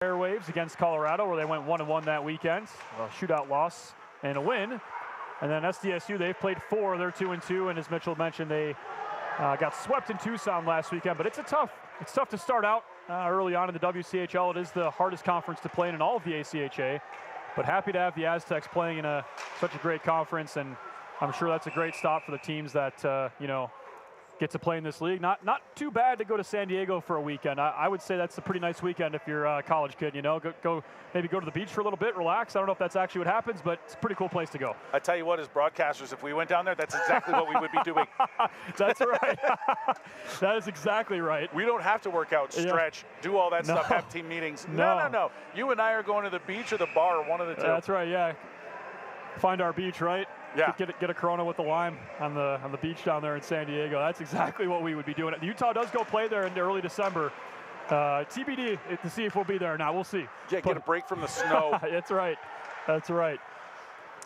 airwaves against Colorado, where they went 1-1 that weekend. A shootout loss and a win. And then SDSU, they've played 4. They're 2-2, and as Mitchell mentioned, they got swept in Tucson last weekend. But it's tough to start out early on in the WCHL. It is the hardest conference to play in all of the ACHA. But happy to have the Aztecs playing in such a great conference, and I'm sure that's a great stop for the teams that get to play in this league. Not too bad to go to San Diego for a weekend. I would say that's a pretty nice weekend if you're a college kid. Maybe go to the beach for a little bit, relax. I don't know if that's actually what happens, but it's a pretty cool place to go. I tell you what, as broadcasters, if we went down there, that's exactly what we would be doing. That's right. That is exactly right. We don't have to work out, stretch, do all that stuff, have team meetings. No. You and I are going to the beach or the bar, or one of the two. That's right. Yeah. Find our beach, right? Yeah. Get a Corona with the lime on the beach down there in San Diego. That's exactly what we would be doing. Utah does go play there in early December. TBD to see if we'll be there or not. We'll see. Yeah, get a break from the snow. That's right. That's right.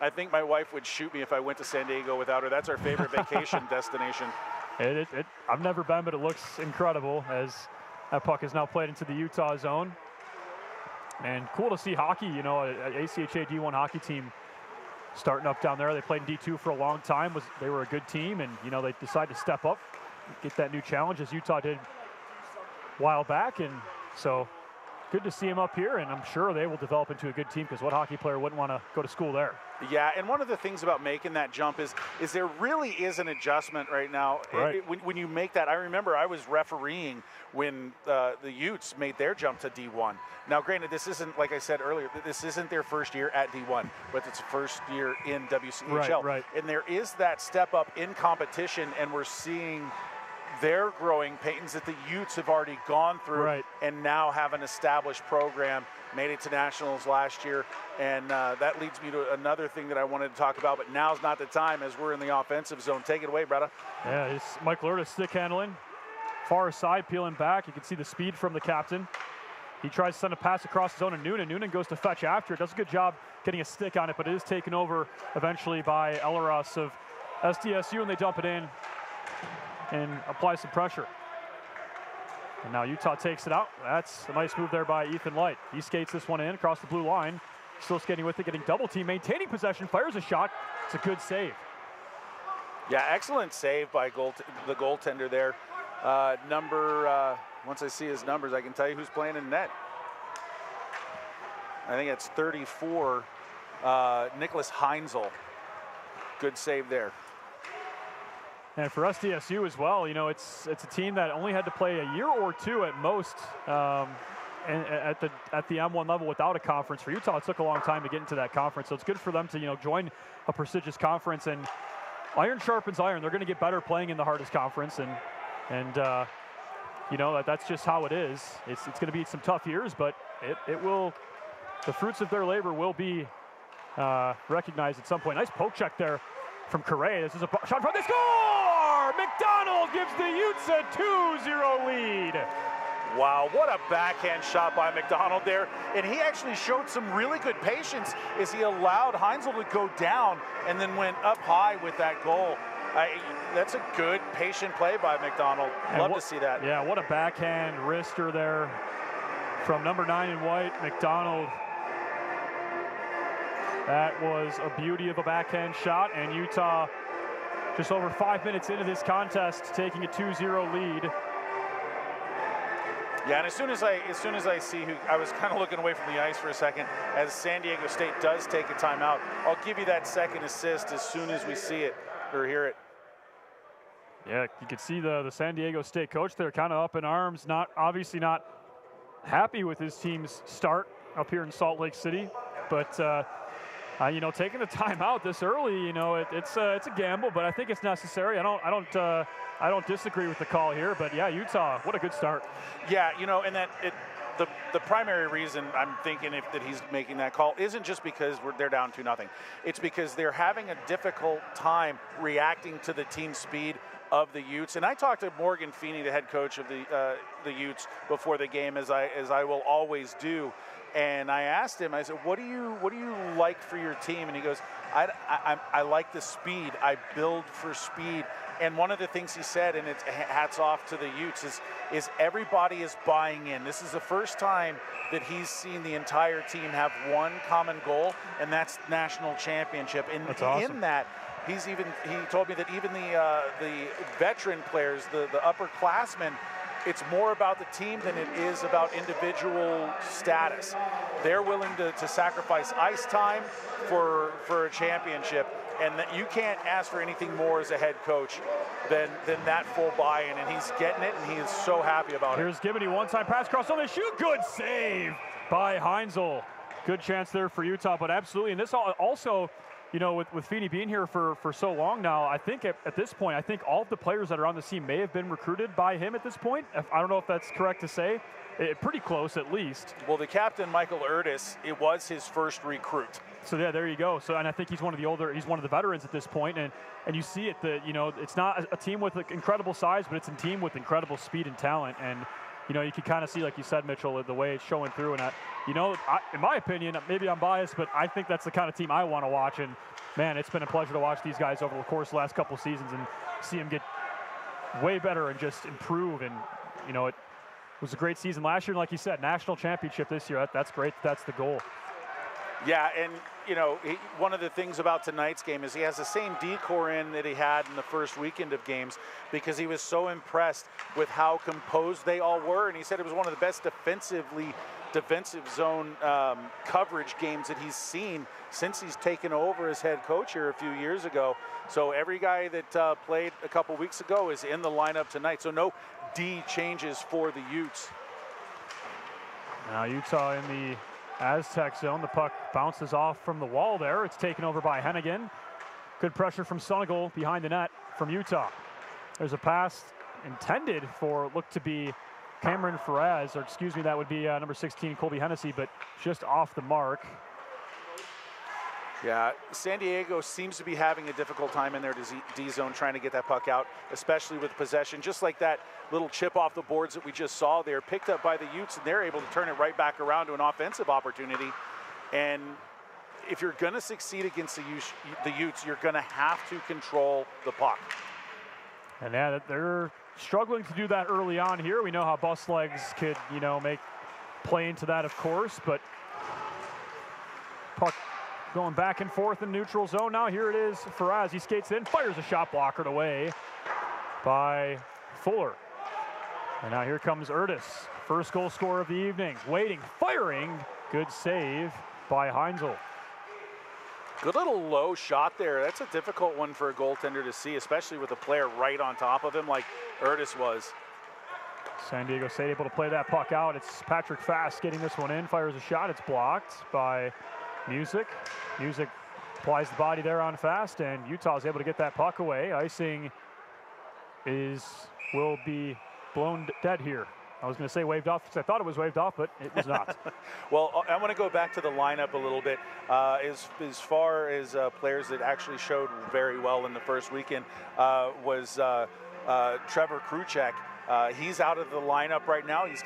I think my wife would shoot me if I went to San Diego without her. That's our favorite vacation destination. I've never been, but it looks incredible as that puck is now played into the Utah zone. And cool to see hockey, an ACHA D1 hockey team starting up down there. They played in D2 for a long time. They were a good team, and they decided to step up, get that new challenge as Utah did a while back. And so good to see them up here, and I'm sure they will develop into a good team, because what hockey player wouldn't want to go to school there? Yeah, and one of the things about making that jump is there really is an adjustment right now. Right. When you make that, I remember I was refereeing when the Utes made their jump to D1. Now, granted, this isn't, like I said earlier, this isn't their first year at D1, but it's the first year in WCHL. Right. And there is that step up in competition, and we're seeing their growing pains that the Utes have already gone through, and now have an established program, made it to nationals last year. And that leads me to another thing that I wanted to talk about, but now's not the time as we're in the offensive zone. Take it away, brother. Yeah, it's Mike Lerda stick handling. Far side, peeling back. You can see the speed from the captain. He tries to send a pass across the zone to Noonan. Noonan goes to fetch after it. Does a good job getting a stick on it, but it is taken over eventually by Elleros of SDSU, and they dump it in and apply some pressure. And now Utah takes it out. That's a nice move there by Ethan Light. He skates this one in across the blue line. Still skating with it, getting double team, maintaining possession, fires a shot. It's a good save. Yeah, excellent save by the goaltender there. Once I see his numbers, I can tell you who's playing in net. I think it's 34, Nicholas Heinzel. Good save there. And for SDSU as well, it's a team that only had to play a year or two at most at the M1 level without a conference. For Utah, it took a long time to get into that conference, so it's good for them to join a prestigious conference. And iron sharpens iron. They're going to get better playing in the hardest conference, and that's just how it is. It's going to be some tough years, but it will. The fruits of their labor will be recognized at some point. Nice poke check there from Correa. This is a shot from the score! McDonald gives the Utes a 2-0 lead. Wow, what a backhand shot by McDonald there. And he actually showed some really good patience as he allowed Heinzel to go down and then went up high with that goal. That's a good, patient play by McDonald. Love to see that. Yeah, what a backhand wrister there from number 9 in white, McDonald. That was a beauty of a backhand shot, and Utah just over 5 minutes into this contest, taking a 2-0 lead. Yeah, and as soon as I see who, I was kind of looking away from the ice for a second, as San Diego State does take a timeout. I'll give you that second assist as soon as we see it or hear it. Yeah, you can see the San Diego State coach there kind of up in arms, obviously not happy with his team's start up here in Salt Lake City, but taking a timeout this early, it's a gamble, but I think it's necessary. I don't disagree with the call here, but yeah, Utah, what a good start. Yeah, and the primary reason I'm thinking that he's making that call isn't just because they're down 2-0. It's because they're having a difficult time reacting to the team speed of the Utes. And I talked to Morgan Feeney, the head coach of the Utes, before the game, as I will always do. And I asked him, I said, what do you like for your team? And he goes, I like the speed. I build for speed. And one of the things he said, and it's hats off to the Utes, is everybody is buying in. This is the first time that he's seen the entire team have one common goal, and that's national championship. And that's awesome. In that, he told me that even the veteran players, the upperclassmen, it's more about the team than it is about individual status. They're willing to sacrifice ice time for a championship, and that you can't ask for anything more as a head coach than that full buy-in, and he's getting it, and he is so happy about it. Here's Gibney, one-time pass across on the shoot. Good save by Heinzel. Good chance there for Utah, but absolutely. And this also, you know, with Feeney being here for so long now, I think at this point, I think all of the players that are on the team may have been recruited by him at this point. I don't know if that's correct to say. Pretty close, at least. Well, the captain, Michael Erdis, it was his first recruit. So yeah, there you go. So, and I think he's one of the veterans at this point, and you see it that, you know, it's not a team with incredible size, but it's a team with incredible speed and talent. And you know, you can kind of see, like you said, Mitchell, the way it's showing through. And in my opinion, maybe I'm biased, but I think that's the kind of team I want to watch. And man, it's been a pleasure to watch these guys over the course of the last couple of seasons and see them get way better and just improve. And you know, it was a great season last year, and like you said, national championship this year. That's great. That's the goal. Yeah, and you know, one of the things about tonight's game is he has the same decor in that he had in the first weekend of games, because he was so impressed with how composed they all were, and he said it was one of the best defensive zone coverage games that he's seen since he's taken over as head coach here a few years ago. So every guy that played a couple weeks ago is in the lineup tonight. So no D changes for the Utes. Now Utah in the Aztec zone. The puck bounces off from the wall there. It's taken over by Hennigan. Good pressure from Senegal behind the net from Utah. There's a pass intended for, looked to be Cameron Ferraz, or excuse me, that would be number 16, Colby Hennessy, but just off the mark. Yeah, San Diego seems to be having a difficult time in their D zone trying to get that puck out, especially with possession. Just like that little chip off the boards that we just saw there, picked up by the Utes, and they're able to turn it right back around to an offensive opportunity. And if you're going to succeed against the Utes, you're going to have to control the puck. And yeah, they're struggling to do that early on here. We know how bus legs could, you know, play into that, of course, but puck going back and forth in neutral zone. Now here it is. Ferraz, he skates in, fires a shot blockered away by Fuller. And now here comes Erdis, first goal scorer of the evening. Waiting, firing, good save by Heinzel. Good little low shot there. That's a difficult one for a goaltender to see, especially with a player right on top of him like Erdis was. San Diego State able to play that puck out. It's Patrick Fast getting this one in, fires a shot. It's blocked by Music. Music applies the body there on Fast, and Utah is able to get that puck away. Icing will be blown dead here. I was going to say waved off because I thought it was waved off, but it was not. Well, I want to go back to the lineup a little bit. As far as players that actually showed very well in the first weekend was Trevor Kruchek. He's out of the lineup right now. He's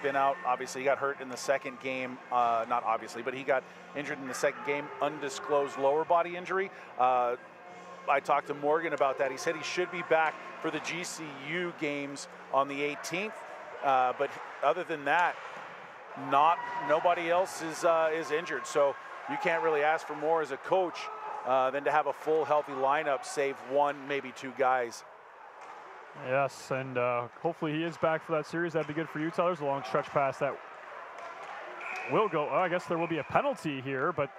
been out. Obviously, he got hurt in the second game. Not obviously, but he got injured in the second game, undisclosed lower body injury. I talked to Morgan about that. He said he should be back for the GCU games on the 18th. But other than that, nobody else is injured. So you can't really ask for more as a coach than to have a full, healthy lineup, save one, maybe two guys. Yes, and hopefully he is back for that series. That'd be good for Utah. There's a long stretch pass that will go. I guess there will be a penalty here, but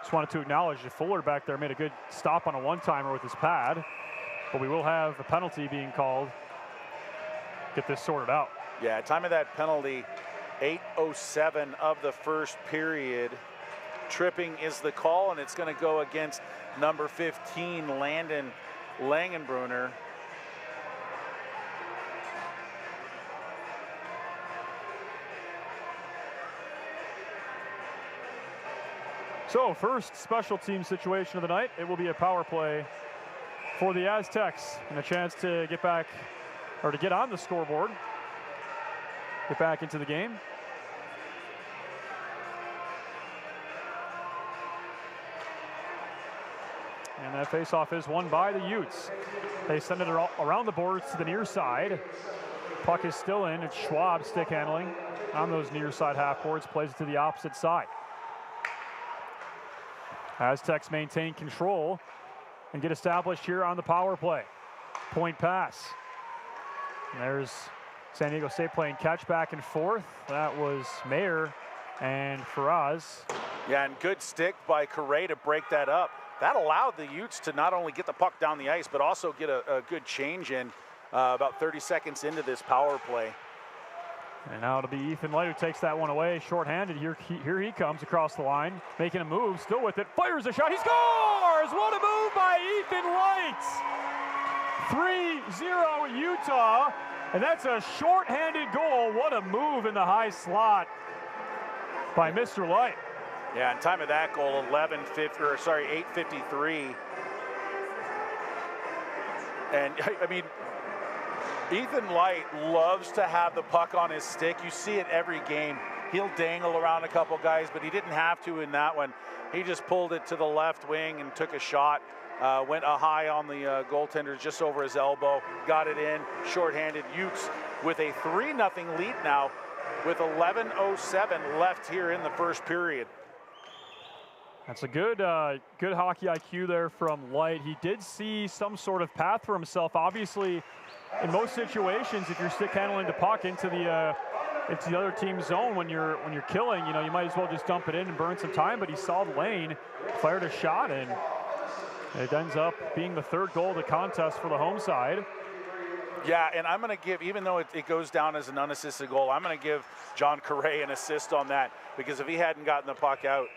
just wanted to acknowledge that Fuller back there made a good stop on a one-timer with his pad, but we will have a penalty being called. Get this sorted out. Yeah, time of that penalty, 8:07 of the first period. Tripping is the call, and it's going to go against number 15, Landon Langenbrunner. So first special team situation of the night. It will be a power play for the Aztecs and a chance to get back, or to get on the scoreboard, get back into the game. and that faceoff is won by the Utes. They send it around the boards to the near side. Puck is still in. It's Schwab stick handling on those near side half boards, plays it to the opposite side. Aztecs maintain control and get established here on the power play. Point pass. And there's San Diego State playing catch back and forth. That was Mayer and Faraz. Yeah, and good stick by Correa to break that up. That allowed the Utes to not only get the puck down the ice, but also get a good change in about 30 seconds into this power play. And now it'll be Ethan Light who takes that one away, shorthanded. Here he comes across the line, making a move, still with it, fires a shot, he scores! What a move by Ethan Light! 3-0 Utah, and that's a shorthanded goal. What a move in the high slot by Mr. Light. Yeah, and time of that goal, 8:53. And I mean, Ethan Light loves to have the puck on his stick. You see it every game. He'll dangle around a couple guys, but he didn't have to in that one. He just pulled it to the left wing and took a shot. Went a high on the goaltender just over his elbow. Got it in, shorthanded. Utes with a 3-0 lead now with 11:07 left here in the first period. That's a good hockey IQ there from Light. He did see some sort of path for himself. Obviously, in most situations, if you're stick handling the puck into the other team's zone when you're killing, you know, you might as well just dump it in and burn some time. But he saw the lane, fired a shot, and it ends up being the third goal of the contest for the home side. Yeah, and I'm going to give, even though it goes down as an unassisted goal, I'm going to give John Correa an assist on that, because if he hadn't gotten the puck out,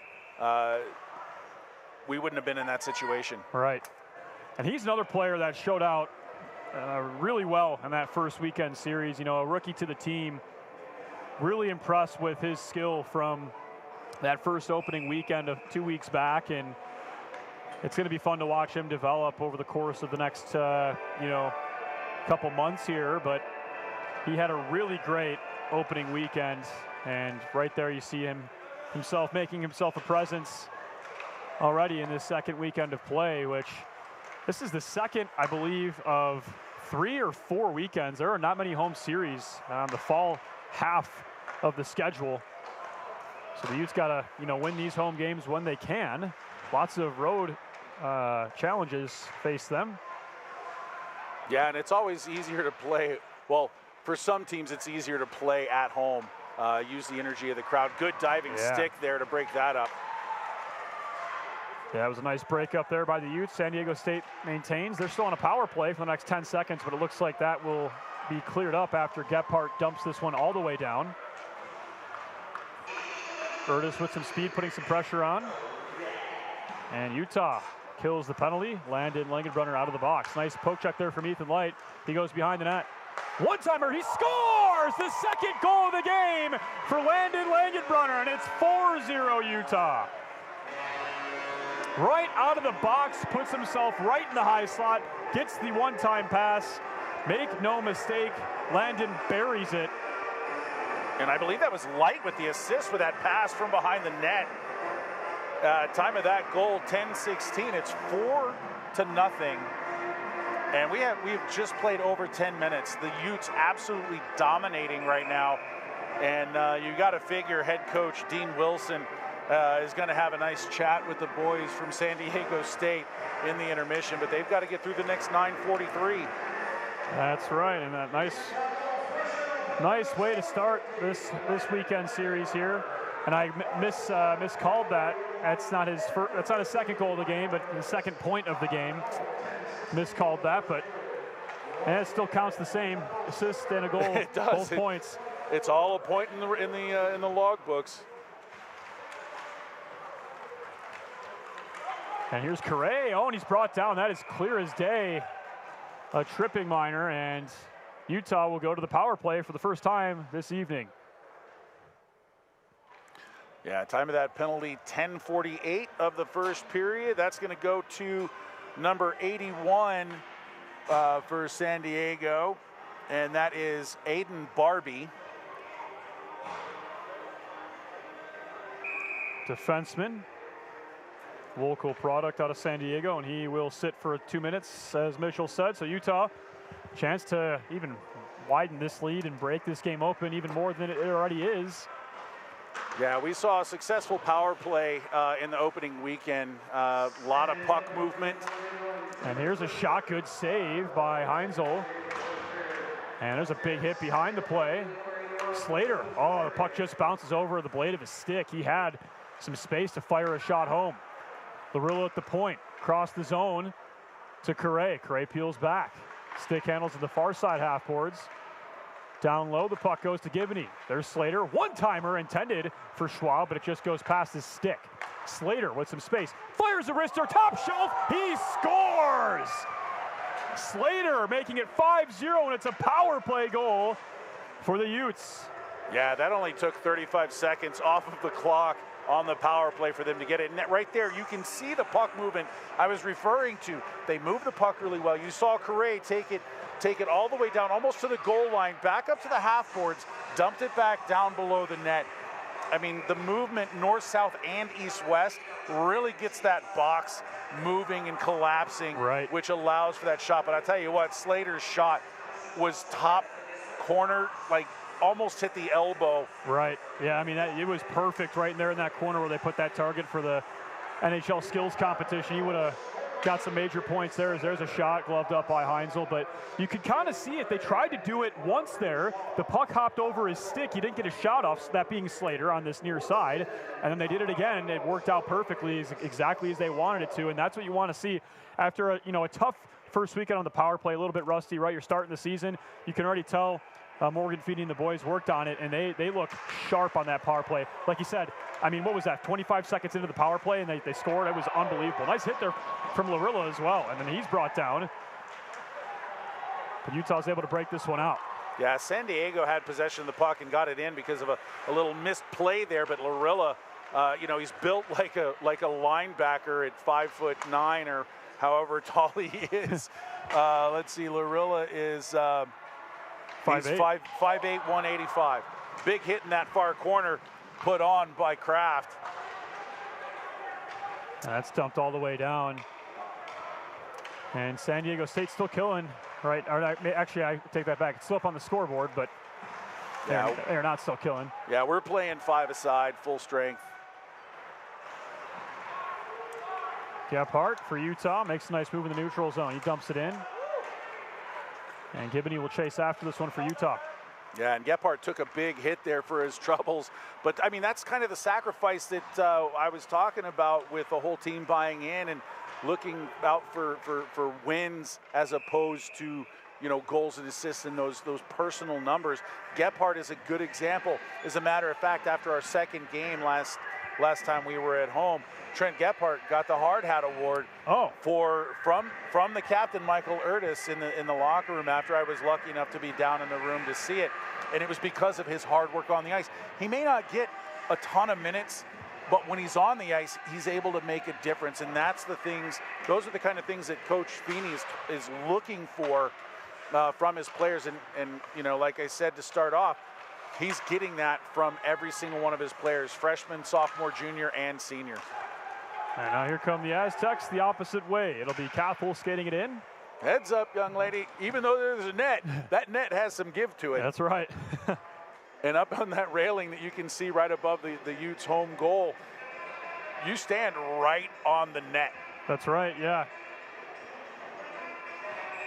we wouldn't have been in that situation. Right. And he's another player that showed out really well in that first weekend series. You know, a rookie to the team. Really impressed with his skill from that first opening weekend of 2 weeks back. And it's going to be fun to watch him develop over the course of the next, couple months here. But he had a really great opening weekend. And right there you see making himself a presence already in this second weekend of play, which this is the second, I believe, of 3 or 4 weekends. There are not many home series on the fall half of the schedule. So the Utes got to, win these home games when they can. Lots of road challenges face them. Yeah, and it's always easier to play. Well, for some teams, it's easier to play at home. Use the energy of the crowd. Good diving stick there to break that up. Yeah, it was a nice break up there by the Utes. San Diego State maintains. They're still on a power play for the next 10 seconds, but it looks like that will be cleared up after Gephardt dumps this one all the way down. Curtis with some speed, putting some pressure on. And Utah kills the penalty. Landon Langenbrunner out of the box. Nice poke check there from Ethan Light. He goes behind the net. One-timer, he scores the second goal of the game for Landon Langenbrunner, and it's 4-0 Utah. Right out of the box, puts himself right in the high slot, gets the one-time pass. Make no mistake, Landon buries it. And I believe that was Light with the assist with that pass from behind the net. Time of that goal, 10-16. It's 4-0. And we've just played over 10 minutes. The Utes absolutely dominating right now. And you got to figure head coach Dean Wilson is going to have a nice chat with the boys from San Diego State in the intermission. But they've got to get through the next 9:43. That's right, and that nice way to start this weekend series here. And I miscalled that. That's not his second goal of the game, but the second point of the game. Miscalled that, but it still counts the same. Assist and a goal. It does. Both points. It's all a point in the log books. And here's Correa. Oh, and he's brought down. That is clear as day. A tripping minor, and Utah will go to the power play for the first time this evening. Yeah, time of that penalty, 10:48 of the first period. That's going to go to number 81 for San Diego, and that is Aiden Barbie. Defenseman. local product out of San Diego, and he will sit for 2 minutes, as Mitchell said. So Utah, chance to even widen this lead and break this game open even more than it already is. Yeah, we saw a successful power play in the opening weekend. A lot of puck movement. And here's a shot, good save by Heinzel. And there's a big hit behind the play. Slater, oh, the puck just bounces over the blade of his stick. He had some space to fire a shot home. Larillo at the point, across the zone to Correa. Correa peels back. Stick handles to the far side half boards. Down low, the puck goes to Gibney. There's Slater, one-timer intended for Schwab, but it just goes past his stick. Slater with some space, fires a wrister, top shelf, he scores! Slater making it 5-0, and it's a power play goal for the Utes. Yeah, that only took 35 seconds off of the clock on the power play for them to get it. And right there, you can see the puck movement I was referring to. They moved the puck really well. You saw Correa take it all the way down, almost to the goal line, back up to the half boards, dumped it back down below the net. I mean, the movement north-south and east-west really gets that box moving and collapsing, right, which allows for that shot. But I tell you what, Slater's shot was top corner, like almost hit the elbow. Right, yeah, I mean, it was perfect right in there in that corner where they put that target for the NHL skills competition. He would have got some major points there. There's a shot gloved up by Heinzel, but you could kind of see it. They tried to do it once there. The puck hopped over his stick. He didn't get a shot off, that being Slater on this near side. And then they did it again. It worked out perfectly, exactly as they wanted it to. And that's what you want to see after a tough first weekend on the power play, a little bit rusty, right? You're starting the season. You can already tell Morgan Feedy and the boys worked on it, and they look sharp on that power play. Like you said, I mean, what was that, 25 seconds into the power play, and they scored? It was unbelievable. Nice hit there from Larillo as well, and then he's brought down. But Utah's able to break this one out. Yeah, San Diego had possession of the puck and got it in because of a little missed play there, but Larillo, he's built like a linebacker at 5'9" or however tall he is. Let's see, Larillo is... He's 5'8", 185. Big hit in that far corner, put on by Kraft. That's dumped all the way down. And San Diego State still killing, right? Or actually, I take that back. It's still up on the scoreboard, but they're not still killing. Yeah, we're playing 5-a-side, full strength. Gephardt for Utah makes a nice move in the neutral zone. He dumps it in. And Gibney will chase after this one for Utah. Yeah, and Gephardt took a big hit there for his troubles. But, I mean, that's kind of the sacrifice that I was talking about with the whole team buying in and looking out for wins as opposed to, goals and assists and those personal numbers. Gephardt is a good example. As a matter of fact, after our second game last time we were at home, Trent Gephardt got the Hard Hat Award from the captain, Michael Ertis, in the locker room after I was lucky enough to be down in the room to see it. And it was because of his hard work on the ice. He may not get a ton of minutes, but when he's on the ice, he's able to make a difference. And those are the kind of things that Coach Feeney is looking for from his players. And like I said to start off, he's getting that from every single one of his players, freshman, sophomore, junior, and senior. And now here come the Aztecs the opposite way. It'll be Cathol skating it in. Heads up, young lady. Even though there's a net, that net has some give to it. That's right. And up on that railing that you can see right above the Utes' home goal, you stand right on the net. That's right, yeah.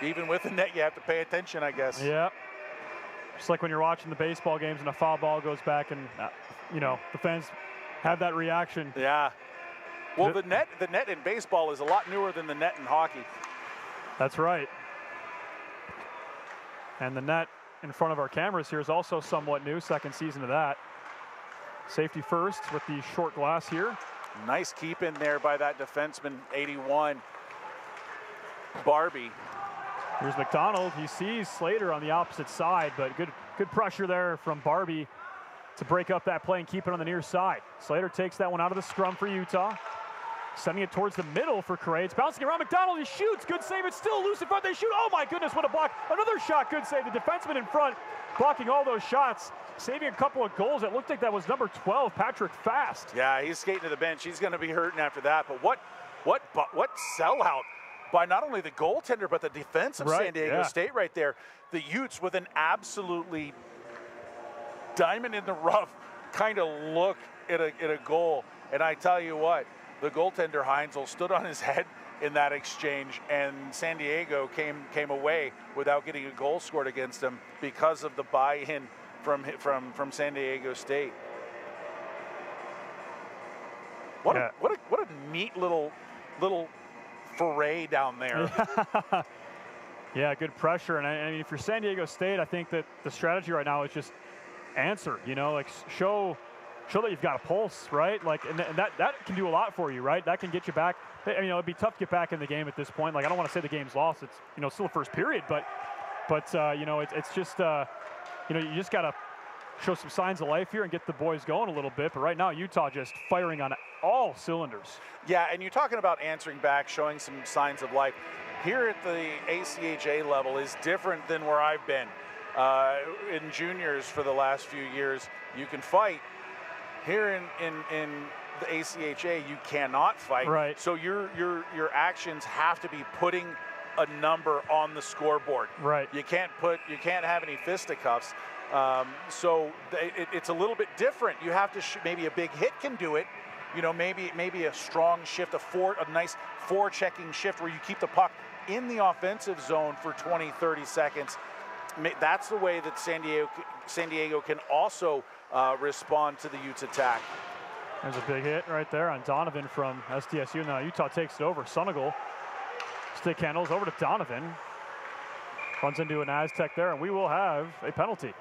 Even with the net, you have to pay attention, I guess. Yeah. Just like when you're watching the baseball games and a foul ball goes back and, the fans have that reaction. Yeah. Well, the net in baseball is a lot newer than the net in hockey. That's right. And the net in front of our cameras here is also somewhat new, second season of that. Safety first with the short glass here. Nice keep in there by that defenseman, 81, Barbie. Here's McDonald. He sees Slater on the opposite side, but good pressure there from Barbie to break up that play and keep it on the near side. Slater takes that one out of the scrum for Utah. sending it towards the middle for Correa. It's bouncing around McDonald. He shoots. Good save. It's still loose in front. They shoot. Oh, my goodness, what a block. Another shot. Good save. The defenseman in front blocking all those shots, saving a couple of goals. It looked like that was number 12, Patrick Fast. Yeah, he's skating to the bench. He's going to be hurting after that. But what sellout by not only the goaltender, but the defense of San Diego State right there. The Utes with an absolutely diamond in the rough kind of look at a goal. And I tell you what, the goaltender Heinzel stood on his head in that exchange, and San Diego came away without getting a goal scored against them because of the buy-in from San Diego State. What a neat little foray down there. Yeah, good pressure. And I mean, if you're San Diego State, I think that the strategy right now is just answer. You know, like show that you've got a pulse, right? Like, and that can do a lot for you, right? That can get you back. You know, it'd be tough to get back in the game at this point. Like, I don't want to say the game's lost. It's, you know, still the first period, but you know, it's just, you know, you just got to show some signs of life here and get the boys going a little bit. But right now, Utah just firing on all cylinders. Yeah, and you're talking about answering back, showing some signs of life. Here at the ACHA level is different than where I've been in juniors for the last few years. You can fight. Here in the ACHA, you cannot fight. Right. So your actions have to be putting a number on the scoreboard. Right. You can't have any fisticuffs. So it's a little bit different. You have to maybe a big hit can do it. You know, maybe a strong shift, a nice forechecking shift where you keep the puck in the offensive zone for 20, 30 seconds. That's the way that San Diego can also respond to the Utes' attack. There's a big hit right there on Donovan from SDSU. Now Utah takes it over. Sunigal stick handles over to Donovan. Runs into an Aztec there, and we will have a penalty.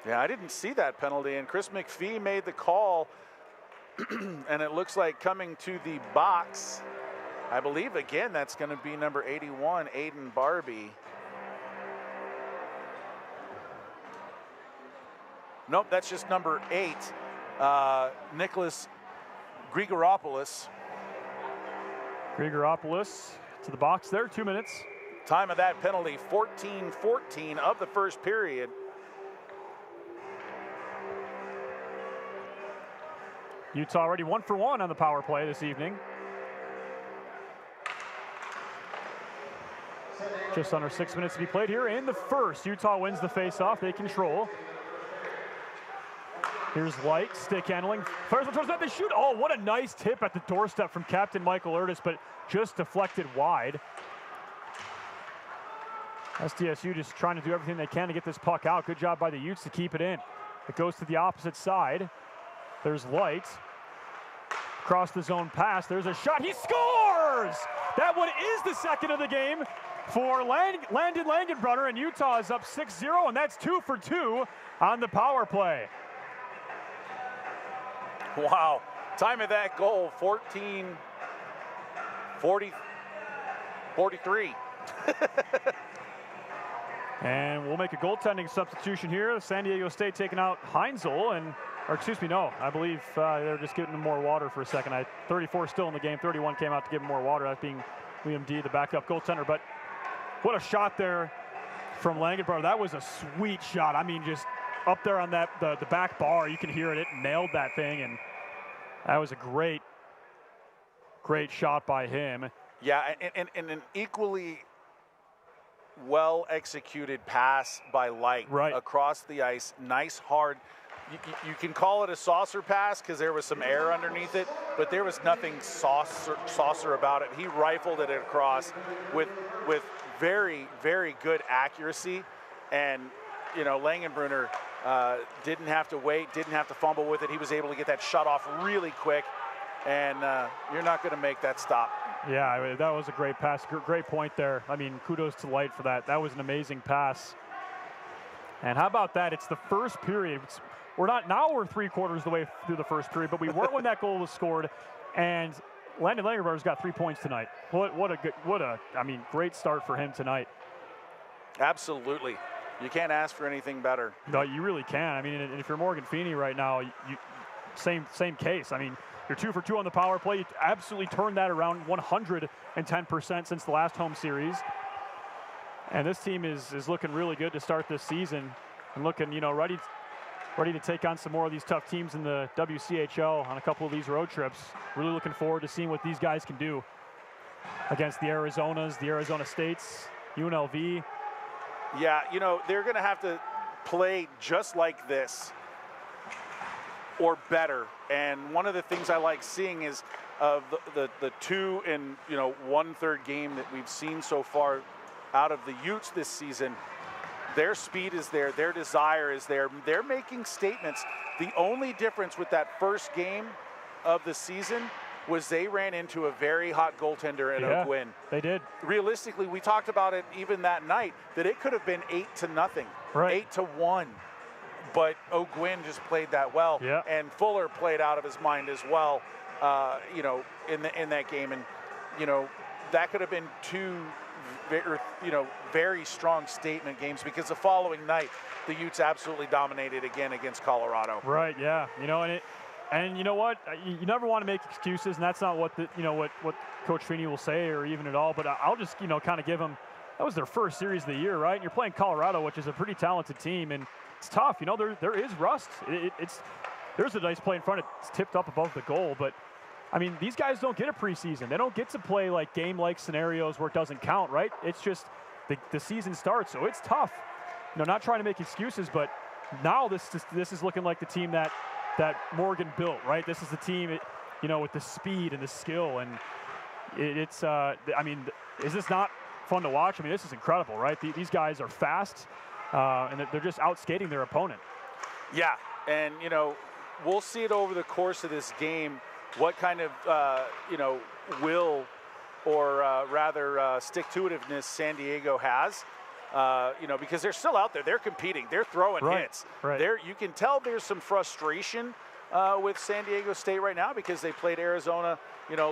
Yeah, I didn't see that penalty, and Chris McPhee made the call, and it looks like coming to the box, I believe, again, that's going to be number 81, Aiden Barbie. Nope, that's just number 8, Nicholas Grigoropoulos. Grigoropoulos to the box there, 2 minutes. Time of that penalty, 14-14 of the first period. Utah already 1 for 1 on the power play this evening. Just under 6 minutes to be played here in the first. Utah wins the faceoff. They control. Here's Light, stick handling. Fires one towards net, they shoot. Oh, what a nice tip at the doorstep from Captain Michael Ertis, but just deflected wide. SDSU just trying to do everything they can to get this puck out. Good job by the Utes to keep it in. It goes to the opposite side. There's Light. Across the zone pass. There's a shot. He scores! That one is the second of the game for Landon Langenbrunner, and Utah is up 6-0, and that's 2 for 2 on the power play. Wow. Time of that goal, 43. And we'll make a goaltending substitution here. San Diego State taking out Heinzel, or excuse me, no, I believe they're just giving him more water for a second. 34 still in the game, 31 came out to give him more water, that being Liam D, the backup goaltender. But what a shot there from Langenbrunner. That was a sweet shot. I mean, just up there on that the back bar, you can hear it. It nailed that thing, and that was a great shot by him. Yeah, and an equally well-executed pass by Light across the ice. Nice, hard. You can call it a saucer pass because there was some air underneath it, but there was nothing saucer about it. He rifled it across with very, very good accuracy. And, you know, Langenbrunner didn't have to wait, didn't have to fumble with it. He was able to get that shut off really quick, and you're not going to make that stop. Yeah, I mean, that was a great pass. Great point there. I mean, kudos to Light for that. That was an amazing pass. And how about that? It's the first period. We're 3/4 of the way through the first period, but we weren't when that goal was scored. And Landon Langenbrunner's got 3 points tonight. What a great start for him tonight. Absolutely. You can't ask for anything better. No, you really can. I mean, if you're Morgan Feeney right now, same case. I mean, You're 2 for 2 on the power play. You absolutely turned that around 110% since the last home series. And this team is looking really good to start this season and looking, ready to take on some more of these tough teams in the WCHL on a couple of these road trips. Really looking forward to seeing what these guys can do against the Arizonas, the Arizona States, UNLV. Yeah, they're going to have to play just like this or better. And one of the things I like seeing is the 2 and 1/3 game that we've seen so far out of the Utes this season. Their speed is there, their desire is there. They're making statements. The only difference with that first game of the season was they ran into a very hot goaltender in O'Gwyn. They did. Realistically, we talked about it even that night, that it could have been 8-0, right. 8-1. But O'Gwyn just played that well. Yeah. And Fuller played out of his mind as well, in that game. And, that could have been 2 very strong statement games, because the following night, the Utes absolutely dominated again against Colorado. Right, yeah. And you know what? You never want to make excuses, and that's not what what Coach Feeney will say or even at all. But I'll just kind of give them, that was their first series of the year, right? And you're playing Colorado, which is a pretty talented team, and it's tough. There is rust. There's a nice play in front. It's tipped up above the goal, but I mean, these guys don't get a preseason. They don't get to play like game-like scenarios where it doesn't count, right? It's just the season starts, so it's tough. Not trying to make excuses, but now this is looking like the team that Morgan built, right? This is the team, with the speed and the skill, and it's. I mean, is this not fun to watch? I mean, this is incredible, right? These guys are fast, and they're just outskating their opponent. Yeah, and we'll see it over the course of this game. What kind of will, or rather stick-to-itiveness San Diego has, because they're still out there. They're competing. They're throwing hits. Right. You can tell there's some frustration with San Diego State right now, because they played Arizona,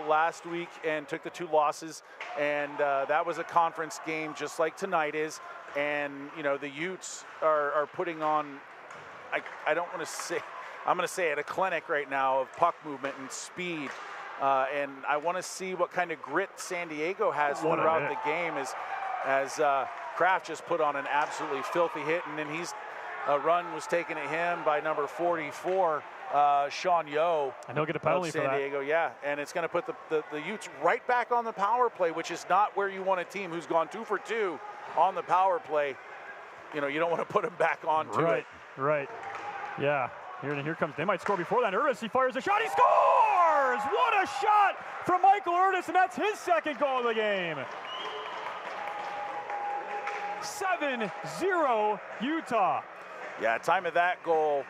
last week and took the 2 losses, and that was a conference game just like tonight is. And the Utes are putting on, I don't want to say, I'm going to say it, a clinic right now of puck movement and speed. And I want to see what kind of grit San Diego has throughout the game as Kraft just put on an absolutely filthy hit. And then a run was taken at him by number 44, Sean Yo. And he'll get a penalty for that. San Diego, yeah. And it's going to put the Utes right back on the power play, which is not where you want a team who's gone 2 for 2 on the power play. You don't want to put them back onto it. Right. Yeah. Here comes, they might score before that. Urdis, he fires a shot, he scores! What a shot from Michael Urdis, and that's his second goal of the game. 7-0 Utah. Yeah, time of that goal,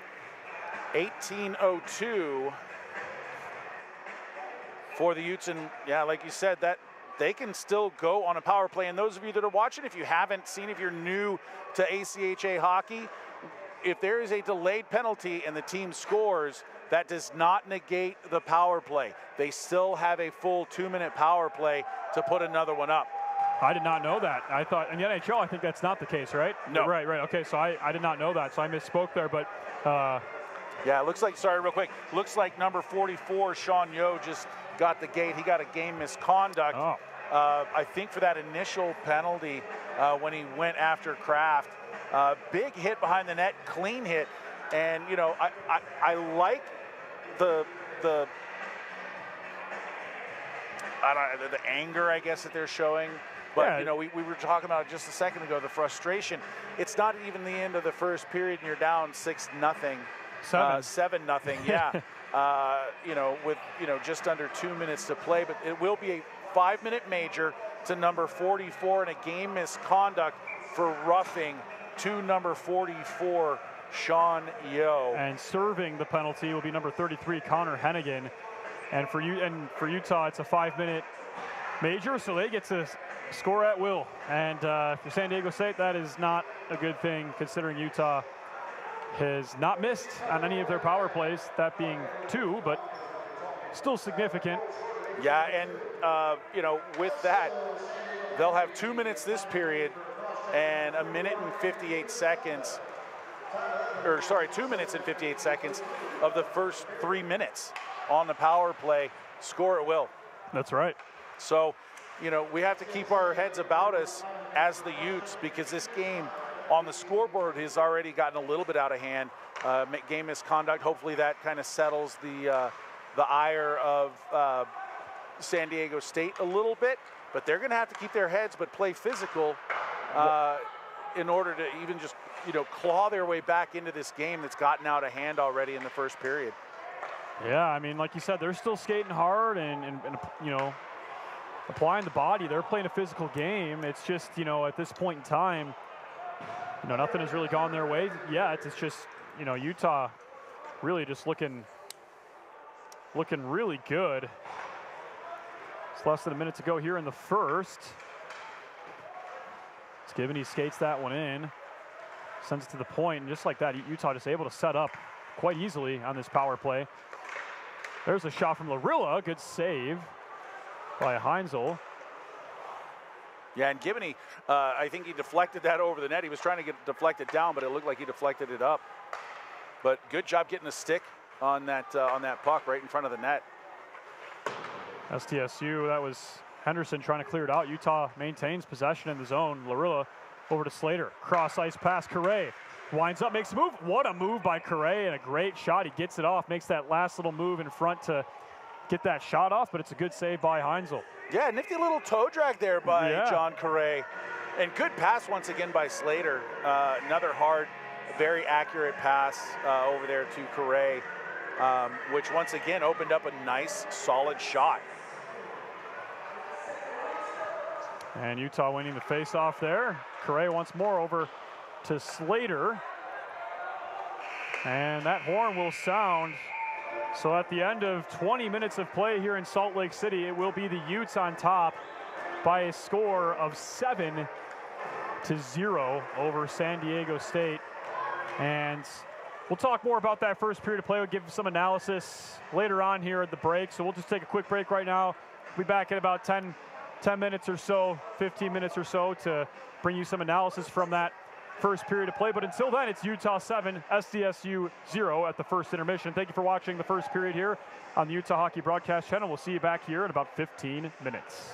18:02 for the Utes. And yeah, like you said, that they can still go on a power play. And those of you that are watching, if you haven't seen, if you're new to ACHA hockey, if there is a delayed penalty and the team scores, that does not negate the power play. They still have a full 2-minute power play to put another one up. I did not know that. I thought in the NHL, I think that's not the case, right? No. Right. Okay, so I did not know that, so I misspoke there, but. Yeah, it looks like, sorry, real quick, looks like number 44, Sean Yo, just got the gate. He got a game misconduct. Oh. I think for that initial penalty when he went after Kraft. Big hit behind the net, clean hit. And, I like the anger, I guess, that they're showing. But, yeah. We were talking about it just a second ago, the frustration. It's not even the end of the first period and you're down 6-0. 7-0, yeah. With, just under 2 minutes to play. But it will be a 5-minute major to number 44 and a game misconduct for roughing to number 44, Sean Yo. And serving the penalty will be number 33, Connor Hennigan. And for Utah, it's a 5-minute major, so they get to score at will. And for San Diego State, that is not a good thing, considering Utah has not missed on any of their power plays, that being 2, but still significant. Yeah, and with that, they'll have 2 minutes this period and 1 minute and 58 seconds, 2 minutes and 58 seconds of the first 3 minutes. on the power play, score at will. That's right. So, we have to keep our heads about us as the Utes, because this game on the scoreboard has already gotten a little bit out of hand. Game misconduct. Hopefully that kind of settles the ire of San Diego State a little bit. But they're going to have to keep their heads, but play physical in order to even just claw their way back into this game that's gotten out of hand already in the first period. Yeah, I mean, like you said, they're still skating hard and applying the body. They're playing a physical game. It's just, at this point in time, nothing has really gone their way yet. It's just, Utah really just looking really good. It's less than a minute to go here in the first. He skates that one in, sends it to the point, and just like that, Utah just able to set up quite easily on this power play. There's a shot from Larilla. Good save by Heinzel. Yeah, and Gibney, I think he deflected that over the net. He was trying to get it deflected down, but it looked like he deflected it up. But good job getting a stick on that puck right in front of the net. SDSU, that was Henderson trying to clear it out. Utah maintains possession in the zone. Larilla over to Slater. Cross ice pass, Correa. Winds up, makes a move. What a move by Correa, and a great shot. He gets it off, makes that last little move in front to get that shot off, but it's a good save by Heinzel. Yeah, nifty little toe drag there by John Correa. And good pass once again by Slater. Another hard, very accurate pass over there to Correa, which once again opened up a nice, solid shot. And Utah winning the face-off there. Correa once more over to Slater. And that horn will sound. So at the end of 20 minutes of play here in Salt Lake City, it will be the Utes on top by a score of 7-0 over San Diego State. And we'll talk more about that first period of play. We'll give some analysis later on here at the break. So we'll just take a quick break right now. We'll be back in about 10 minutes or so, 15 minutes or so to bring you some analysis from that first period of play. But until then, it's Utah 7, SDSU 0 at the first intermission. Thank you for watching the first period here on the Utah Hockey Broadcast Channel. We'll see you back here in about 15 minutes.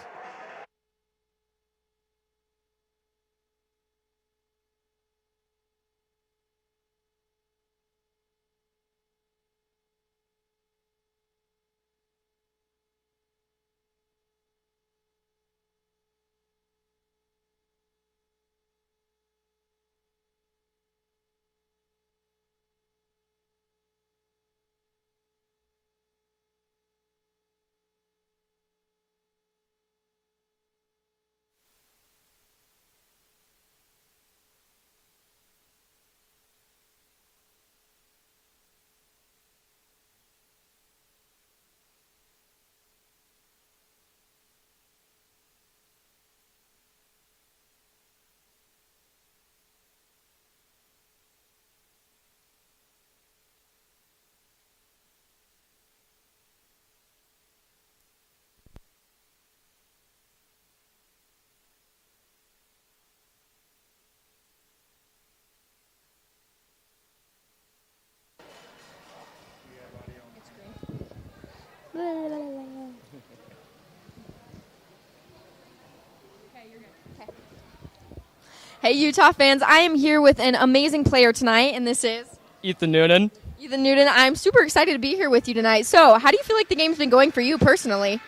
Hey, Utah fans, I am here with an amazing player tonight, and this is Ethan Noonan. Ethan Noonan. I'm super excited to be here with you tonight. So, how do you feel like the game's been going for you personally?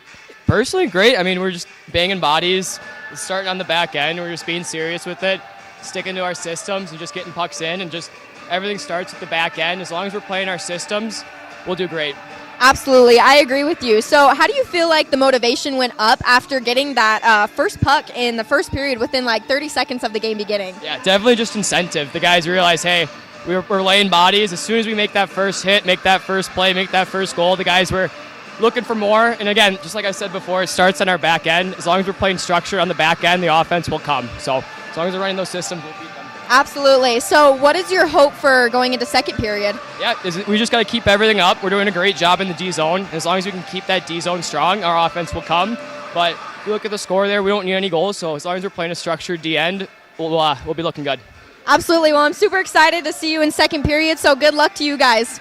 Personally, great. I mean, we're just banging bodies, starting on the back end. We're just being serious with it, sticking to our systems and just getting pucks in, and just everything starts at the back end. As long as we're playing our systems, we'll do great. Absolutely. I agree with you. So how do you feel like the motivation went up after getting that first puck in the first period within like 30 seconds of the game beginning? Yeah, definitely just incentive. The guys realize, hey, we're laying bodies. As soon as we make that first hit, make that first play, make that first goal, the guys were looking for more. And again, just like I said before, it starts on our back end. As long as we're playing structure on the back end, the offense will come. So as long as we're running those systems, we'll beat them. Absolutely. So what is your hope for going into second period? Yeah, we just got to keep everything up. We're doing a great job in the D zone. As long as we can keep that D zone strong, our offense will come. But if you look at the score there, we don't need any goals. So as long as we're playing a structured D end, we'll be looking good. Absolutely. Well, I'm super excited to see you in second period. So good luck to you guys.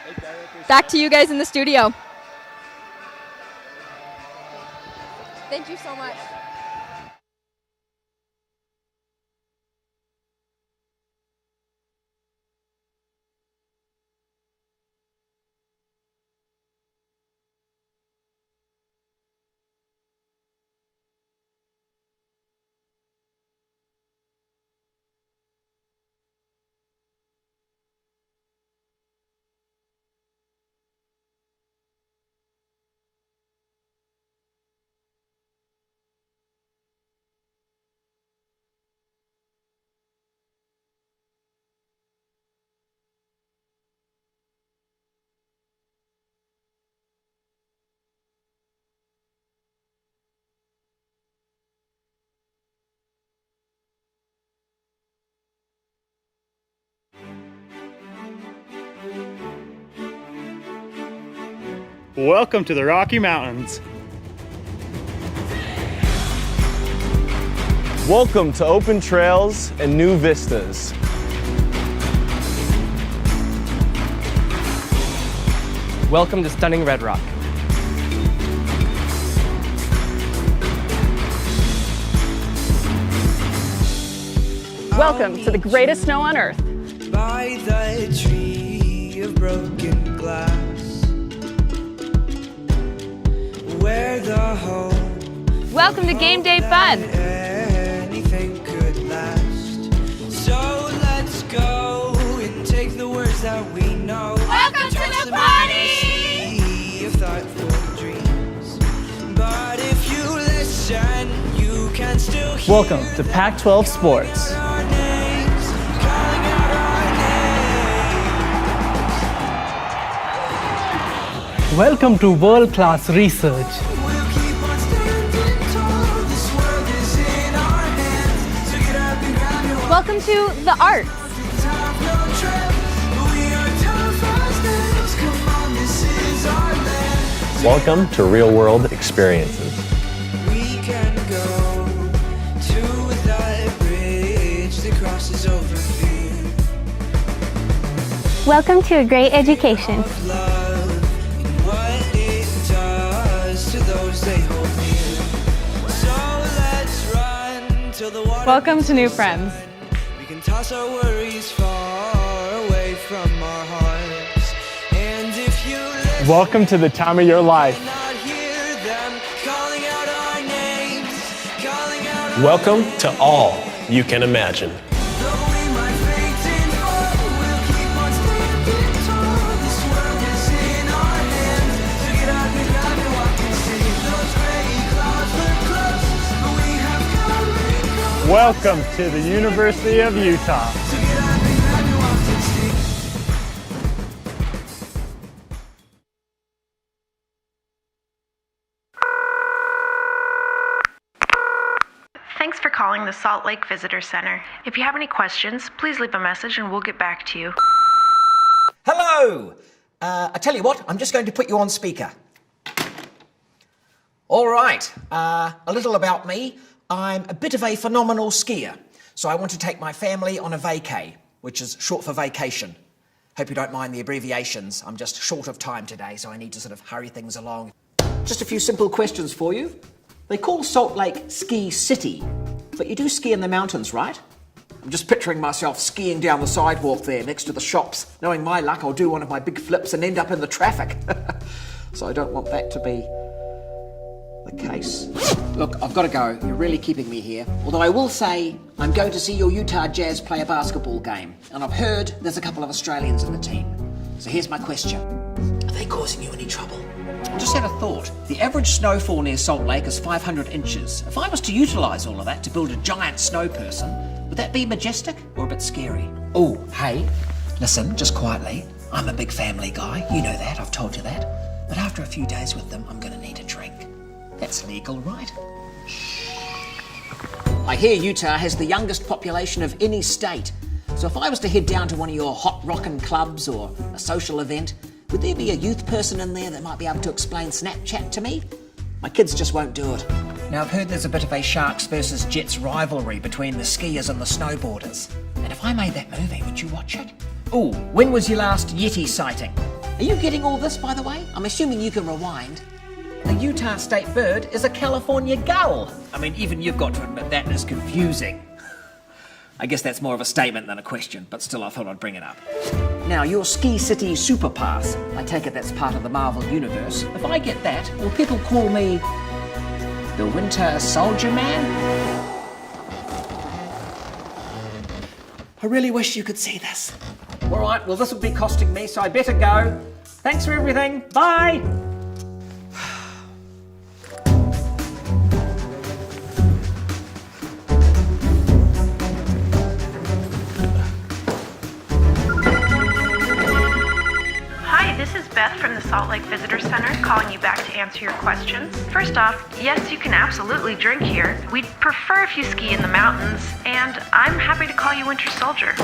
Back to you guys in the studio. Thank you so much. Welcome to the Rocky Mountains. Welcome to open trails and new vistas. Welcome to stunning Red Rock. Welcome to the greatest snow on earth. By the tree of broken glass, where the home. Welcome to game day fun. Anything could last. So let's go and take the words that we know. Welcome to the party! Of thoughtful dreams. But if you listen, you can still hear. Welcome to Pac-12 Sports. Our names, calling out our names. Welcome to world-class research. We'll keep on standing tall. This world is in our hands. So get up and grab your Welcome to the arts. Have no trip. We are tough as nails. Come on, this is our land. Welcome to real-world experiences. We can go to that bridge that crosses over fear. Welcome to a great education. Of love and what it does to those they hold near. So let's run till the water. Welcome to new friends. We can toss our worries far away from our hearts. And if you listen, Welcome to the time of your life. not hear them calling out our names, calling out our Welcome to all you can imagine. Though we might faint and fall, we'll keep on standing tall. This world is in our hands. So get up and grab your walk and see. Those gray clouds look close, but we have come and gone. Welcome to the University of Utah. So get up and grab your walk and see. Thanks for calling the Salt Lake Visitor Center. If you have any questions, please leave a message and we'll get back to you. Hello! I tell you what, I'm just going to put you on speaker. All right, a little about me. I'm a bit of a phenomenal skier, so I want to take my family on a vacay, which is short for vacation. Hope you don't mind the abbreviations. I'm just short of time today, so I need to sort of hurry things along. Just a few simple questions for you. They call Salt Lake Ski City, but you do ski in the mountains, right? I'm just picturing myself skiing down the sidewalk there next to the shops. Knowing my luck, I'll do one of my big flips and end up in the traffic. So I don't want that to be the case. Look, I've got to go. You're really keeping me here. Although I will say, I'm going to see your Utah Jazz play a basketball game. And I've heard there's a couple of Australians in the team. So here's my question. Are they causing you any trouble? I just had a thought. The average snowfall near Salt Lake is 500 inches. If I was to utilise all of that to build a giant snow person, would that be majestic or a bit scary? Oh, hey, listen, just quietly. I'm a big family guy. You know that, I've told you that. But after a few days with them, I'm going to need a drink. That's legal, right? I hear Utah has the youngest population of any state. So if I was to head down to one of your hot rockin' clubs or a social event, would there be a youth person in there that might be able to explain Snapchat to me? My kids just won't do it. Now, I've heard there's a bit of a Sharks versus Jets rivalry between the skiers and the snowboarders. And if I made that movie, would you watch it? Ooh, when was your last Yeti sighting? Are you getting all this, by the way? I'm assuming you can rewind. the Utah state bird is a California gull. I mean, even you've got to admit that is confusing. I guess that's more of a statement than a question, but still I thought I'd bring it up. Now, your Ski City Super Pass, I take it that's part of the Marvel Universe. If I get that, will people call me the Winter Soldier Man? I really wish you could see this. All right, well, this will be costing me, so I better go. Thanks for everything. Bye. Hi, this is Beth from the Salt Lake Visitor Center calling you back to answer your questions. First off, yes, you can absolutely drink here. We'd prefer if you ski in the mountains, and I'm happy to call you Winter Soldier.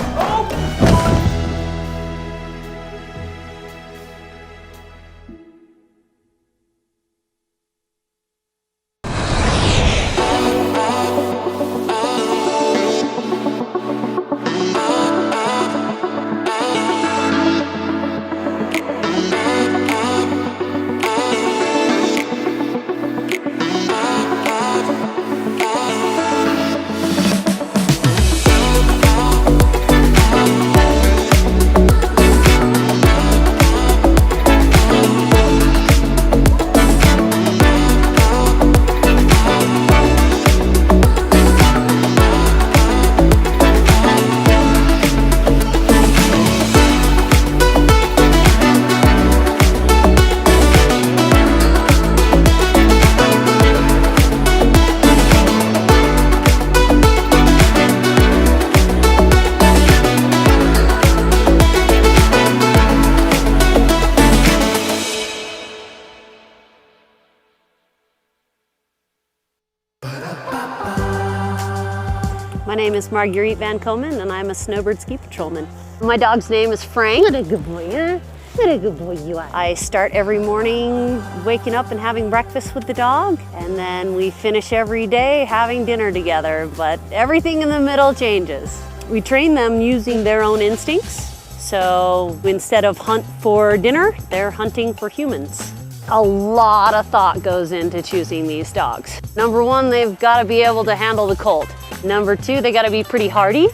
My name is Marguerite Van Komen, and I'm a snowbird ski patrolman. My dog's name is Frank. What a good boy, huh? What a good boy you are. I start every morning waking up and having breakfast with the dog, and then we finish every day having dinner together, but everything in the middle changes. We train them using their own instincts, so instead of hunt for dinner, they're hunting for humans. A lot of thought goes into choosing these dogs. Number one, they've got to be able to handle the cold. Number two, they got to be pretty hardy.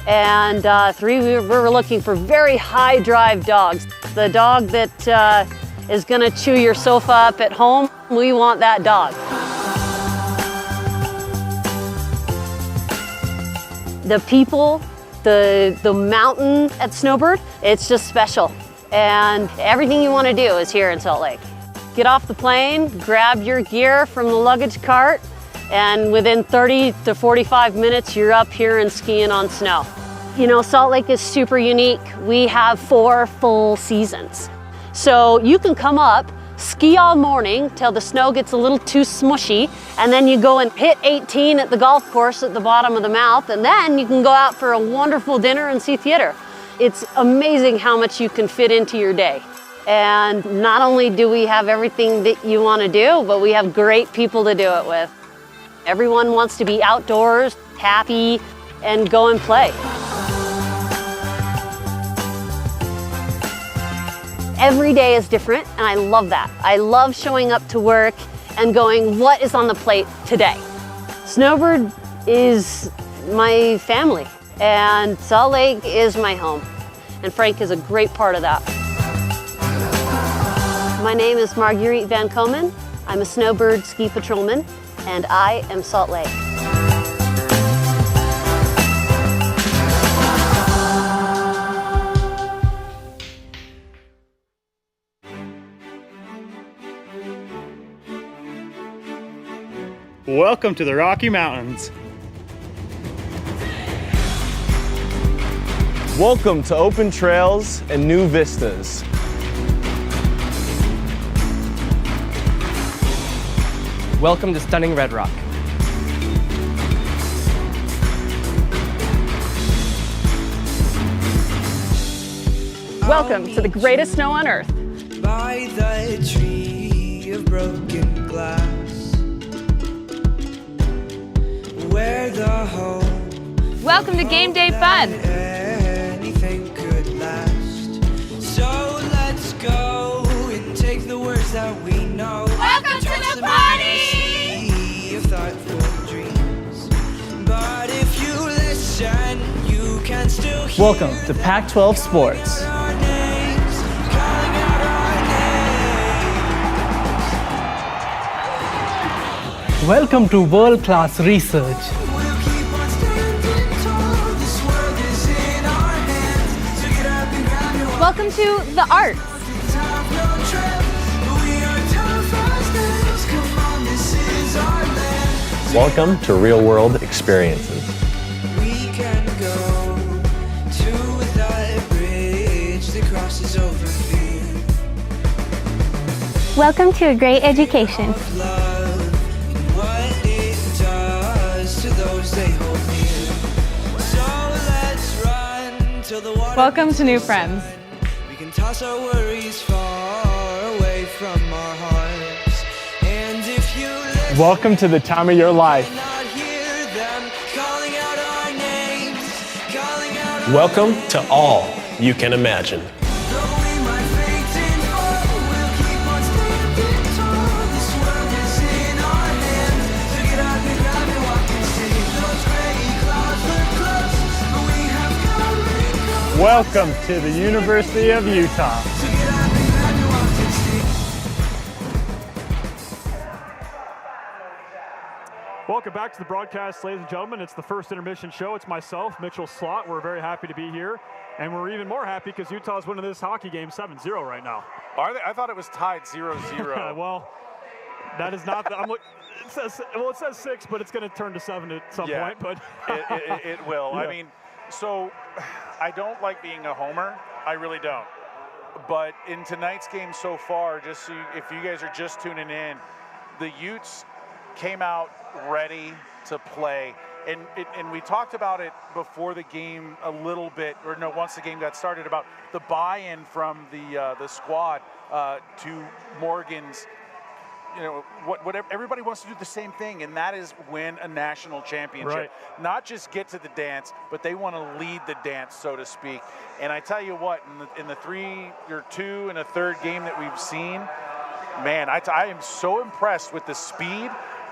And three, we're looking for very high drive dogs. The dog that is gonna chew your sofa up at home, we want that dog. The people, the mountain at Snowbird, it's just special. And everything you want to do is here in Salt Lake. Get off the plane, grab your gear from the luggage cart, and within 30 to 45 minutes, you're up here and skiing on snow. You know, Salt Lake is super unique. We have 4 full seasons. So you can come up, ski all morning till the snow gets a little too smushy, and then you go and hit 18 at the golf course at the bottom of the mouth, and then you can go out for a wonderful dinner and see theater. It's amazing how much you can fit into your day. And not only do we have everything that you want to do, but we have great people to do it with. Everyone wants to be outdoors, happy, and go and play. Every day is different, and I love that. I love showing up to work and going, what is on the plate today? Snowbird is my family, and Salt Lake is my home, and Frank is a great part of that. My name is Marguerite Van Komen. I'm a snowbird ski patrolman, and I am Salt Lake. Welcome to the Rocky Mountains. Welcome to open trails and new vistas. Welcome to stunning Red Rock. Welcome to the greatest snow on earth. By the tree of broken glass, where the home. Welcome to Game Day Fun. Anything could last. So let's go and take the words that we know. Welcome to Welcome to Pac-12 Sports. Welcome to world-class research. Welcome to the arts. Welcome to real-world experiences. We can go to that bridge that crosses over fear. Welcome to a great education. Love and what it does to those they hold near. So let's run till the water. Welcome to new friends. We can toss our worries far away from our hearts. And if you listen, Welcome to the time of your life. not hear them calling out our names, calling out our Welcome to all you can imagine. Though we might faint and fall, we'll keep on standing tall. This world is in our hands. So get up and grab it, walk and see. Those gray clouds look close, but we have come and gone. Welcome to the University of Utah. So get up and grab it, walk and see. Welcome back to the broadcast, ladies and gentlemen. It's the first intermission show. It's myself, Mitchell Slott. We're very happy to be here. And we're even more happy because Utah's winning this hockey game 7-0 right now. Are they? I thought it was tied 0-0. Well, that is not the, it says 6, but it's going to turn to 7 at some Yeah. point. But it will. Yeah. I mean, so I don't like being a homer. I really don't. But in tonight's game so far, just so if you guys are just tuning in, the Utes came out ready to play. And we talked about it before the game a little bit, or no, once the game got started, about the buy-in from the squad to Morgan's. You know, what everybody wants to do the same thing, and that is win a national championship. Right. Not just get to the dance, but they want to lead the dance, so to speak. And I tell you what, in the 3 or 2 and a third game that we've seen, man, I am so impressed with the speed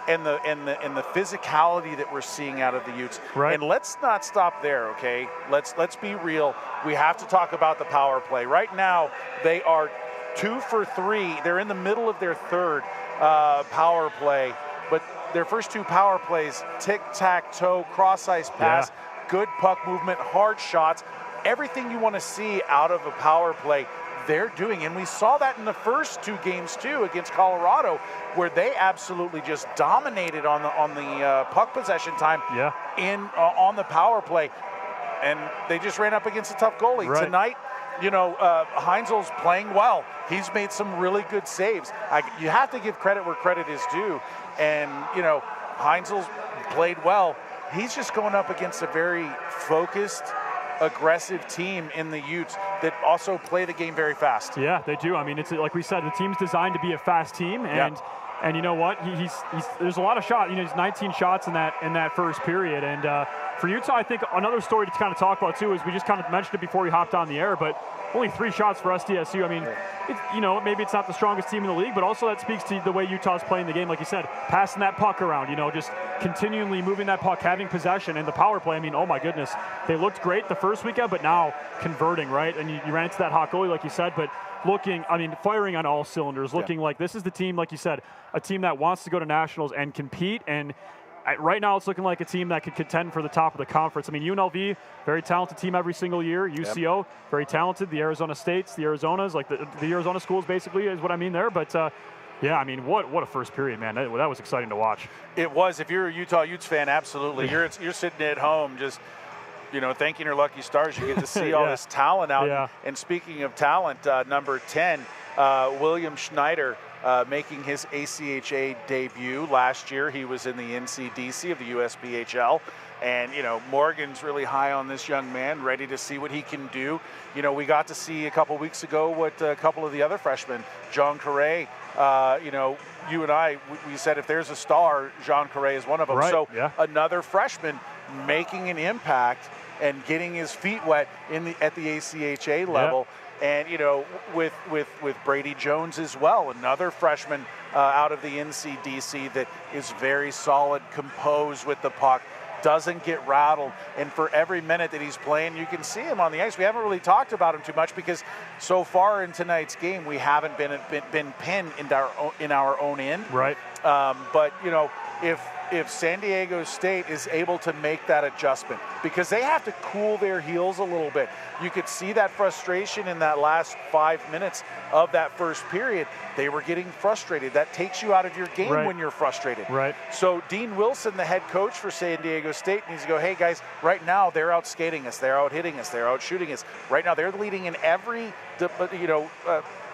and the physicality that we're seeing out of the Utes. Right. And let's not stop there, okay? Let's be real. We have to talk about the power play. Right now, they are 2 for 3. They're in the middle of their third power play, but their first 2 power plays, tic-tac-toe, cross-ice pass, good puck movement, hard shots, everything you want to see out of a power play, they're doing. And we saw that in the first 2 games too against Colorado, where they absolutely just dominated on the puck possession time on the power play, and they just ran up against a tough goalie. Right. Tonight, you know, Heinzel's playing well. He's made some really good saves. You have to give credit where credit is due, and you know, Heinzel's played well. He's just going up against a very focused, aggressive team in the Utes that also play the game very fast. yeah, they do. I mean, it's like we said, the team's designed to be a fast team, and you know what? He's there's a lot of shots. You know, he's 19 shots in that first period, and for Utah, I think another story to kind of talk about too is we just kind of mentioned it before we hopped on the air, but only 3 shots for SDSU. I mean, you know, maybe it's not the strongest team in the league, but also that speaks to the way Utah's playing the game. Like you said, passing that puck around, you know, just continually moving that puck, having possession, and the power play. I mean, oh my goodness, they looked great the first weekend, but now converting, right? And you ran into that hot goalie, like you said, but firing on all cylinders, looking like this is the team, like you said, a team that wants to go to nationals and compete. And right now it's looking like a team that could contend for the top of the conference. I mean, UNLV, very talented team every single year. UCO, very talented. The Arizona States, the Arizonas, like the Arizona schools basically is what I mean there. But yeah, I mean, what a first period, man. That was exciting to watch. It was. If you're a Utah Utes fan, absolutely. You're sitting at home just, you know, thanking your lucky stars. You get to see all this talent out. Yeah. And speaking of talent, number 10, William Schneider, making his ACHA debut last year. He was in the NCDC of the USPHL. And, you know, Morgan's really high on this young man, ready to see what he can do. You know, we got to see a couple weeks ago what a couple of the other freshmen, Jean Carré, you know, you and I, we said if there's a star, Jean Carré is one of them. Right, so yeah. Another freshman making an impact and getting his feet wet at the ACHA level. And, you know, with Brady Jones as well, another freshman out of the NCDC that is very solid, composed with the puck. doesn't get rattled. And for every minute that he's playing, you can see him on the ice. We haven't really talked about him too much because so far in tonight's game, we haven't been pinned in our own end. Right. But, you know, if San Diego State is able to make that adjustment, because they have to cool their heels a little bit. You could see that frustration in that last 5 minutes of that first period. They were getting frustrated. That takes you out of your game when you're frustrated. Right. So Dean Wilson, the head coach for San Diego State, needs to go, hey guys, right now they're out skating us, they're out hitting us, they're out shooting us. Right now they're leading in every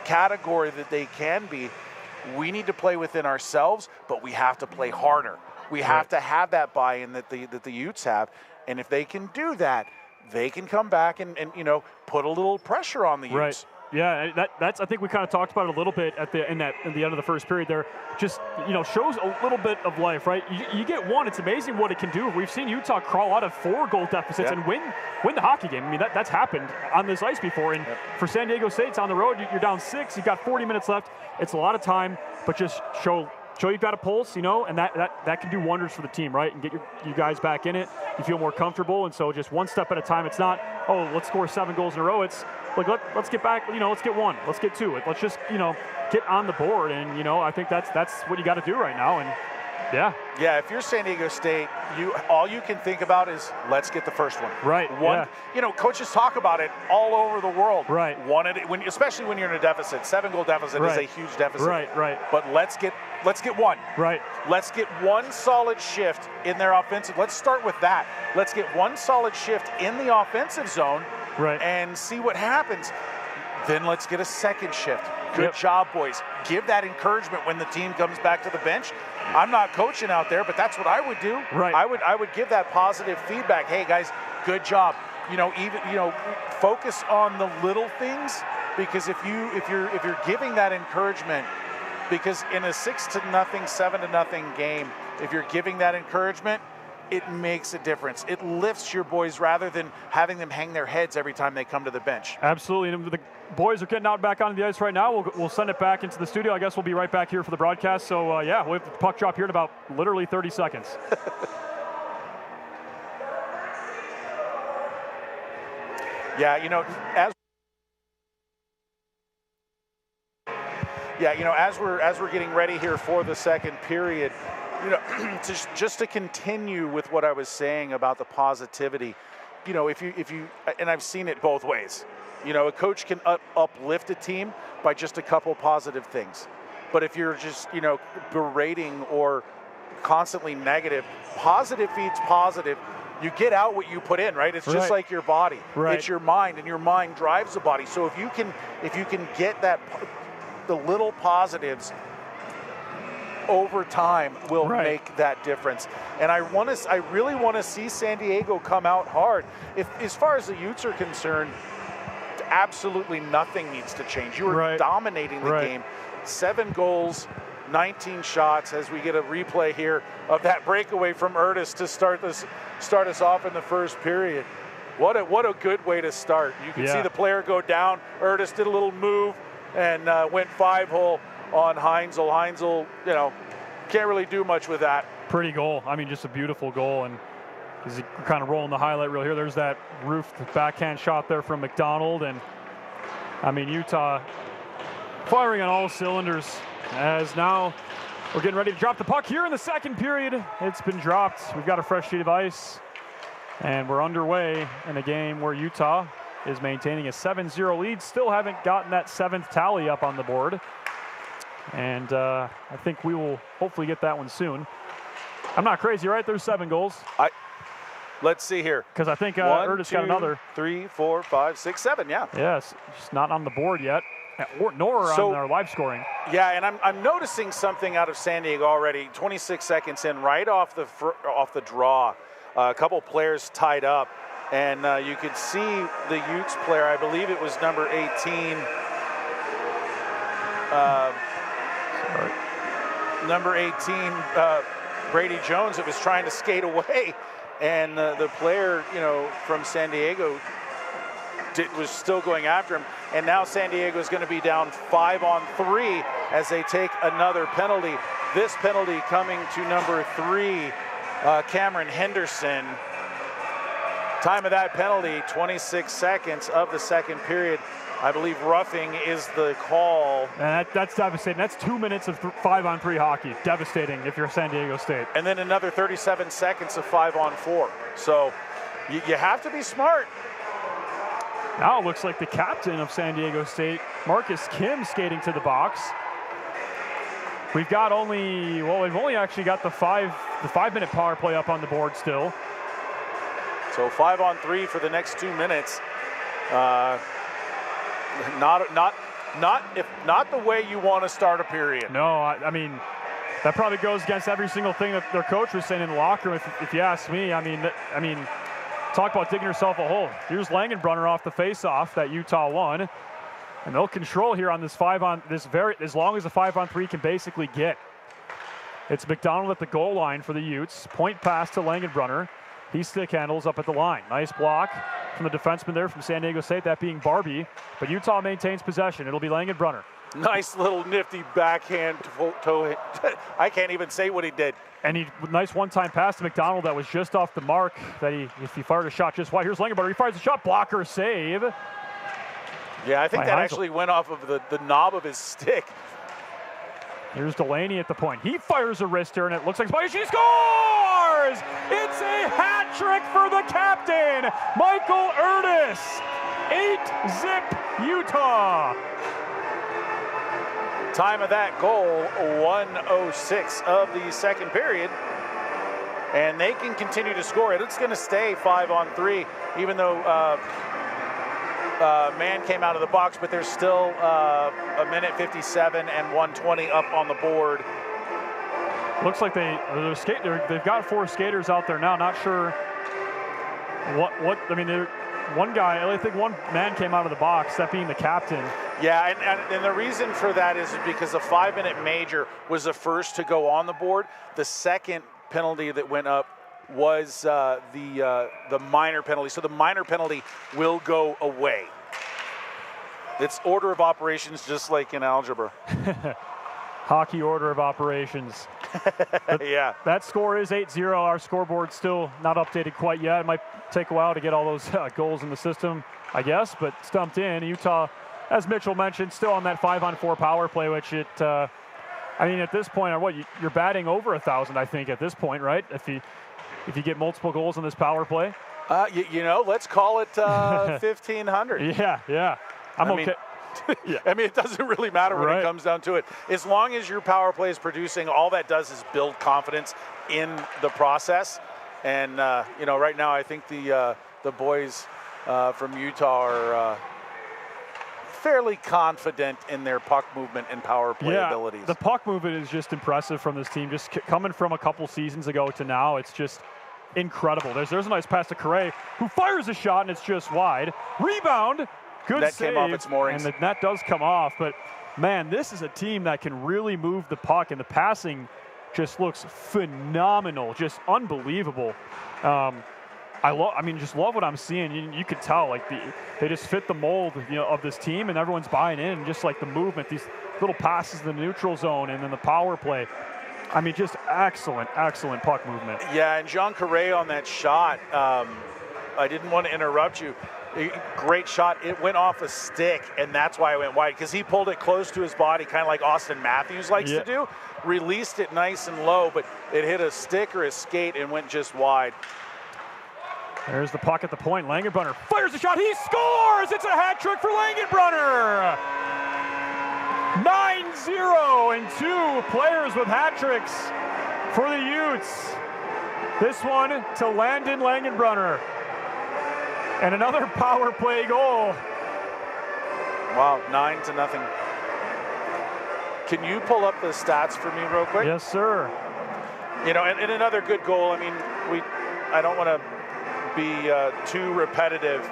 category that they can be. We need to play within ourselves, but we have to play harder. We have to have that buy-in that the Utes have, and if they can do that, they can come back and put a little pressure on the Utes. Right. Yeah, that's. I think we kind of talked about it a little bit at the end of the first period there. Just shows a little bit of life, right? You get one, it's amazing what it can do. We've seen Utah crawl out of 4-goal deficits and win the hockey game. I mean, that's happened on this ice before. And for San Diego State, it's on the road. You're down 6. You've got 40 minutes left. It's a lot of time, but just show you've got a pulse, and that can do wonders for the team, right? And get you guys back in it. You feel more comfortable, and so just one step at a time. It's not, let's score 7 goals in a row. It's like let's get back, let's get 1, let's get 2. Let's just get on the board, and I think that's what you got to do right now. And yeah, if you're San Diego State, all you can think about is let's get the first one. Right. Coaches talk about it all over the world. Right. Especially when you're in a deficit. 7-goal deficit is a huge deficit. Right. But let's get 1. Right. Let's get 1 solid shift in their offensive. Let's start with that. Let's get 1 solid shift in the offensive zone. Right. And see what happens. Then let's get a second shift. Good job, boys. Give that encouragement when the team comes back to the bench. I'm not coaching out there, but that's what I would do. Right. I would give that positive feedback. Hey guys, good job. Focus on the little things, because if you're giving that encouragement, because in a 6-0, 7-0 game, if you're giving that encouragement, it makes a difference. It lifts your boys rather than having them hang their heads every time they come to the bench. Absolutely. And the boys are getting out back onto the ice right now. We'll send it back into the studio. I guess we'll be right back here for the broadcast. So, we'll have the puck drop here in about literally 30 seconds. As we're getting ready here for the second period, just to continue with what I was saying about the positivity, if you, and I've seen it both ways. A coach can uplift a team by just a couple positive things. But if you're just, berating or constantly negative, positive feeds positive. You get out what you put in, right? It's just like your body. Right. It's your mind, and your mind drives the body. So if you can get the little positives over time will make that difference. And I really want to see San Diego come out hard. As far as the Utes are concerned, absolutely nothing needs to change. You were dominating the game. 7 goals, 19 shots, as we get a replay here of that breakaway from Urtis to start us off in the first period. What a good way to start. You can see the player go down. Urtis did a little move and went 5-hole on Heinzel. Heinzel, can't really do much with that. Pretty goal. I mean, just a beautiful goal. And as you're kind of rolling the highlight reel here, there's that roofed backhand shot there from McDonald. And I mean, Utah firing on all cylinders, as now we're getting ready to drop the puck here in the second period. It's been dropped. We've got a fresh sheet of ice, and we're underway in a game where Utah is maintaining a 7-0 lead. Still haven't gotten that 7th tally up on the board. And I think we will hopefully get that one soon. I'm not crazy, right? There's 7 goals. Let's see here. Because I think 1, Urtis got 2, another. 3, 4, 5, 6, 7, yeah. Yes, just not on the board yet, nor on our live scoring. Yeah, and I'm noticing something out of San Diego already. 26 seconds in, right off the draw. A couple players tied up, and you could see the Utes player, I believe it was number 18. Number 18, Brady Jones, that was trying to skate away, and the player, from San Diego was still going after him. And now San Diego is going to be down 5-on-3 as they take another penalty. This penalty coming to number 3 Cameron Henderson. Time of that penalty, 26 seconds of the second period. I believe roughing is the call. And that's devastating. That's 2 minutes of 5-on-3 hockey. Devastating if you're San Diego State. And then another 37 seconds of 5-on-4. So you have to be smart. Now it looks like the captain of San Diego State, Marcus Kim, skating to the box. We've only actually got the 5-minute power play up on the board still. So 5-on-3 for the next 2 minutes. Not the way you want to start a period. No, I mean, that probably goes against every single thing that their coach was saying in the locker room. If you ask me, I mean, talk about digging yourself a hole. Here's Langenbrunner off the face-off that Utah won, and they'll control here on this as long as the 5-on-3 can basically get. It's McDonald at the goal line for the Utes. Point pass to Langenbrunner. He stick handles up at the line. Nice block from the defenseman there from San Diego State, that being Barbie. But Utah maintains possession. It'll be Langenbrunner. Nice little nifty backhand toe. I can't even say what he did. And nice one-time pass to McDonald that was just off the mark. If he fired a shot just wide. Here's Langenbrunner. He fires a shot. Blocker save. Yeah, I think that actually went off of the knob of his stick. Here's Delaney at the point. He fires a wrister, and it looks like she scores! It's a hat trick for the captain, Michael Erdis. 8-zip Utah. Time of that goal, 1:06 of the second period. And they can continue to score it. It's going to stay 5-on-3, even though man came out of the box, but there's still a minute 57 and 1:20 up on the board. Looks like they've got 4 skaters out there now. Not sure what I mean. One guy, I think one man came out of the box, that being the captain. Yeah, and the reason for that is because a 5-minute major was the first to go on the board. The second penalty that went up was the minor penalty. So the minor penalty will go away. It's order of operations, just like in algebra. Hockey order of operations. Yeah. That score is 8-0. Our scoreboard's still not updated quite yet. It might take a while to get all those goals in the system, I guess, but stumped in. Utah, as Mitchell mentioned, still on that 5-on-4 power play, which I mean, at this point, you're batting over 1,000, I think, at this point, right? If you get multiple goals in this power play. Let's call it 1,500. Yeah. I'm okay. Yeah. I mean, it doesn't really matter when it comes down to it. As long as your power play is producing, all that does is build confidence in the process. And, right now I think the boys from Utah are fairly confident in their puck movement and power play abilities. The puck movement is just impressive from this team. Just coming from a couple seasons ago to now, it's just incredible. There's a nice pass to Correa, who fires a shot, and it's just wide. Rebound. Good net save, came off its moorings. And the net does come off. But, man, this is a team that can really move the puck, and the passing just looks phenomenal, just unbelievable. Just love what I'm seeing. You could tell, like, they just fit the mold, of this team, and everyone's buying in. Just like the movement, these little passes in the neutral zone, and then the power play. I mean, just excellent puck movement. Yeah, and Jean Correa on that shot. I didn't want to interrupt you. Great shot. It went off a stick, and that's why it went wide, because he pulled it close to his body, kind of like Austin Matthews likes to do. Released it nice and low, but it hit a stick or a skate and went just wide. There's the puck at the point. Langenbrunner fires a shot. He scores! It's a hat trick for Langenbrunner! 9-0 and 2 players with hat tricks for the Utes. This one to Landon Langenbrunner. And another power play goal. Wow, 9-0. Can you pull up the stats for me real quick? Yes, sir. And another good goal. I mean, I don't want to be too repetitive,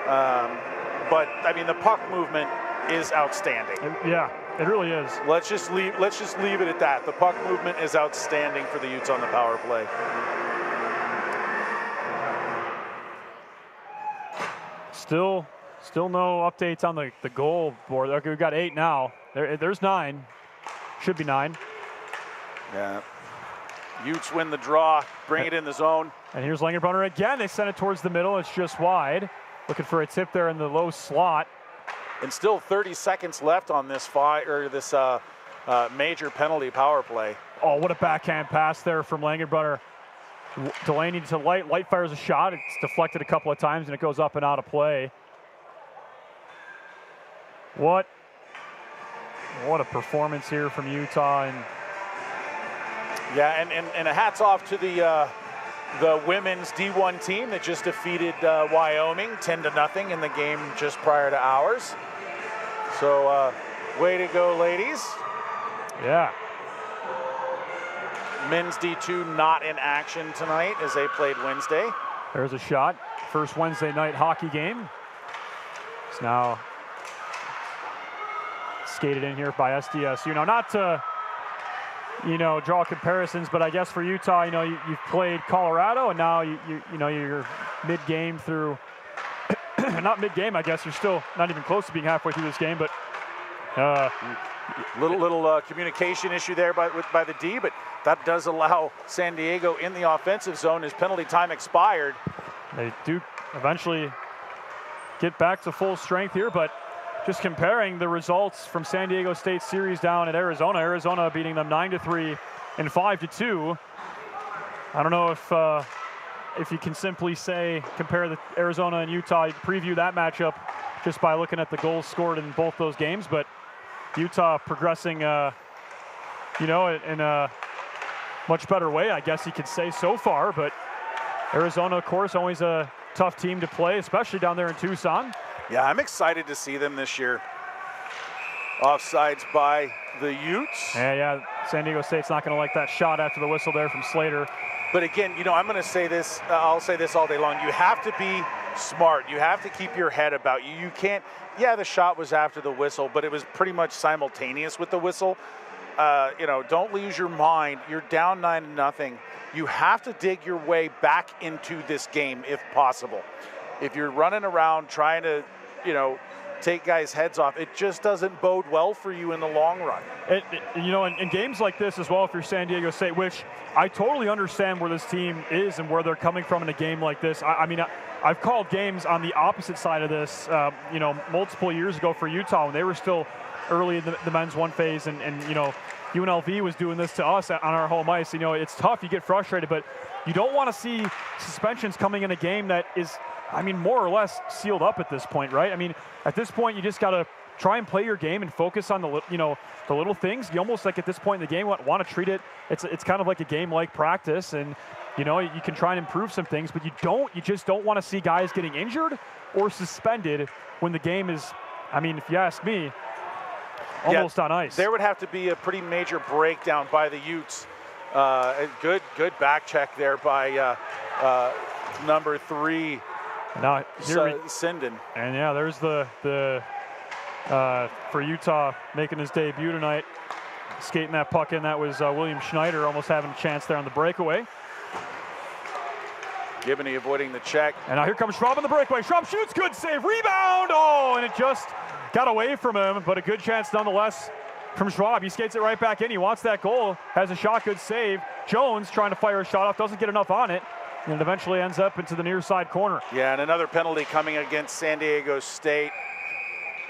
but I mean, the puck movement is outstanding. Yeah, it really is. Let's just leave it at that. The puck movement is outstanding for the Utes on the power play. Still no updates on the goal board. Okay, we've got 8 now. There's 9. Should be 9. Yeah. Utes win the draw, bring it in the zone. And here's Langenbrunner again. They send it towards the middle. It's just wide. Looking for a tip there in the low slot. And still 30 seconds left on this major penalty power play. Oh, what a backhand pass there from Langenbrunner. Delaney to Light. Light fires a shot. It's deflected a couple of times, and it goes up and out of play. What a performance here from Utah. And yeah, and a hats off to the women's D1 team that just defeated Wyoming 10-0 in the game just prior to ours. So way to go, ladies. Yeah. Men's D2 not in action tonight as they played Wednesday. There's a shot. First Wednesday night hockey game. It's now skated in here by SDSU. Now, not to, draw comparisons, but I guess for Utah, you've played Colorado, and now you're mid-game through. Not mid-game, I guess. You're still not even close to being halfway through this game, but little communication issue there by the D, but that does allow San Diego in the offensive zone. His penalty time expired. They do eventually get back to full strength here, but just comparing the results from San Diego State series down at Arizona. Arizona beating them 9-3 and 5-2. I don't know if you can simply compare the Arizona and Utah, preview that matchup just by looking at the goals scored in both those games, but Utah progressing, in a much better way, I guess you could say so far. But Arizona, of course, always a tough team to play, especially down there in Tucson. Yeah, I'm excited to see them this year. Offsides by the Utes. Yeah, San Diego State's not going to like that shot after the whistle there from Slater. But again, I'm going to say this, I'll say this all day long. You have to be smart. You have to keep your head about you. You can't, the shot was after the whistle, but it was pretty much simultaneous with the whistle. Don't lose your mind. You're down 9-0. You have to dig your way back into this game if possible. If you're running around trying to, take guys' heads off, it just doesn't bode well for you in the long run. In games like this as well, if you're San Diego State, which I totally understand where this team is and where they're coming from in a game like this. I've called games on the opposite side of this, multiple years ago for Utah when they were still early in the men's one phase, and UNLV was doing this to us on our home ice. It's tough. You get frustrated, but you don't want to see suspensions coming in a game that is, more or less sealed up at this point, right? At this point, you just got to try and play your game and focus on the little things. You almost at this point in the game want to treat it. It's kind of like a game like practice, and you can try and improve some things, but you just don't want to see guys getting injured or suspended when the game is, if you ask me, almost on ice. There would have to be a pretty major breakdown by the Utes. A good back check there by number 3. Now Sinden. And there's the for Utah making his debut tonight, skating that puck in. That was William Schneider almost having a chance there on the breakaway. Gibney avoiding the check. And now here comes Schwab on the breakaway. Schwab shoots, good save, rebound. Oh, and it just got away from him, but a good chance nonetheless from Schwab. He skates it right back in. He wants that goal, has a shot, good save. Jones trying to fire a shot off, doesn't get enough on it, and it eventually ends up into the near side corner. Yeah, and another penalty coming against San Diego State.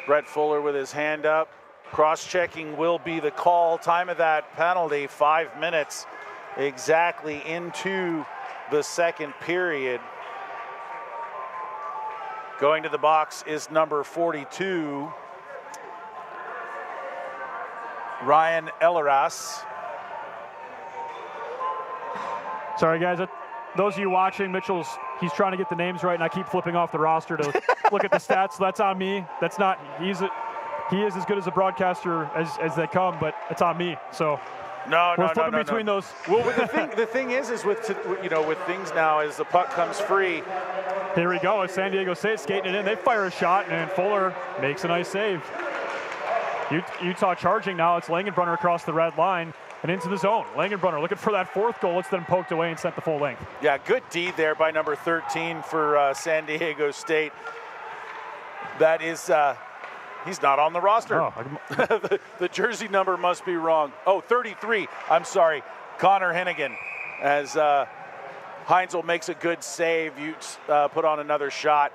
Brett Fuller with his hand up. Cross-checking will be the call. Time of that penalty, 5 minutes exactly into the second period. Going to the box is number 42, Ryan Elleras. Sorry, guys. Those of you watching, he's trying to get the names right, and I keep flipping off the roster to look at the stats. So that's on me. That's not. He is as good as a broadcaster as they come, but it's on me. So we're flipping between those. Well, the thing is with things now, as the puck comes free. Here we go. It's San Diego State skating it in. They fire a shot, and Fuller makes a nice save. Utah charging now. It's Langenbrunner across the red line and into the zone. Langenbrunner looking for that fourth goal. It's then poked away and sent the full length. Yeah, good D there by number 13 for San Diego State. That is, he's not on the roster. Oh, the jersey number must be wrong. Oh, 33. I'm sorry. Connor Hennigan. as Heinzel makes a good save. Utes put on another shot.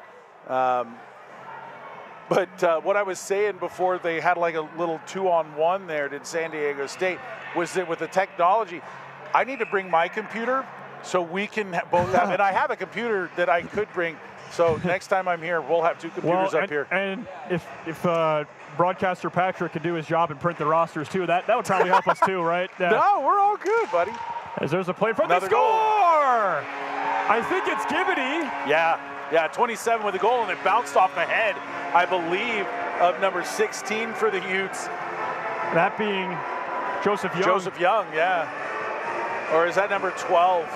But what I was saying before they had like a little 2-on-1 there, did San Diego State, was that with the technology, I need to bring my computer so we can both have, and I have a computer that I could bring. So next time I'm here, we'll have 2 computers up here. And if broadcaster Patrick could do his job and print the rosters too, that would probably help us too, right? No, we're all good, buddy. As there's a play from the Another score. goal. I think it's Gibbity. Yeah, 27 with a goal, and it bounced off the head, I believe, of number 16 for the Utes. That being Joseph Young. Joseph Young, yeah. Or is that number 12?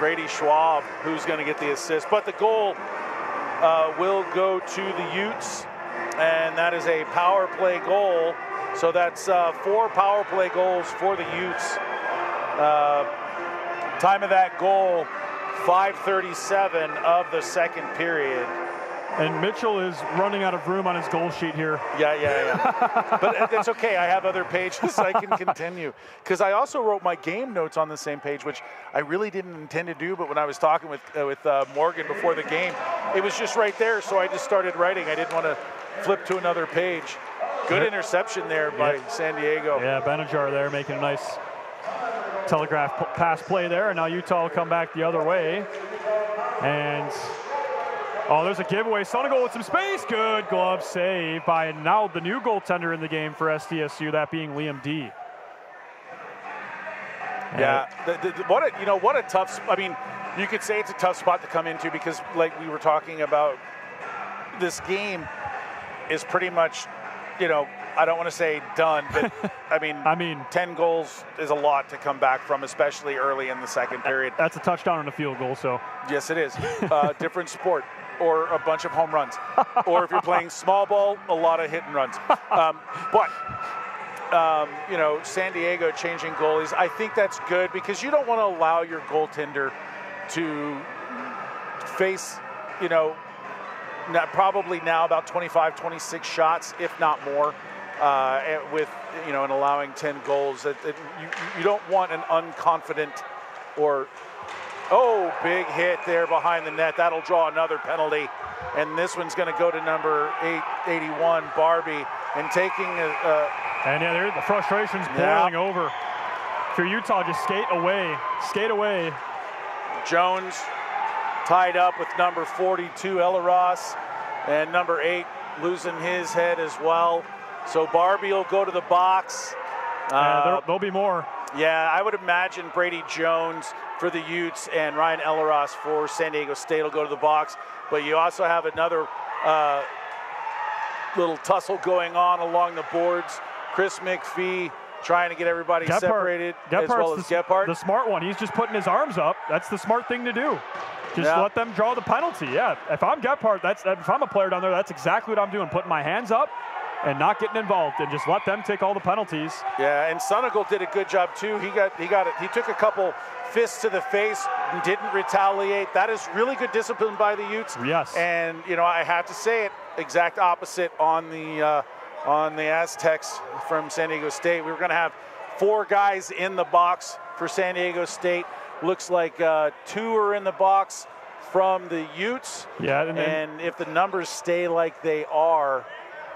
Brady Schwab, who's going to get the assist. But the goal will go to the Utes, and that is a power play goal. So that's 4 power play goals for the Utes. Time of that goal, 5:37 of the second period. And Mitchell is running out of room on his goal sheet here. Yeah. But it's okay. I have other pages I can continue. Because I also wrote my game notes on the same page, which I really didn't intend to do. But when I was talking with Morgan before the game, it was just right there. So I just started writing. I didn't want to flip to another page. Good interception there by San Diego. Yeah, Benajar there making a nice telegraph pass play there. And now Utah will come back the other way. And there's a giveaway. Sonnegoal with some space. Good glove save by now the new goaltender in the game for SDSU, that being Liam D. Yeah, what a tough. I mean, you could say it's a tough spot to come into because, like we were talking about, this game is pretty much, I don't want to say done, but I mean, 10 goals is a lot to come back from, especially early in the second period. That's a touchdown and a field goal, so. Yes, it is. Different sport. Or a bunch of home runs. Or if you're playing small ball, a lot of hit and runs. San Diego changing goalies, I think that's good because you don't want to allow your goaltender to face, probably now about 25, 26 shots, if not more, with, and allowing 10 goals. You don't want an unconfident or big hit there behind the net. That'll draw another penalty. And this one's going to go to number 881, Barbie, and taking the frustration's boiling over. For Utah, just skate away. Jones tied up with number 42, Elaros, and number 8 losing his head as well. So Barbie will go to the box. There'll be more. Yeah, I would imagine Brady Jones for the Utes and Ryan Elaros for San Diego State will go to the box. But you also have another little tussle going on along the boards. Chris McPhee trying to get everybody separated, as well as Gephardt. The smart one. He's just putting his arms up. That's the smart thing to do. Just let them draw the penalty. Yeah, if I'm Gephardt, if I'm a player down there, that's exactly what I'm doing, putting my hands up and not getting involved, and just let them take all the penalties. Yeah, and Sonnegoal did a good job too. He got it. He took a couple fists to the face and didn't retaliate. That is really good discipline by the Utes. Yes. And I have to say it, exact opposite on the Aztecs from San Diego State. We were going to have 4 guys in the box for San Diego State. Looks like 2 are in the box from the Utes. Yeah, and if the numbers stay like they are,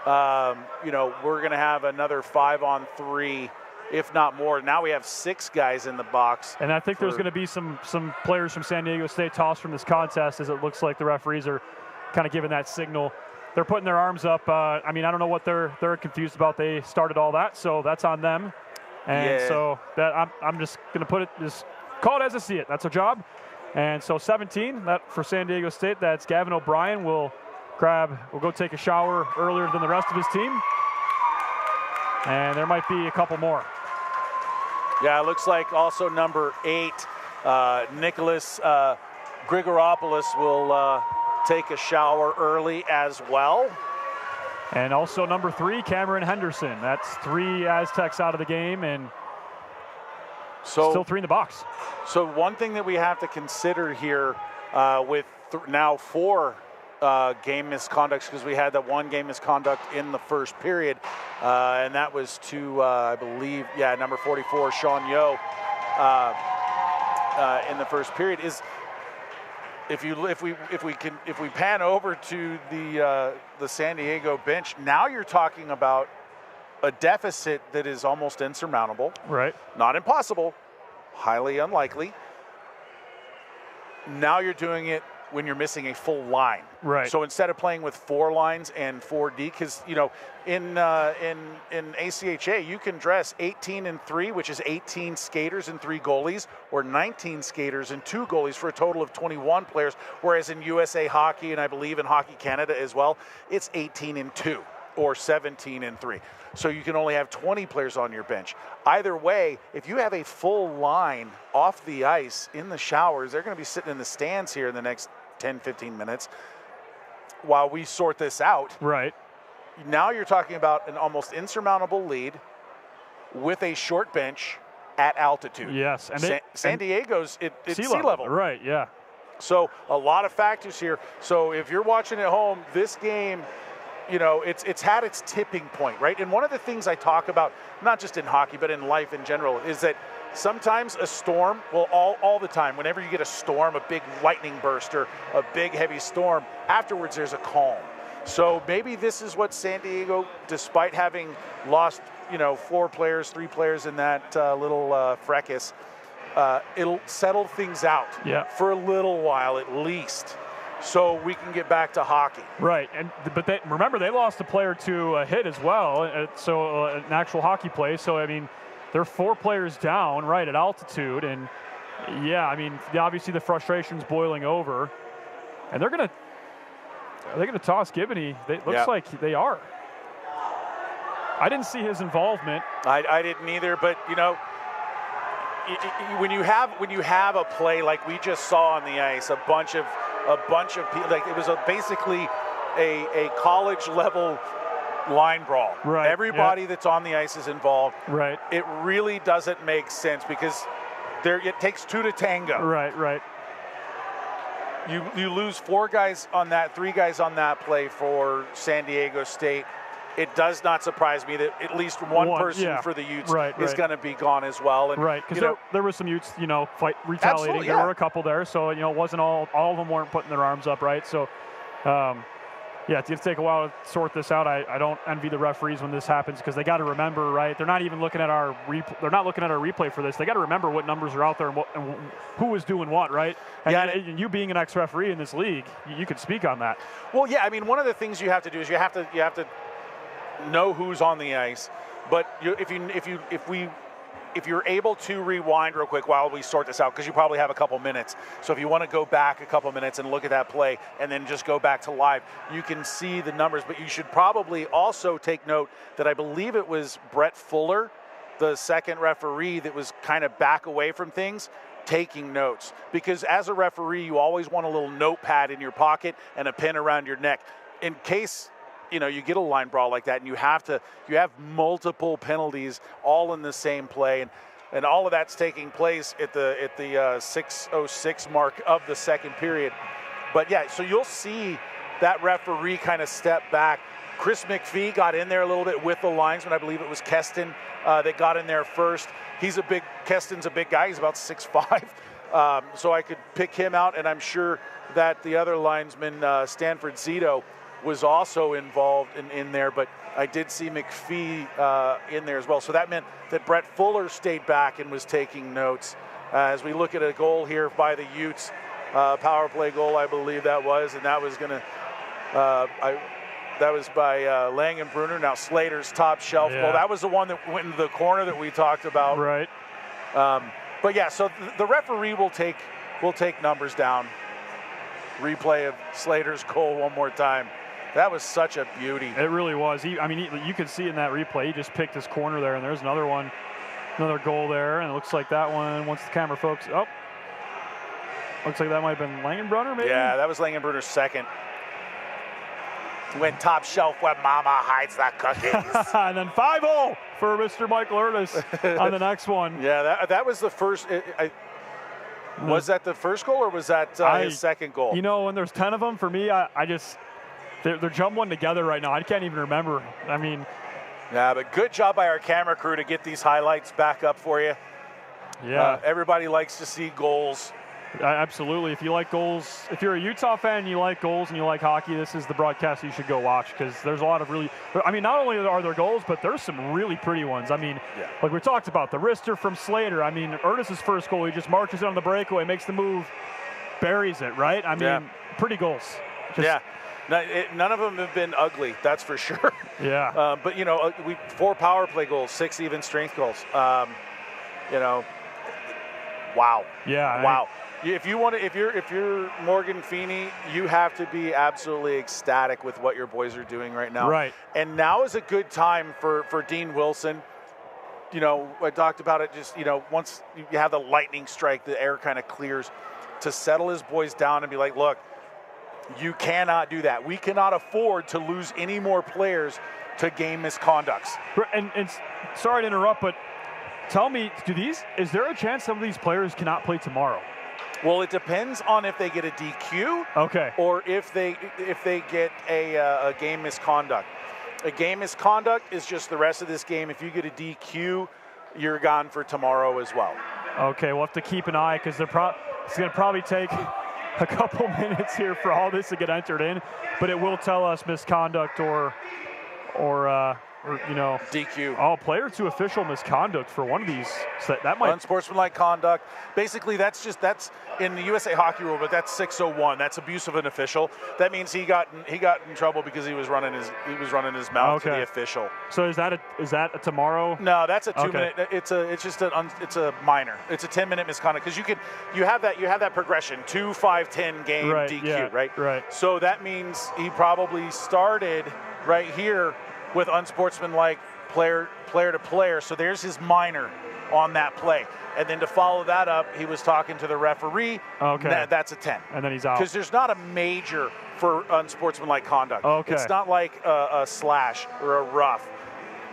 we're going to have another 5-on-3, if not more. Now we have 6 guys in the box. And I think there's going to be some players from San Diego State tossed from this contest, as it looks like the referees are kind of giving that signal. They're putting their arms up. I don't know what they're confused about. They started all that, so that's on them. And so that I'm just going to just call it as I see it. That's our job. And so 17, that for San Diego State, that's Gavin O'Brien. We'll go take a shower earlier than the rest of his team. And there might be a couple more. Yeah, it looks like also number 8, Nicholas Grigoropoulos will take a shower early as well. And also number 3, Cameron Henderson. That's 3 Aztecs out of the game, and still 3 in the box. So one thing that we have to consider here with now 4 game misconducts, because we had that 1 game misconduct in the first period, and that was to, I believe, number 44, Sean Yo. in the first period. Is if we pan over to the San Diego bench, now you're talking about a deficit that is almost insurmountable. Right. Not impossible, highly unlikely. Now you're doing it when you're missing a full line. Right. So instead of playing with 4 lines and 4D, because in ACHA you can dress 18 and 3, which is 18 skaters and 3 goalies, or 19 skaters and 2 goalies for a total of 21 players. Whereas in USA Hockey, and I believe in Hockey Canada as well, it's 18 and 2 or 17 and 3. So you can only have 20 players on your bench. Either way, if you have a full line off the ice in the showers, they're going to be sitting in the stands here in the next 10, 15 minutes while we sort this out. Right. Now you're talking about an almost insurmountable lead with a short bench at altitude. Yes. And San Diego's it's sea level. Right, yeah. So a lot of factors here. So if you're watching at home, this game, it's had its tipping point, right? And one of the things I talk about, not just in hockey, but in life in general, is that sometimes a storm, well, all the time, whenever you get a storm, a big lightning burst or a big heavy storm, afterwards there's a calm. So maybe this is what San Diego, despite having lost, 3 players in that little fracas, it'll settle things out for a little while at least, so we can get back to hockey. Right, but remember they lost a player to a hit as well, so an actual hockey play. So I mean, they're 4 players down, right, at altitude, and obviously the frustration's boiling over, and are they gonna toss Gibney? Looks like they are. I didn't see his involvement. I didn't either, but when you have a play like we just saw on the ice, a bunch of people, like it was basically a college level line brawl. Right. Everybody that's on the ice is involved. Right. It really doesn't make sense because it takes 2 to tango. Right. You lose 4 guys on that, 3 guys on that play for San Diego State. It does not surprise me that at least one person for the Utes is going to be gone as well. And, right, because there was some Utes, fight retaliating. There were a couple there, so it wasn't all of them weren't putting their arms up, right? So, it's going to take a while to sort this out. I don't envy the referees when this happens because they got to remember, right? They're not even looking at our they're not looking at our replay for this. They got to remember what numbers are out there and who is doing what, right? And you being an ex-referee in this league, you could speak on that. Well, yeah, I mean, one of the things you have to do is you have to know who's on the ice, but if you're able to rewind real quick while we sort this out, because you probably have a couple minutes, so if you want to go back a couple minutes and look at that play and then just go back to live, you can see the numbers. But you should probably also take note that I believe it was Brett Fuller, the second referee, that was kind of back away from things, taking notes, because as a referee you always want a little notepad in your pocket and a pin around your neck in case you get a line brawl like that, and you have multiple penalties all in the same play, and all of that's taking place at the 6:06 mark of the second period. But yeah, so you'll see that referee kind of step back. Chris McPhee got in there a little bit with the linesman. I believe it was Keston that got in there first. Keston's a big guy. He's about 6'5", so I could pick him out, and I'm sure that the other linesman, Stanford Zito, was also involved in there, but I did see McPhee in there as well. So that meant that Brett Fuller stayed back and was taking notes. As we look at a goal here by the Utes, power play goal, I believe that was, and that was that was by Langenbrunner. Now Slater's top shelf goal. That was the one that went into the corner that we talked about. Right. But yeah, so the referee will take numbers down. Replay of Slater's goal one more time. That was such a beauty. It really was. You could see in that replay, he just picked his corner there, and there's another goal there, and it looks like that one, once the camera focus, looks like that might have been Langenbrunner, maybe? Yeah, that was Langenbrunner's second. Went top shelf where mama hides the cookies. And then 5-0 for Mr. Michael Ernest on the next one. Yeah, that was the first. Was that the first goal, or was that his second goal? When there's 10 of them, for me, they're jumbling together right now. I can't even remember. I mean. Yeah, but good job by our camera crew to get these highlights back up for you. Yeah. Everybody likes to see goals. Absolutely. If you like goals, if you're a Utah fan and you like goals and you like hockey, this is the broadcast you should go watch because there's a lot of really, I mean, not only are there goals, but there's some really pretty ones. I mean, like we talked about, the wrister from Slater. I mean, Ernest's first goal, he just marches it on the breakaway, makes the move, buries it, right? I mean, pretty goals. None of them have been ugly, that's for sure. Yeah. But, you know, 4 power play goals, 6 even strength goals. You know, wow. Yeah. Wow. If you're Morgan Feeney, you have to be absolutely ecstatic with what your boys are doing right now. Right. And now is a good time for Dean Wilson. You know, I talked about it just, you know, once you have the lightning strike, the air kind of clears, to settle his boys down and be like, look, you cannot do that. We cannot afford to lose any more players to game misconducts. And sorry to interrupt, but tell me, is there a chance some of these players cannot play tomorrow? Well, it depends on if they get a DQ, okay, or if they get a game misconduct. A game misconduct is just the rest of this game. If you get a DQ, you're gone for tomorrow as well. Okay, we'll have to keep an eye because it's going to probably take a couple minutes here for all this to get entered in, but it will tell us misconduct or you know, DQ. Oh, player to official misconduct for one of these. So that might unsportsmanlike conduct. Basically, that's in the USA Hockey rule, but that's 601. That's abuse of an official. That means he got in trouble because he was running his mouth to the official. So is that a tomorrow? No, that's a 2 minute. It's a minor. It's a 10-minute misconduct because you have that progression 2, 5, 10 game DQ, right? Right. So that means he probably started right here with unsportsmanlike player to player. So there's his minor on that play. And then to follow that up, he was talking to the referee. Okay. That's a 10. And then he's out. Because there's not a major for unsportsmanlike conduct. Okay. It's not like a slash or a rough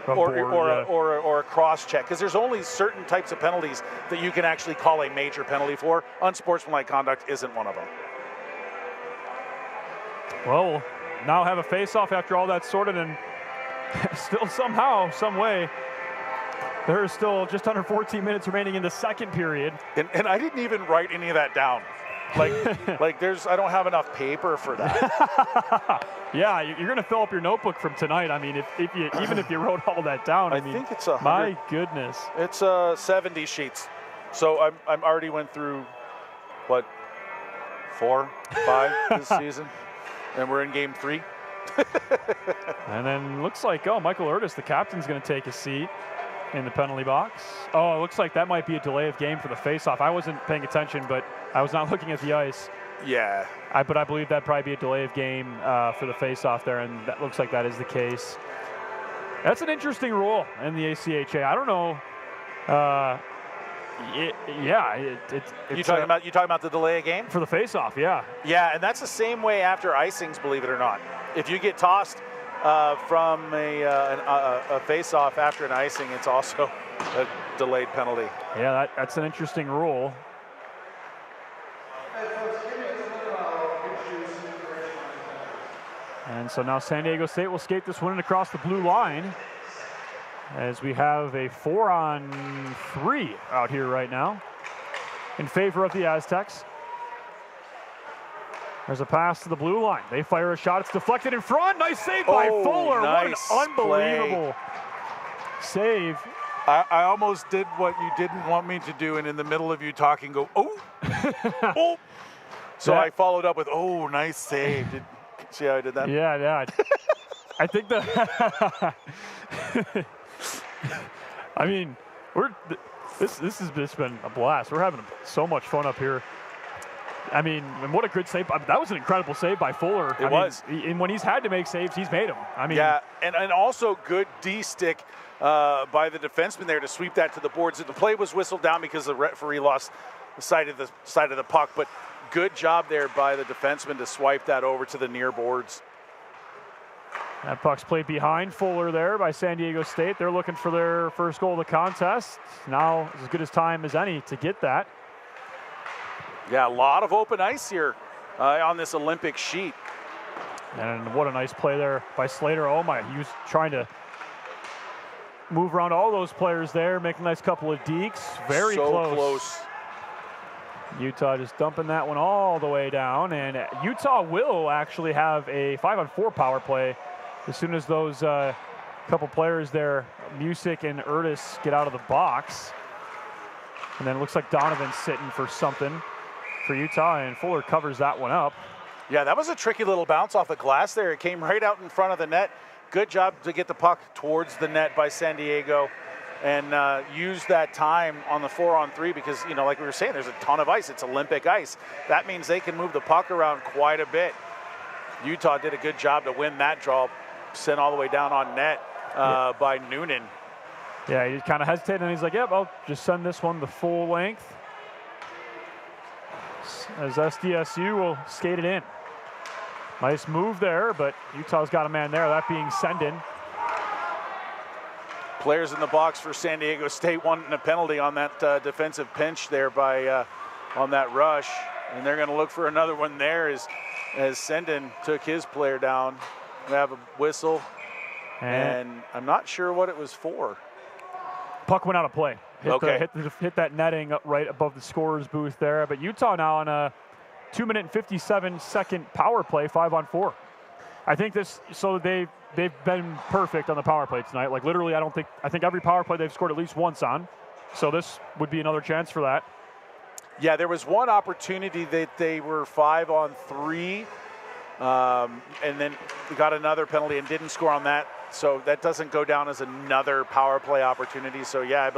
or a cross check. Because there's only certain types of penalties that you can actually call a major penalty for. Unsportsmanlike conduct isn't one of them. Well, we'll now have a face-off after all that's sorted, and still somehow, some way, there is still just under 14 minutes remaining in the second period. And I didn't even write any of that down. Like I don't have enough paper for that. Yeah, you're going to fill up your notebook from tonight. I mean, even if you wrote all that down, I mean, think it's 100. My goodness. It's 70 sheets. So I'm already went through, 4, 5 this season, and we're in game 3. And then looks like, Michael Ernest, the captain's going to take a seat in the penalty box. Oh, it looks like that might be a delay of game for the face-off. I wasn't paying attention, but I was not looking at the ice. Yeah. But I believe that'd probably be a delay of game for the face-off there, and that looks like that is the case. That's an interesting rule in the ACHA. I don't know. You talking about the delay of game for the face-off? Yeah. Yeah, and that's the same way after icings, believe it or not. If you get tossed from a face-off after an icing, it's also a delayed penalty. Yeah, that's an interesting rule. And so now San Diego State will skate this one in across the blue line as we have a 4-on-3 out here right now in favor of the Aztecs. There's a pass to the blue line. They fire a shot. It's deflected in front. Nice save by Fuller. Nice what an unbelievable save. I almost did what you didn't want me to do, and in the middle of you talking, go, oh, oh. So I followed up with, oh, nice save. See how I did that? Yeah. I think I mean, this has just been a blast. We're having so much fun up here. I mean, and what a good save. That was an incredible save by Fuller. It was. And when he's had to make saves, he's made them. I mean, yeah, and also good D-stick by the defenseman there to sweep that to the boards. The play was whistled down because the referee lost the side of the puck, but good job there by the defenseman to swipe that over to the near boards. That puck's played behind Fuller there by San Diego State. They're looking for their first goal of the contest. Now as good as time as any to get that. Yeah, a lot of open ice here on this Olympic sheet. And what a nice play there by Slater. Oh my, he was trying to move around all those players there, make a nice couple of dekes. Very so close. Utah just dumping that one all the way down, and Utah will actually have a 5-on-4 power play as soon as those couple players there, Music and Urtis, get out of the box. And then it looks like Donovan's sitting for something for Utah, and Fuller covers that one up. Yeah, that was a tricky little bounce off the glass there. It came right out in front of the net. Good job to get the puck towards the net by San Diego and use that time on the 4-on-3 because, you know, like we were saying, there's a ton of ice. It's Olympic ice. That means they can move the puck around quite a bit. Utah did a good job to win that draw, sent all the way down on net by Noonan. Yeah, he kind of hesitated, and he's like, yep, I'll just send this one the full length. As SDSU will skate it in. Nice move there, but Utah's got a man there, that being Sendin. Players in the box for San Diego State wanting a penalty on that defensive pinch there by on that rush, and they're going to look for another one there as Sendin took his player down. We have a whistle, and I'm not sure what it was for. Puck went out of play. Hit that netting up right above the scorer's booth there. But Utah now on a 2-minute and 57-second power play, 5-on-4. I think they've been perfect on the power play tonight. Like literally, I think every power play they've scored at least once on. So this would be another chance for that. Yeah, there was one opportunity that they were 5-on-3, and then we got another penalty and didn't score on that. So that doesn't go down as another power play opportunity. So yeah, I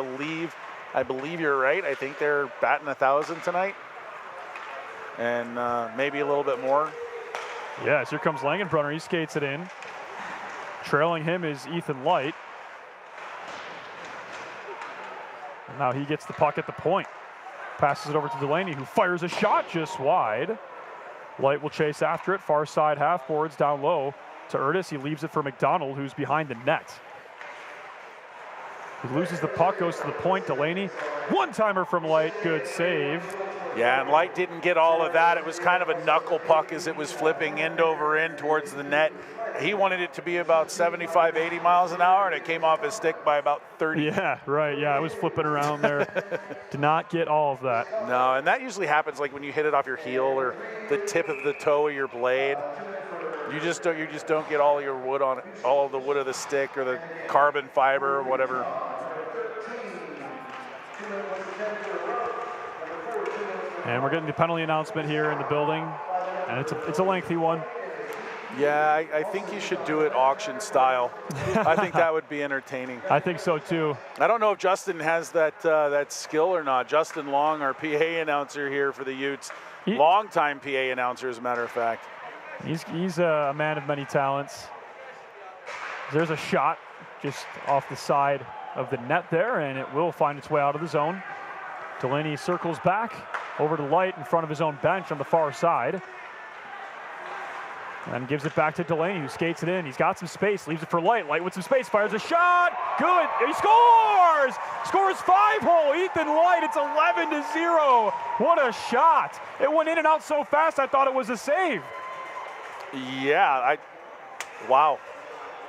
believe you're right. I think they're batting 1,000 tonight, and maybe a little bit more. Yes, here comes Langenbrunner. He skates it in. Trailing him is Ethan Light. And now he gets the puck at the point. Passes it over to Delaney, who fires a shot just wide. Light will chase after it. Far side half boards down low to Urtis. He leaves it for McDonald, who's behind the net. He loses the puck, goes to the point. Delaney, one-timer from Light. Good save. Yeah, and Light didn't get all of that. It was kind of a knuckle puck as it was flipping end over end towards the net. He wanted it to be about 75, 80 miles an hour, and it came off his stick by about 30. Yeah, right. Yeah, I was flipping around there. Did not get all of that. No, and that usually happens like when you hit it off your heel or the tip of the toe of your blade. You just don't get all your wood on it, all of the wood of the stick or the carbon fiber or whatever. And we're getting the penalty announcement here in the building, and it's a lengthy one. Yeah, I think you should do it auction style. I think that would be entertaining. I think so too. I don't know if Justin has that skill or not. Justin Long, our PA announcer here for the Utes, longtime PA announcer, as a matter of fact. He's a man of many talents. There's a shot just off the side of the net there, and it will find its way out of the zone. Delaney circles back over to Light in front of his own bench on the far side. And gives it back to Delaney, who skates it in. He's got some space, leaves it for Light. Light with some space, fires a shot. Good, he scores! Scores 5-hole, Ethan Light. It's 11-0. What a shot. It went in and out so fast, I thought it was a save. Yeah, wow.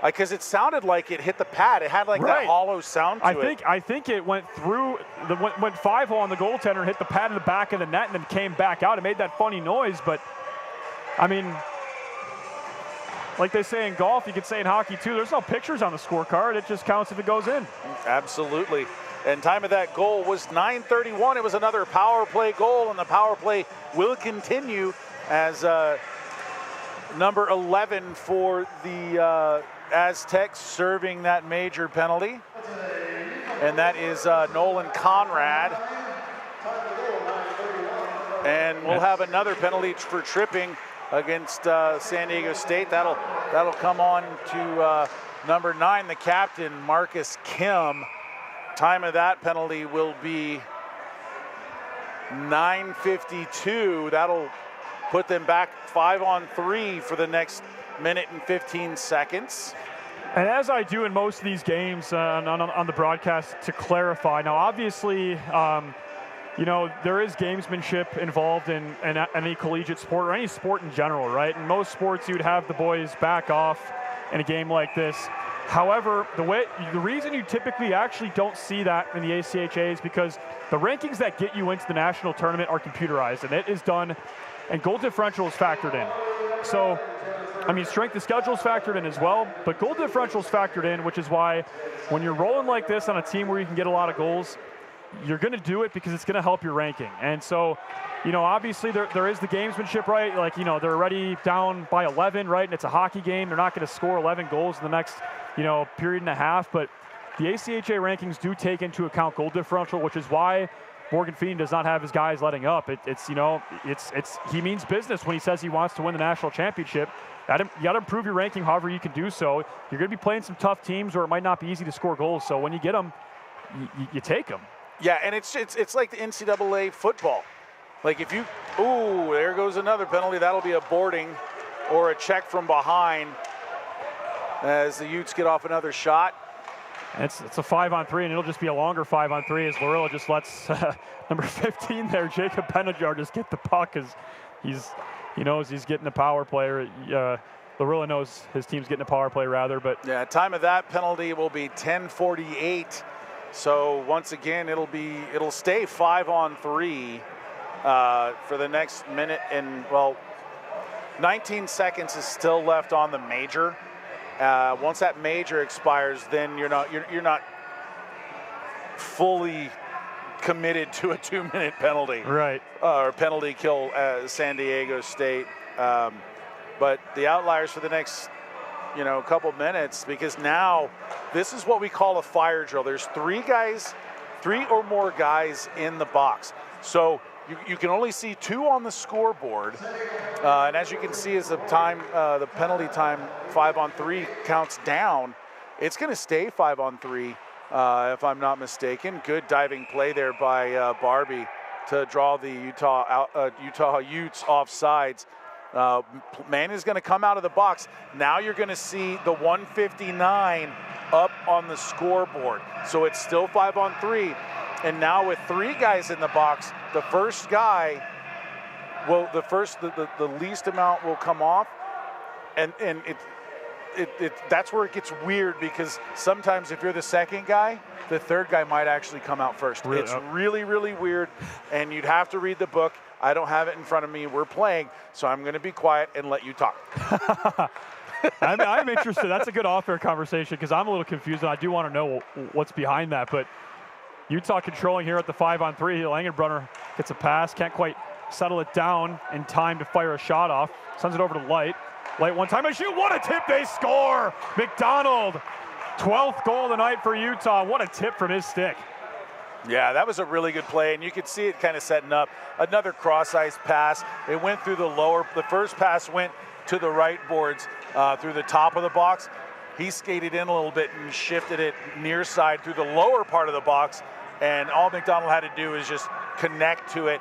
Because it sounded like it hit the pad. It had like that hollow sound to it. I think it went through, went 5-hole on the goaltender and hit the pad in the back of the net and then came back out. It made that funny noise, but I mean, like they say in golf, you could say in hockey too, there's no pictures on the scorecard. It just counts if it goes in. Absolutely. And time of that goal was 9:31. It was another power play goal, and the power play will continue as number 11 for the Aztecs serving that major penalty. And that is Nolan Conrad. And we'll have another penalty for tripping against San Diego State. That'll come on to number 9, the captain, Marcus Kim. Time of that penalty will be 9:52. That'll put them back 5-on-3 for the next minute and 15 seconds. And as I do in most of these games on the broadcast, to clarify, now obviously, you know, there is gamesmanship involved in any collegiate sport or any sport in general, right? In most sports, you'd have the boys back off in a game like this. However, the reason you typically actually don't see that in the ACHA is because the rankings that get you into the national tournament are computerized, and it is done, and goal differential is factored in. So, I mean, strength of schedule is factored in as well, but goal differential is factored in, which is why when you're rolling like this on a team where you can get a lot of goals, you're going to do it because it's going to help your ranking. And so, you know, obviously there is the gamesmanship, right? Like, you know, they're already down by 11, right? And it's a hockey game. They're not going to score 11 goals in the next, you know, period and a half. But the ACHA rankings do take into account goal differential, which is why Morgan Feeney does not have his guys letting up. It's you know, he means business when he says he wants to win the national championship. You got to improve your ranking however you can do so. You're going to be playing some tough teams where it might not be easy to score goals. So when you get them, you take them. Yeah, and it's like the NCAA football. Like if you, ooh, there goes another penalty. That'll be a boarding or a check from behind as the Utes get off another shot. It's a 5-on-3, and it'll just be a longer 5-on-3 as Lorilla just lets number 15 there, Jacob Benajar, just get the puck because he knows he's getting a power play. Lorilla knows his team's getting a power play rather, but yeah, time of that penalty will be 10:48. So once again, it'll stay 5-on-3 for the next minute, and 19 seconds is still left on the major. Once that major expires, then you're not fully committed to a 2-minute penalty, right? Or penalty kill San Diego State. But the outliers for the next couple minutes, because now this is what we call a fire drill. There's three or more guys in the box. So you can only see 2 on the scoreboard. And as you can see, as the penalty time 5-on-3 counts down, it's going to stay 5-on-3 if I'm not mistaken. Good diving play there by Barbie to draw the Utah Utes off sides. Man is going to come out of the box. Now you're going to see the 159 up on the scoreboard. So it's still 5-on-3. And now with 3 guys in the box, the first guy the least amount will come off. And that's where it gets weird, because sometimes if you're the second guy, the third guy might actually come out first. Really? It's really, really weird. And you'd have to read the book. I don't have it in front of me. We're playing, so I'm going to be quiet and let you talk. I'm interested. That's a good off-air conversation, because I'm a little confused, and I do want to know what's behind that. But Utah controlling here at the 5-on-3. Langenbrunner gets a pass, can't quite settle it down in time to fire a shot off. Sends it over to Light. Light one time and shoot. What a tip! They score! McDonald, 12th goal of the night for Utah. What a tip from his stick. Yeah, that was a really good play, and you could see it kind of setting up. Another cross-ice pass. It went through the first pass went to the right boards through the top of the box. He skated in a little bit and shifted it near side through the lower part of the box, and all McDonald had to do is just connect to it,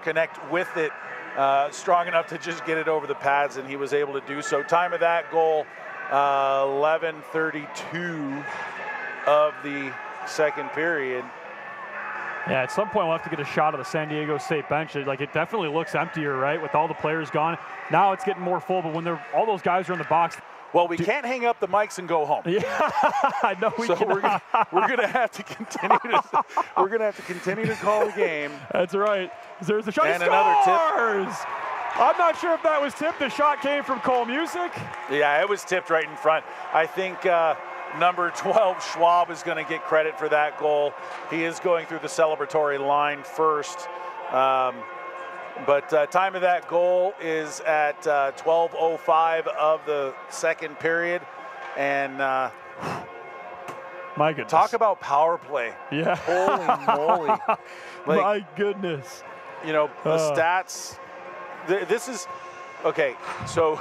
connect with it strong enough to just get it over the pads, and he was able to do so. Time of that goal, 11:32 of the second period. Yeah, at some point we'll have to get a shot of the San Diego State bench. It definitely looks emptier, right, with all the players gone. Now it's getting more full, but when all those guys are in the box. Well, we can't hang up the mics and go home. Yeah, I know we cannot. We're gonna have to continue to call the game. That's right. There's the shot. And he scores! I'm not sure if that was tipped. The shot came from Cole Music. Yeah, it was tipped right in front. I think number 12, Schwab, is going to get credit for that goal. He is going through the celebratory line first. But time of that goal is at 12:05 of the second period. And my goodness. Talk about power play. Yeah. Holy moly. My goodness. The stats. This is, okay, so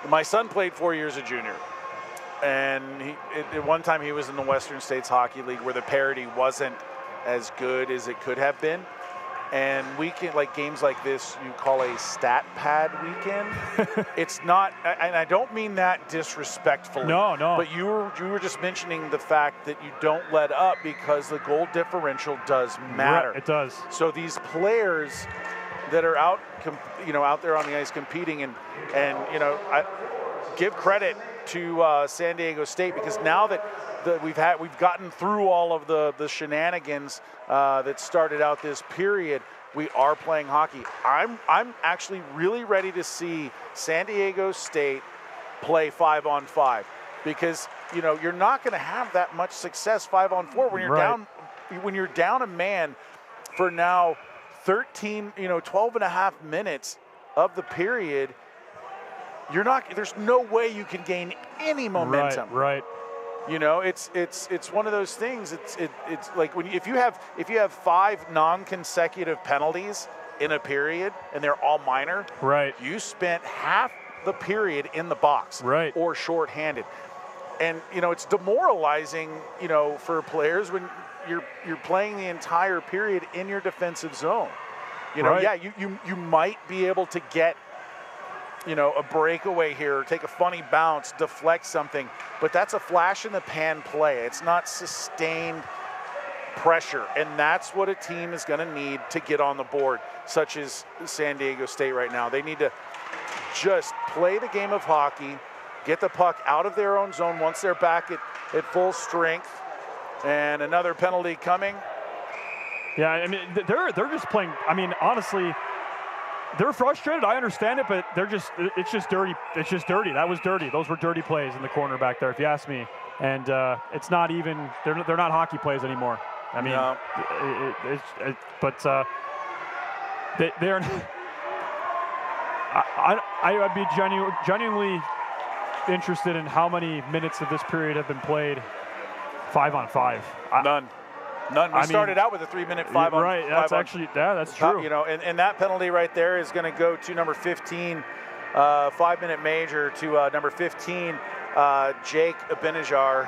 my son played 4 years of junior. And at one time he was in the Western States Hockey League, where the parity wasn't as good as it could have been. And games like this, you call a stat pad weekend. It's not, and I don't mean that disrespectfully. No. But you were just mentioning the fact that you don't let up, because the goal differential does matter. Right, it does. So these players that are out there on the ice competing, and give credit to San Diego State, because now that we've gotten through all of the shenanigans that started out this period, we are playing hockey. I'm actually really ready to see San Diego State play 5-on-5, because you're not going to have that much success 5-on-4 when you're down. When you're down a man for now 13, 12 and a half minutes of the period, there's no way you can gain any momentum. Right. It's one of those things. It's like if you have 5 non-consecutive penalties in a period and they're all minor, right, you spent half the period in the box, right, or shorthanded. And it's demoralizing, for players when you're playing the entire period in your defensive zone. You might be able to get a breakaway here, or take a funny bounce, deflect something, but that's a flash in the pan play. It's not sustained pressure, and that's what a team is going to need to get on the board, such as San Diego State right now. They need to just play the game of hockey, get the puck out of their own zone once they're back at full strength. And another penalty coming. Yeah, I mean, they're just playing. I mean, honestly, they're frustrated. I understand it, but it's just dirty. It's just dirty. That was dirty. Those were dirty plays in the corner back there, if you ask me. And it's not even. They're not hockey plays anymore. I mean, no. They're. I'd be genuinely interested in how many minutes of this period have been played 5-on-5. None. We started out with a 3-minute 5-on-5. Right, that's true. And that penalty right there is going to go to number 15, 5-minute major, to number 15, Jake Abinajar.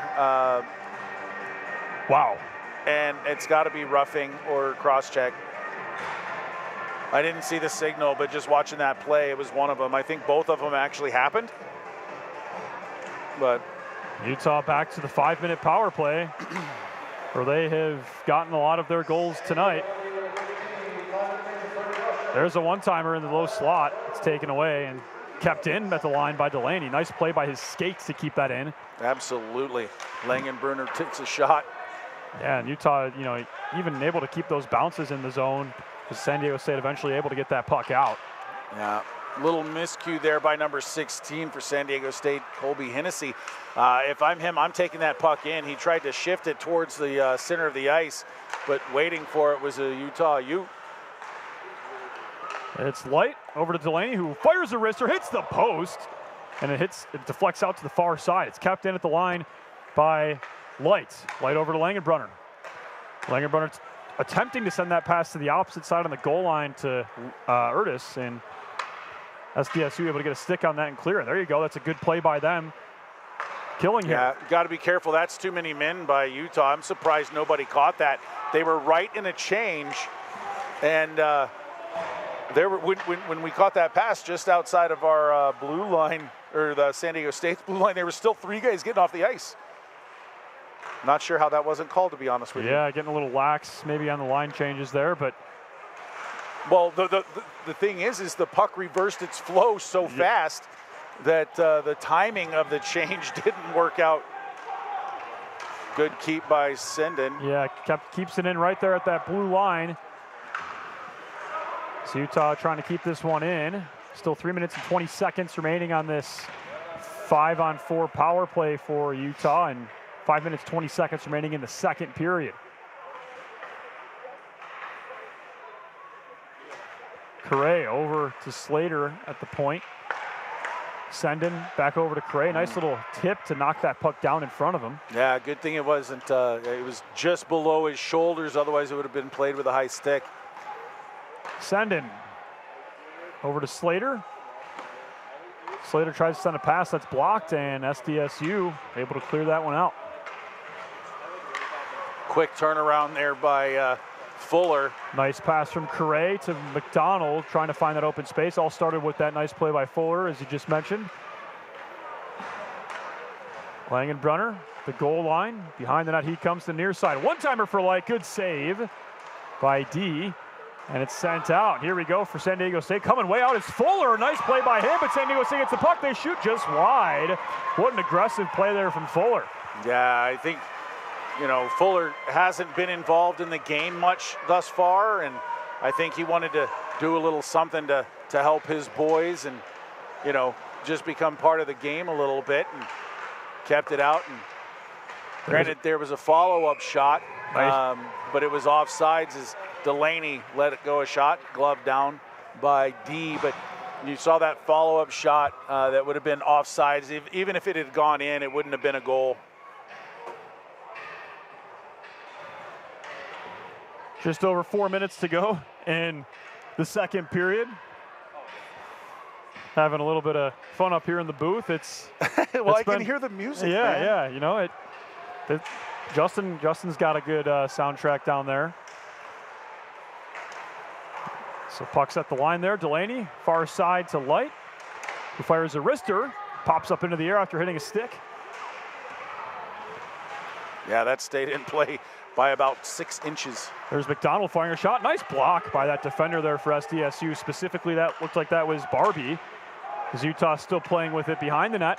Wow. And it's got to be roughing or cross-check. I didn't see the signal, but just watching that play, it was one of them. I think both of them actually happened. But Utah back to the 5-minute power play, where they have gotten a lot of their goals tonight. There's a one-timer in the low slot. It's taken away and kept in at the line by Delaney. Nice play by his skates to keep that in. Absolutely. Langenbrunner takes a shot. Yeah, and Utah, even able to keep those bounces in the zone, because San Diego State eventually able to get that puck out. Yeah. Little miscue there by number 16 for San Diego State, Colby Hennessy. If I'm him, I'm taking that puck in. He tried to shift it towards the center of the ice, but waiting for it was a Utah Ute. It's Light over to Delaney, who fires a wrister, hits the post, and it deflects out to the far side. It's kept in at the line by Light. Light over to Langenbrunner. Langenbrunner attempting to send that pass to the opposite side on the goal line to Urtis, and SDSU able to get a stick on that and clear it. There you go. That's a good play by them. Killing him. Yeah, got to be careful. That's too many men by Utah. I'm surprised nobody caught that. They were right in a change, and when we caught that pass just outside of our blue line, or the San Diego State's blue line, there were still 3 guys getting off the ice. Not sure how that wasn't called, to be honest with you. Yeah, getting a little lax maybe on the line changes there, but. Well, the thing is the puck reversed its flow so fast that the timing of the change didn't work out. Good keep by Senden. Yeah, keeps it in right there at that blue line. So Utah trying to keep this one in. Still 3 minutes and 20 seconds remaining on this 5-on-4 power play for Utah, and 5 minutes, 20 seconds remaining in the second period. Correa over to Slater at the point. Senden back over to Correa. Nice little tip to knock that puck down in front of him. Yeah, good thing it wasn't. It was just below his shoulders. Otherwise, it would have been played with a high stick. Senden over to Slater. Slater tries to send a pass that's blocked, and SDSU able to clear that one out. Quick turnaround there by Fuller. Nice pass from Correa to McDonald, trying to find that open space. All started with that nice play by Fuller, as you just mentioned. Langenbrunner, the goal line. Behind the net, he comes to the near side. One-timer for Light. Good save by D. And it's sent out. Here we go for San Diego State. Coming way out is Fuller. Nice play by him, but San Diego State gets the puck. They shoot just wide. What an aggressive play there from Fuller. Yeah, I think, Fuller hasn't been involved in the game much thus far, and I think he wanted to do a little something to help his boys and, just become part of the game a little bit, and kept it out. And granted, there was a follow-up shot, but it was offsides as Delaney let it go a shot, glove down by D, but you saw that follow-up shot that would have been offsides. Even if it had gone in, it wouldn't have been a goal. Just over 4 minutes to go in the second period. Having a little bit of fun up here in the booth. Well, I can hear the music. Yeah, man. Justin's got a good soundtrack down there. So puck's at the line there. Delaney, far side to Light, who fires a wrister, pops up into the air after hitting a stick. Yeah, that stayed in play by about 6 inches. There's McDonald firing a shot. Nice block by that defender there for SDSU. Specifically, that looked like that was Barbie, because Utah's still playing with it behind the net.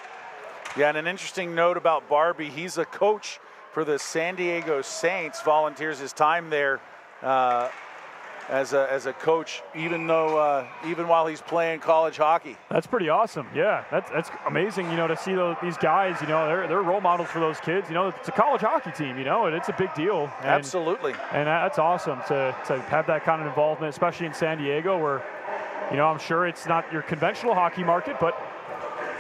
Yeah, and an interesting note about Barbie, he's a coach for the San Diego Saints, volunteers his time there as a coach, even while he's playing college hockey. That's pretty awesome. Yeah, that's amazing. To see these guys. They're role models for those kids. It's a college hockey team. And it's a big deal. And, absolutely. And that's awesome to have that kind of involvement, especially in San Diego, where I'm sure it's not your conventional hockey market, but.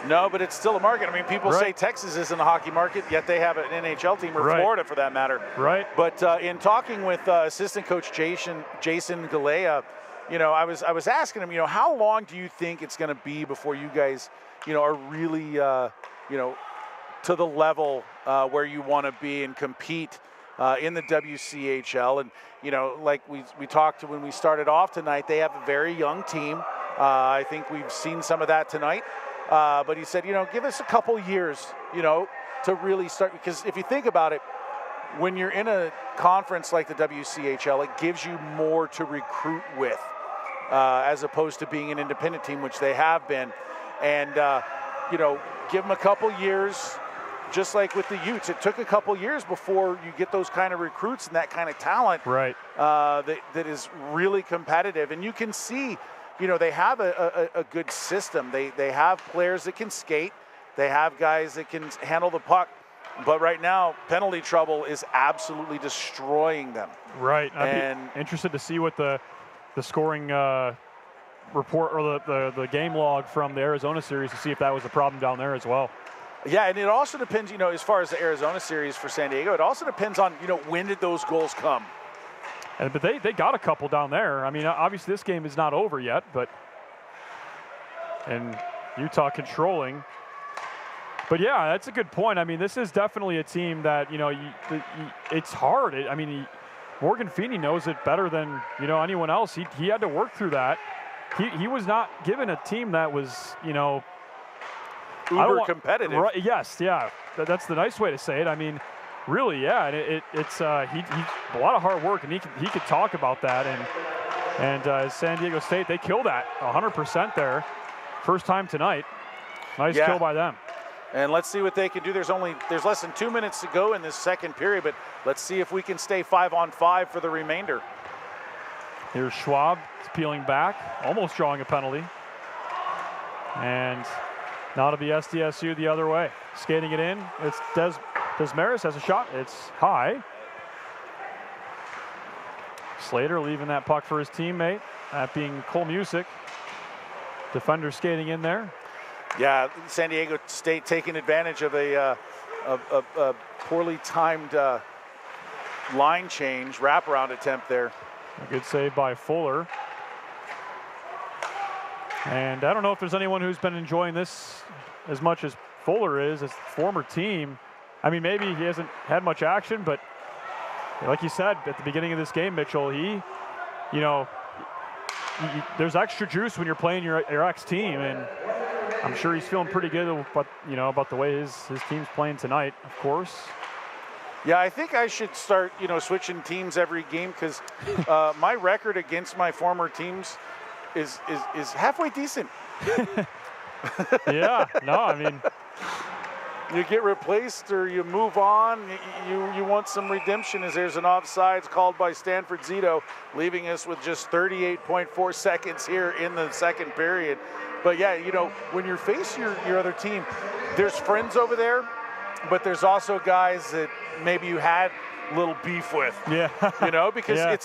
No, but it's still a market. I mean, people say Texas isn't a hockey market, yet they have an NHL team, or Florida for that matter. Right. But in talking with assistant coach Jason Galea, I was asking him, how long do you think it's going to be before you guys, are really, to the level where you want to be and compete in the WCHL? And, like we talked to when we started off tonight, they have a very young team. I think we've seen some of that tonight. But he said, give us a couple years, to really start. Because if you think about it, when you're in a conference like the WCHL, it gives you more to recruit with, as opposed to being an independent team, which they have been. And, give them a couple years, just like with the Utes. It took a couple years before you get those kind of recruits and that kind of talent that is really competitive. And you can see, they have a good system. They have players that can skate. They have guys that can handle the puck. But right now, penalty trouble is absolutely destroying them. Right. I'd be interested to see what the scoring report or the game log from the Arizona series to see if that was a problem down there as well. Yeah, and it also depends, as far as the Arizona series for San Diego, it also depends on, when did those goals come? But they got a couple down there. I mean, obviously this game is not over yet, and Utah controlling. But yeah, that's a good point. I mean, this is definitely a team that, it's hard. Morgan Feeney knows it better than, anyone else. He had to work through that. He was not given a team that was, uber competitive. Right, yes, yeah. That's the nice way to say it. I mean, really, yeah, and it's a lot of hard work, and he could talk about that. And San Diego State, they killed that 100% there, first time tonight. Nice kill by them. And let's see what they can do. There's less than 2 minutes to go in this second period, but let's see if we can stay 5-on-5 for the remainder. Here's Schwab peeling back, almost drawing a penalty, and now to be SDSU the other way, skating it in. It's Desmaris has a shot. It's high. Slater leaving that puck for his teammate, that being Cole Music. Defender skating in there. Yeah, San Diego State taking advantage of a poorly timed line change, wraparound attempt there. A good save by Fuller. And I don't know if there's anyone who's been enjoying this as much as Fuller is, his former team. I mean, maybe he hasn't had much action, but like you said at the beginning of this game, Mitchell, there's extra juice when you're playing your ex-team, and I'm sure he's feeling pretty good about the way his team's playing tonight, of course. Yeah, I think I should start, switching teams every game because my record against my former teams is halfway decent. Yeah, no, I mean, you get replaced or you move on. You want some redemption as there's an offsides called by Stanford Zito, leaving us with just 38.4 seconds here in the second period. But yeah, when you're facing your other team, there's friends over there, but there's also guys that maybe you had little beef with. Yeah. Because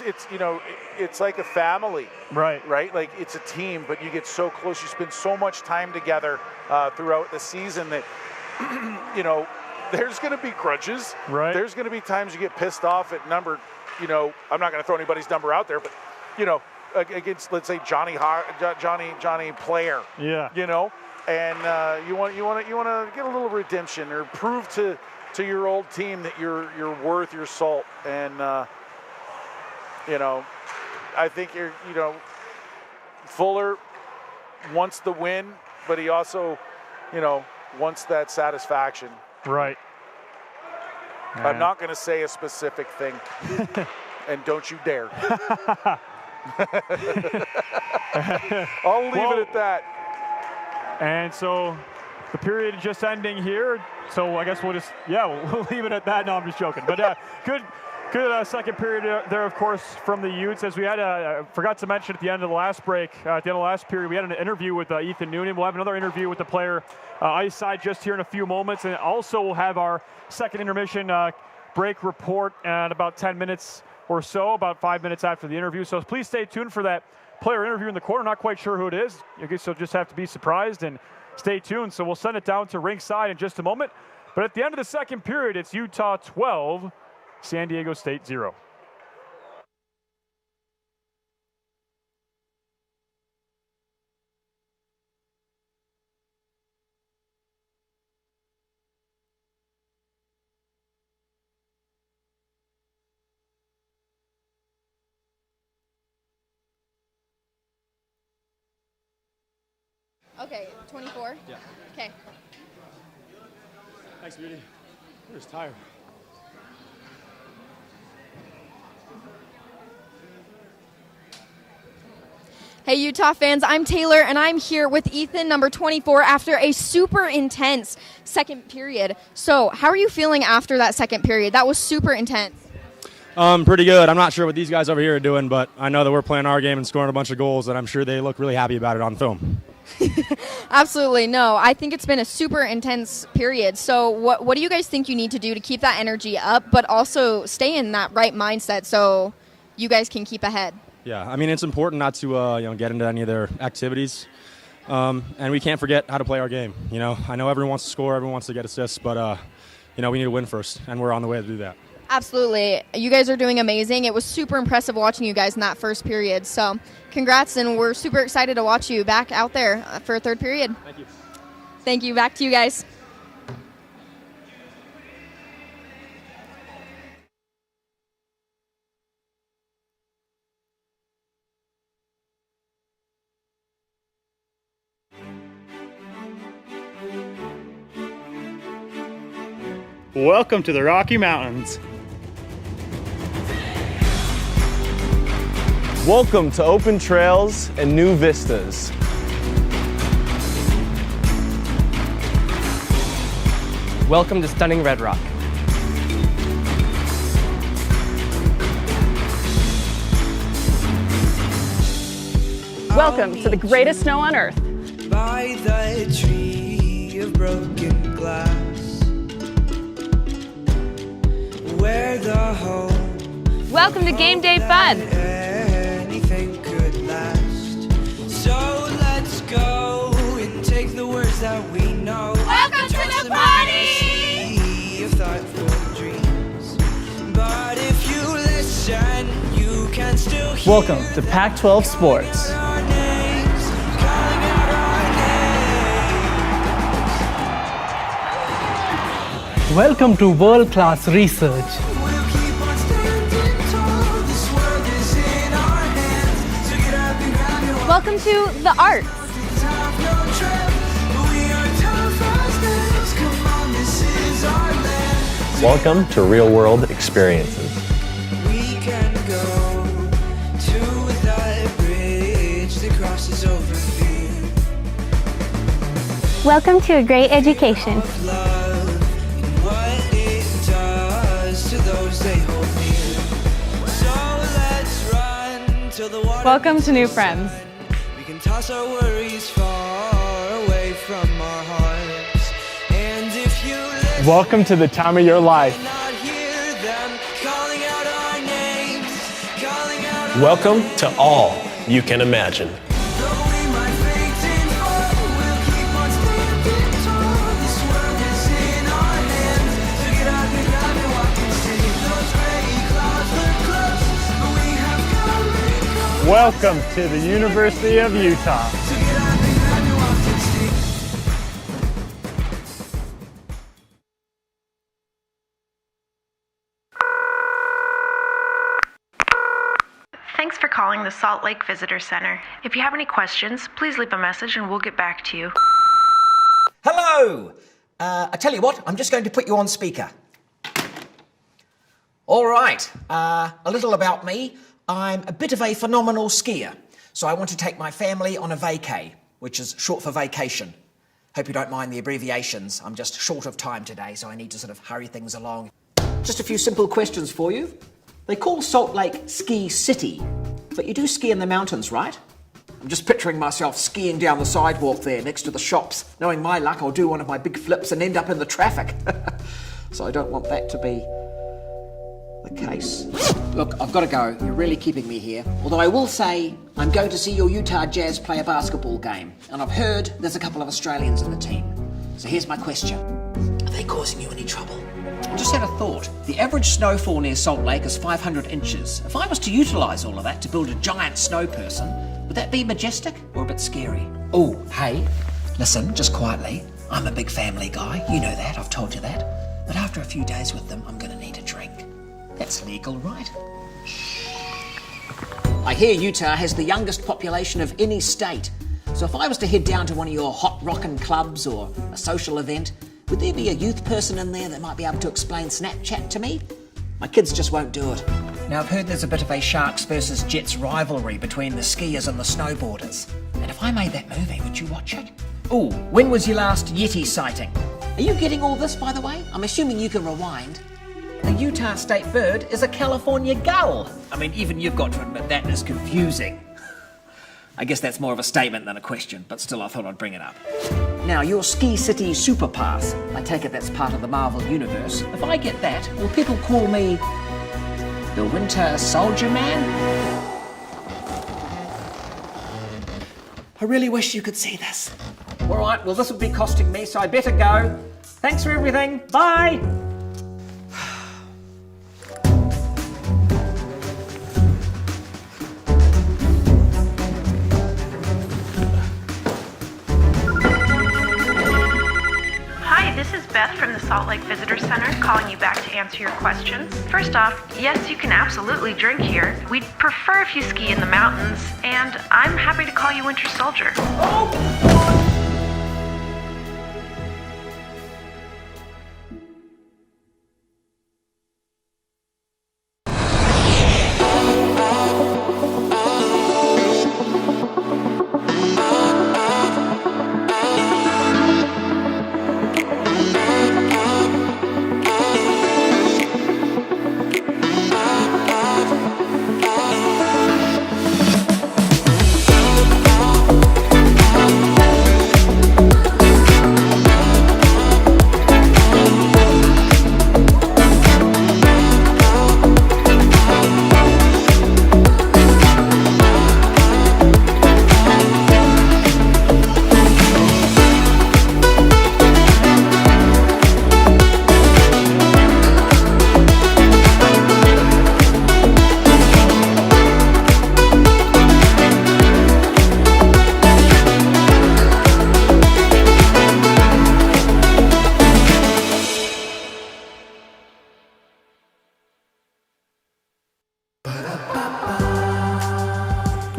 it's like a family. Right. Right? Like it's a team, but you get so close. You spend so much time together throughout the season that, there's going to be grudges. Right. There's going to be times you get pissed off at number, I'm not going to throw anybody's number out there, but, against, let's say, Johnny Player. Yeah. And you want to get a little redemption or prove to your old team that you're worth your salt. And I think Fuller wants the win, but he also wants that satisfaction. Right. I'm not going to say a specific thing, and don't you dare. I'll leave it at that. And so the period is just ending here. So I guess we'll leave it at that. No, I'm just joking. But good second period there, of course, from the Utes. As we had, I forgot to mention at the end of the last break, at the end of the last period, we had an interview with Ethan Noonan. We'll have another interview with the player ice side just here in a few moments. And also we'll have our second intermission break report at about 10 minutes or so, about 5 minutes after the interview. So please stay tuned for that player interview in the corner. Not quite sure who it is. I guess you'll just have to be surprised and stay tuned. So we'll send it down to ringside in just a moment. But at the end of the second period, it's Utah 12, San Diego State 0. Okay, 24? Yeah. Okay. Thanks, Beauty. We're just tired. Hey, Utah fans, I'm Taylor, and I'm here with Ethan, number 24, after a super intense second period. So, how are you feeling after that second period? That was super intense. Pretty good. I'm not sure what these guys over here are doing, but I know that we're playing our game and scoring a bunch of goals, and I'm sure they look really happy about it on film. Absolutely. No, I think it's been a super intense period. So what do you guys think you need to do to keep that energy up, but also stay in that right mindset so you guys can keep ahead? Yeah, I mean, it's important not to get into any of their activities, and we can't forget how to play our game. I know everyone wants to score, everyone wants to get assists, but we need to win first, and we're on the way to do that. Absolutely. You guys are doing amazing. It was super impressive watching you guys in that first period. So congrats, and we're super excited to watch you back out there for a third period. Thank you. Thank you. Back to you guys. Welcome to the Rocky Mountains. Welcome to open trails and new vistas. Welcome to stunning Red Rock. Welcome to the greatest snow on earth. By the tree of broken glass, where the home Welcome to Game Day Fun. anything could last. So let's go and take the words that we know. Welcome to the party! Sea of thoughtful dreams. But if you listen, you can still hear Welcome to Pac-12 Sports. our names, calling out our names. Welcome to world-class research. We'll keep on standing tall. This world is in our hands. So get up and grab your Welcome to the arts. have no trip. We are tough as nails. Come on, this is our land. Welcome to Real World Experiences. We can go to that bridge that crosses over fear. Welcome to a great education. Love and what it does to those they hold near. So let's run till the water. Welcome to new friends. We can toss our worries far away from our hearts. And if you listen, Welcome to the time of your life. not hear them calling out our names, calling out our Welcome to all you can imagine. Though we might faint and fall, we'll keep on standing tall. This world is in our hands. So get up and walk and see. Those gray clouds look close, but we have come and gone. Welcome to the University of Utah. So get up and walk and see. Thanks for calling the Salt Lake Visitor Center. If you have any questions, please leave a message and we'll get back to you. Hello! I tell you what, I'm just going to put you on speaker. All right, a little about me. I'm a bit of a phenomenal skier, so I want to take my family on a vacay, which is short for vacation. Hope you don't mind the abbreviations. I'm just short of time today, so I need to sort of hurry things along. Just a few simple questions for you. They call Salt Lake Ski City, but you do ski in the mountains, right? I'm just picturing myself skiing down the sidewalk there next to the shops. Knowing my luck, I'll do one of my big flips and end up in the traffic. So I don't want that to be the case. Look, I've got to go. You're really keeping me here. Although I will say, I'm going to see your Utah Jazz play a basketball game. And I've heard there's a couple of Australians in the team. So here's my question. Are they causing you any trouble? I just had a thought. The average snowfall near Salt Lake is 500 inches. If I was to utilise all of that to build a giant snow person, would that be majestic or a bit scary? Oh, hey, listen, just quietly. I'm a big family guy. You know that. I've told you that. But after a few days with them, I'm going to need a drink. That's legal, right? I hear Utah has the youngest population of any state. So if I was to head down to one of your hot rockin' clubs or a social event, would there be a youth person in there that might be able to explain Snapchat to me? My kids just won't do it. Now, I've heard there's a bit of a Sharks versus Jets rivalry between the skiers and the snowboarders. And if I made that movie, would you watch it? Oh, when was your last Yeti sighting? Are you getting all this, by the way? I'm assuming you can rewind. The Utah state bird is a California gull. I mean, even you've got to admit that is confusing. I guess that's more of a statement than a question, but still I thought I'd bring it up. Now, your Ski City Super Pass, I take it that's part of the Marvel Universe. If I get that, will people call me the Winter Soldier Man? I really wish you could see this. All right, well, this will be costing me, so I better go. Thanks for everything. Bye. This is Beth from the Salt Lake Visitor Center calling you back to answer your questions. First off, yes, you can absolutely drink here. We'd prefer if you ski in the mountains, and I'm happy to call you Winter Soldier.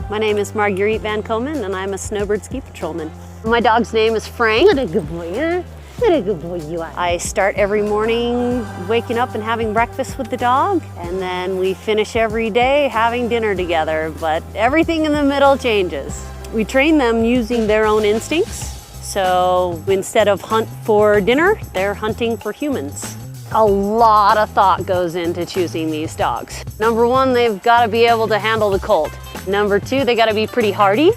My name is Marguerite Van Komen, and I'm a snowbird ski patrolman. My dog's name is Frank. What a good boy, huh? What a good boy you are. I start every morning waking up and having breakfast with the dog, and then we finish every day having dinner together, but everything in the middle changes. We train them using their own instincts, so instead of hunt for dinner, they're hunting for humans. A lot of thought goes into choosing these dogs. Number one, they've got to be able to handle the cold. Number two, they got to be pretty hardy.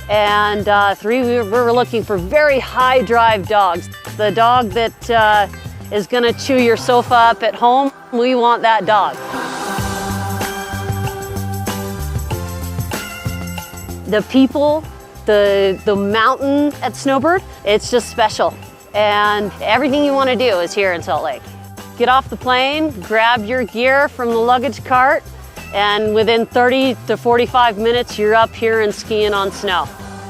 And three, we're looking for very high drive dogs. The dog that is gonna chew your sofa up at home, we want that dog. The people, the mountain at Snowbird, it's just special. And everything you wanna do is here in Salt Lake. Get off the plane, grab your gear from the luggage cart, and within 30 to 45 minutes, you're up here and skiing on snow.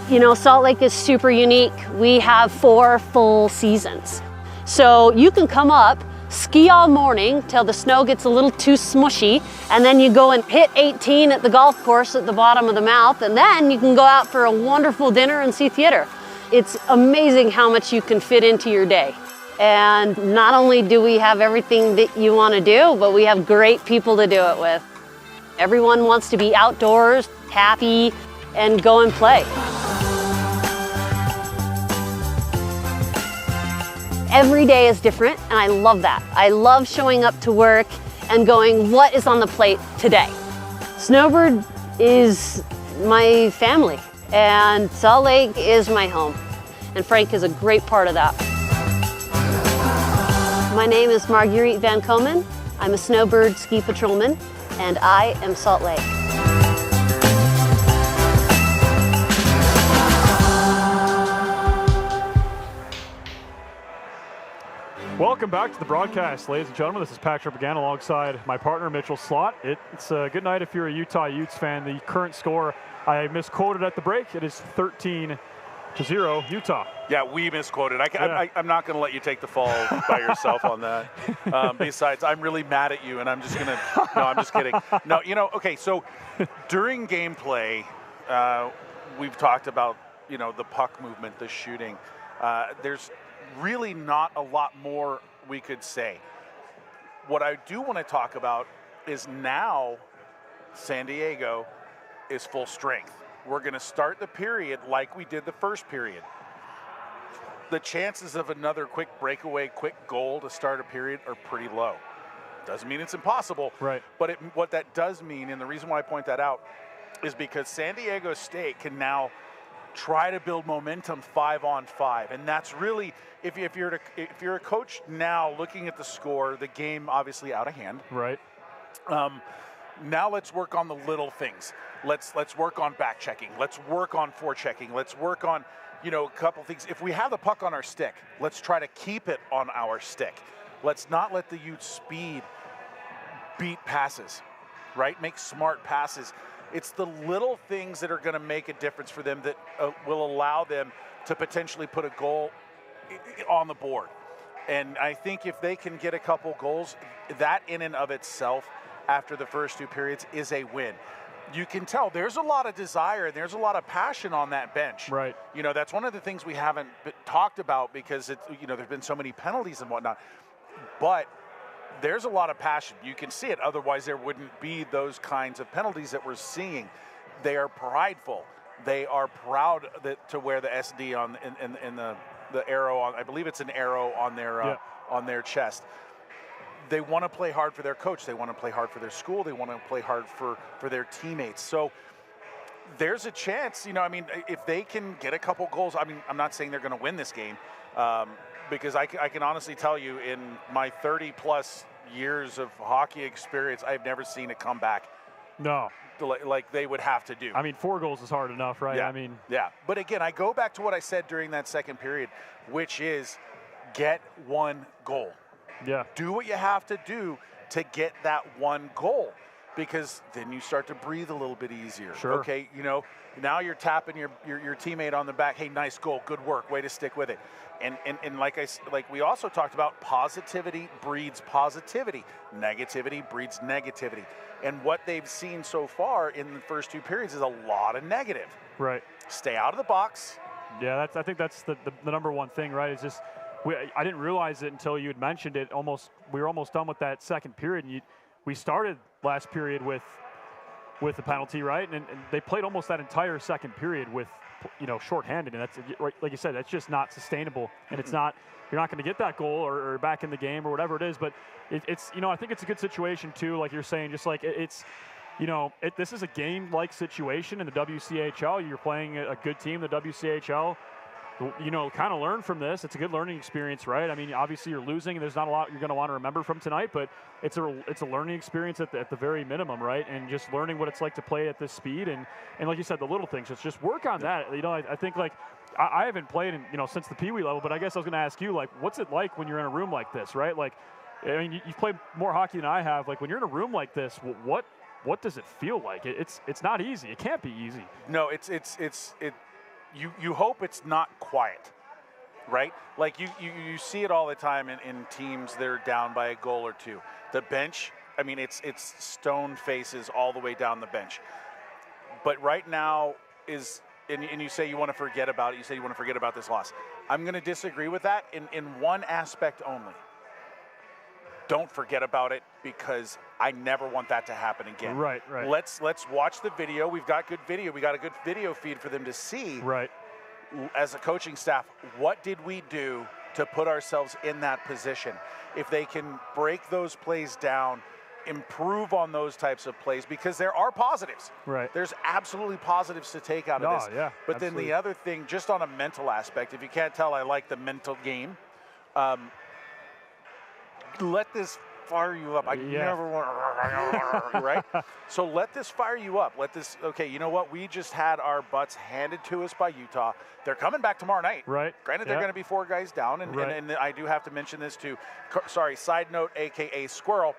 You know, Salt Lake is super unique. We have 4 full seasons. So you can come up, ski all morning till the snow gets a little too smushy, and then you go and hit 18 at the golf course at the bottom of the mouth, and then you can go out for a wonderful dinner and see theater. It's amazing how much you can fit into your day. And not only do we have everything that you want to do, but we have great people to do it with. Everyone wants to be outdoors, happy, and go and play. Every day is different, and I love that. I love showing up to work and going, what is on the plate today? Snowbird is my family, and Salt Lake is my home, and Frank is a great part of that. My name is Marguerite Van Komen. I'm a Snowbird ski patrolman, and I am Salt Lake. Welcome back to the broadcast, ladies and gentlemen. This is Patrick again alongside my partner, Mitchell Slott. It's a good night if you're a Utah Utes fan. The current score, I misquoted at the break. It is 13-0 Utah. Yeah, we misquoted. I'm not going to let you take the fall by yourself on that. Besides, I'm really mad at you, and I'm just going to – no, I'm just kidding. No, okay, so during gameplay, we've talked about, the puck movement, the shooting. There's really not a lot more we could say. What I do want to talk about is now San Diego is full strength. We're going to start the period like we did the first period. The chances of another quick breakaway, quick goal to start a period are pretty low. Doesn't mean it's impossible, right? But what that does mean, and the reason why I point that out, is because San Diego State can now try to build momentum 5-on-5, and that's really if you're a coach now looking at the score, the game obviously out of hand, right? Now let's work on the little things. Let's work on back checking. Let's work on forechecking. Let's work on a couple things. If we have the puck on our stick, let's try to keep it on our stick. Let's not let the Utes speed beat passes, right? Make smart passes. It's the little things that are going to make a difference for them that will allow them to potentially put a goal on the board. And I think if they can get a couple goals, that in and of itself, after the first 2 periods, is a win. You can tell there's a lot of desire and there's a lot of passion on that bench. Right. That's one of the things we haven't talked about because there's been so many penalties and whatnot. But there's a lot of passion. You can see it. Otherwise, there wouldn't be those kinds of penalties that we're seeing. They are prideful. They are proud to wear the SD in the arrow on. I believe it's an arrow on their chest. They want to play hard for their coach. They want to play hard for their school. They want to play hard for their teammates. So there's a chance, if they can get a couple goals. I'm not saying they're going to win this game because I can honestly tell you in my 30-plus years of hockey experience, I've never seen a comeback. No. Like they would have to do. 4 goals is hard enough, right? Yeah. Yeah. But again, I go back to what I said during that second period, which is get 1 goal. Yeah. Do what you have to do to get that 1 goal, because then you start to breathe a little bit easier. Sure. Okay, now you're tapping your teammate on the back. Hey, nice goal, good work, way to stick with it. And like we also talked about, positivity breeds positivity. Negativity breeds negativity. And what they've seen so far in the first 2 periods is a lot of negative. Right. Stay out of the box. Yeah, I think that's the number one thing, right? Is just I didn't realize it until you had mentioned it. We were almost done with that second period, and we started last period with the penalty, right? And they played almost that entire second period with, shorthanded, and that's, like you said, that's just not sustainable. And it's not, you're not going to get that goal or back in the game or whatever it is. But it's I think it's a good situation too, like you're saying, just like it's. This is a game-like situation in the WCHL. You're playing a good team, the WCHL. Kind of learn from this. It's a good learning experience, right? I mean, obviously you're losing, and there's not a lot you're going to want to remember from tonight, but it's a learning experience at the very minimum, right? And just learning what it's like to play at this speed, and like you said, the little things. Just work on that. I think like I haven't played since the Pee Wee level, but I guess I was going to ask you, like, what's it like when you're in a room like this, right? Like, I mean, you've played more hockey than I have. Like, when you're in a room like this, what does it feel like? It's not easy. It can't be easy. No, you hope it's not quiet, right? Like you see it all the time in teams that are down by a goal or two. The bench, I mean, it's stone faces all the way down the bench. But right now and you say you want to forget about it. You say you want to forget about this loss. I'm going to disagree with that in one aspect only. Don't forget about it, because I never want that to happen again. Right. Let's watch the video. We've got good video. We got a good video feed for them to see. Right. As a coaching staff, what did we do to put ourselves in that position? If they can break those plays down, improve on those types of plays, because there are positives. Right. There's absolutely positives to take out of this. Yeah, but absolutely. Then the other thing, just on a mental aspect, if you can't tell, I like the mental game. Let this fire you up. I never want to, right? So let this fire you up. Okay, you know what? We just had our butts handed to us by Utah. They're coming back tomorrow night. Right. Granted, they're going to be 4 guys down, and I do have to mention this too. Sorry, side note, AKA Squirrel.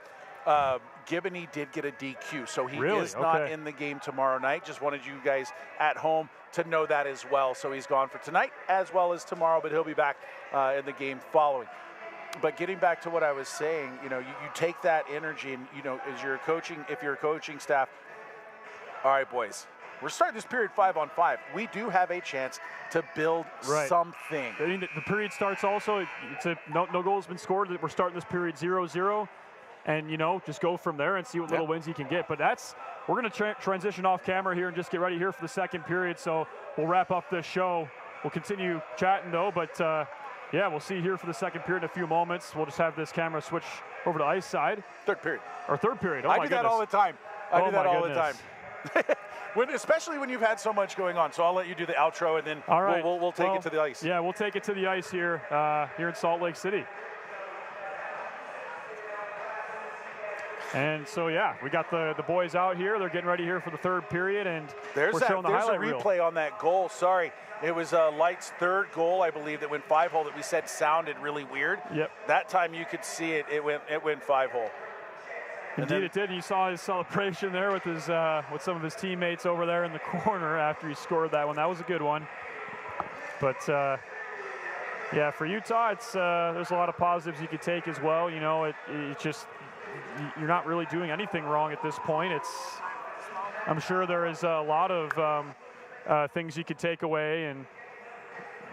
Giboney did get a DQ, so he is not in the game tomorrow night. Just wanted you guys at home to know that as well. So he's gone for tonight as well as tomorrow, but he'll be back in the game following. But getting back to what I was saying, you take that energy, and if you're a coaching staff, all right, boys, we're starting this period 5-on-5. We do have a chance to build something. I mean, the period starts also. No goal has been scored. We're starting this period 0-0, and just go from there and see what little wins you can get. But we're going to transition off camera here and just get ready here for the second period. So we'll wrap up this show. We'll continue chatting though, but. Yeah, we'll see here for the second period in a few moments. We'll just have this camera switch over to ice side. Third period. Or third period. I do that all the time. I do that all the time. Especially when you've had so much going on. So I'll let you do the outro, and then we'll take it to the ice. Yeah, we'll take it to the ice here in Salt Lake City. And so, we got the boys out here. They're getting ready here for the third period, and there's we're showing the highlight a replay on that goal. Sorry, it was Light's third goal, I believe, that went 5-hole that we said sounded really weird. Yep. That time you could see it. It went 5-hole. Indeed, it did. You saw his celebration there with with some of his teammates over there in the corner after he scored that one. That was a good one. But for Utah, there's a lot of positives you could take as well. It's just. You're not really doing anything wrong at this point. I'm sure there is a lot of things you could take away and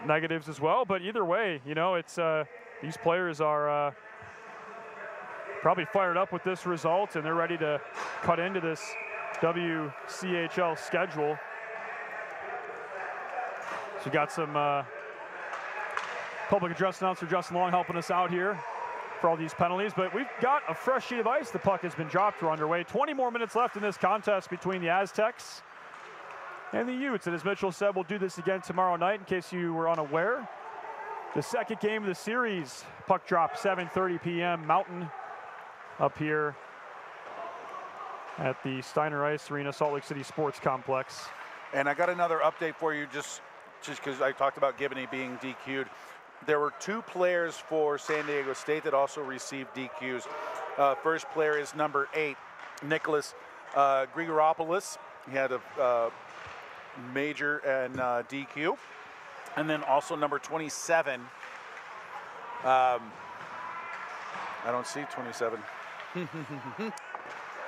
negatives as well. But either way, these players are probably fired up with this result, and they're ready to cut into this WCHL schedule. So we got some public address announcer Justin Long helping us out here for all these penalties, but we've got a fresh sheet of ice. The puck has been dropped. We're underway. 20 more minutes left in this contest between the Aztecs and the Utes. And as Mitchell said, we'll do this again tomorrow night in case you were unaware. The second game of the series. Puck drop 7:30 p.m. Mountain up here at the Steiner Ice Arena, Salt Lake City Sports Complex. And I got another update for you just because I talked about Giboney being DQ'd. There were 2 players for San Diego State that also received DQs. First player is number 8, Nicholas Grigoropoulos. He had a major and DQ. And then also number 27. I don't see 27.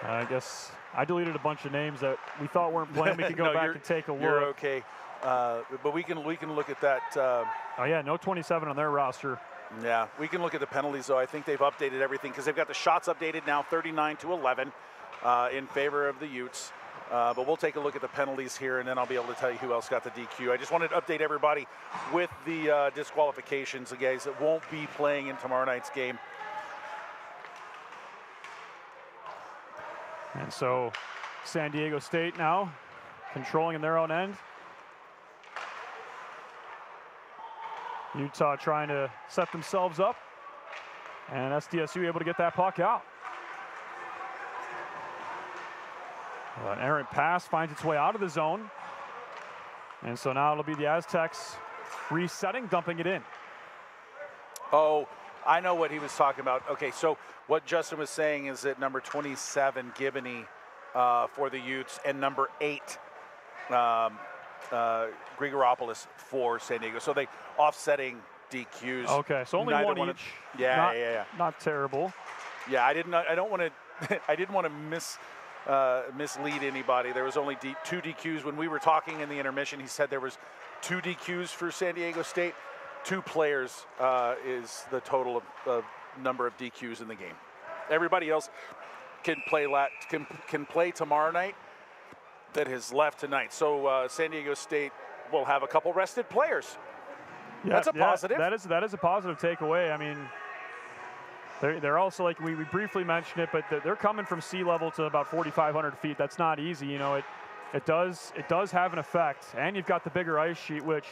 I guess I deleted a bunch of names that we thought weren't playing. We can go back and take a look. You're okay. But we can look at that. Oh yeah, no 27 on their roster. Yeah, we can look at the penalties, though. I think they've updated everything because they've got the shots updated now 39-11 in favor of the Utes. But we'll take a look at the penalties here, and then I'll be able to tell you who else got the DQ. I just wanted to update everybody with the disqualifications, the guys that won't be playing in tomorrow night's game. And so San Diego State now controlling in their own end. Utah trying to set themselves up, and SDSU able to get that puck out. An errant pass finds its way out of the zone, and so now it'll be the Aztecs resetting, dumping it in. Oh, I know what he was talking about. Okay, so what Justin was saying is that number 27, Gibney, for the Utes, and number 8, Grigoropoulos for San Diego. So they offsetting DQs. Okay, so only one each. Yeah. Not terrible. Yeah, I didn't want to mislead anybody. There was only 2 DQs when we were talking in the intermission. He said there was 2 DQs for San Diego State. 2 players is the total of number of DQs in the game. Everybody else can play tomorrow night that has left tonight. So San Diego State will have a couple rested players. Yeah, that's a positive. That is a positive takeaway. I mean, they're also, like we briefly mentioned it, but they're coming from sea level to about 4,500 feet. That's not easy. You know, it does have an effect. And you've got the bigger ice sheet, which,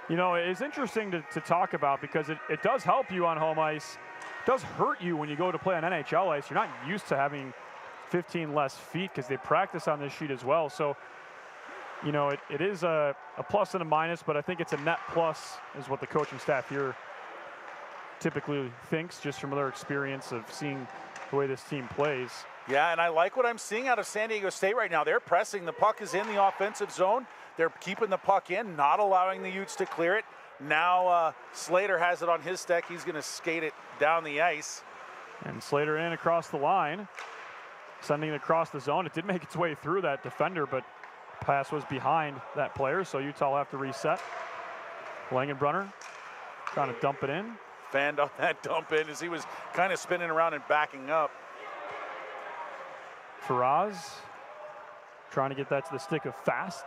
you know, is interesting to talk about because it does help you on home ice. It does hurt you when you go to play on NHL ice. You're not used to having 15 less feet because they practice on this sheet as well. So, you know, it is a plus and a minus, but I think it's a net plus is what the coaching staff here typically thinks, just from their experience of seeing the way this team plays. Yeah, and I like what I'm seeing out of San Diego State right now. They're pressing. The puck is in the offensive zone. They're keeping the puck in, not allowing the Utes to clear it. Now Slater has it on his stick. He's going to skate it down the ice. And Slater in across the line, sending it across the zone. It did make its way through that defender, but pass was behind that player, so Utah will have to reset. Langenbrunner trying to dump it in. Fanned on that dump in as he was kind of spinning around and backing up. Faraz trying to get that to the stick of Fast.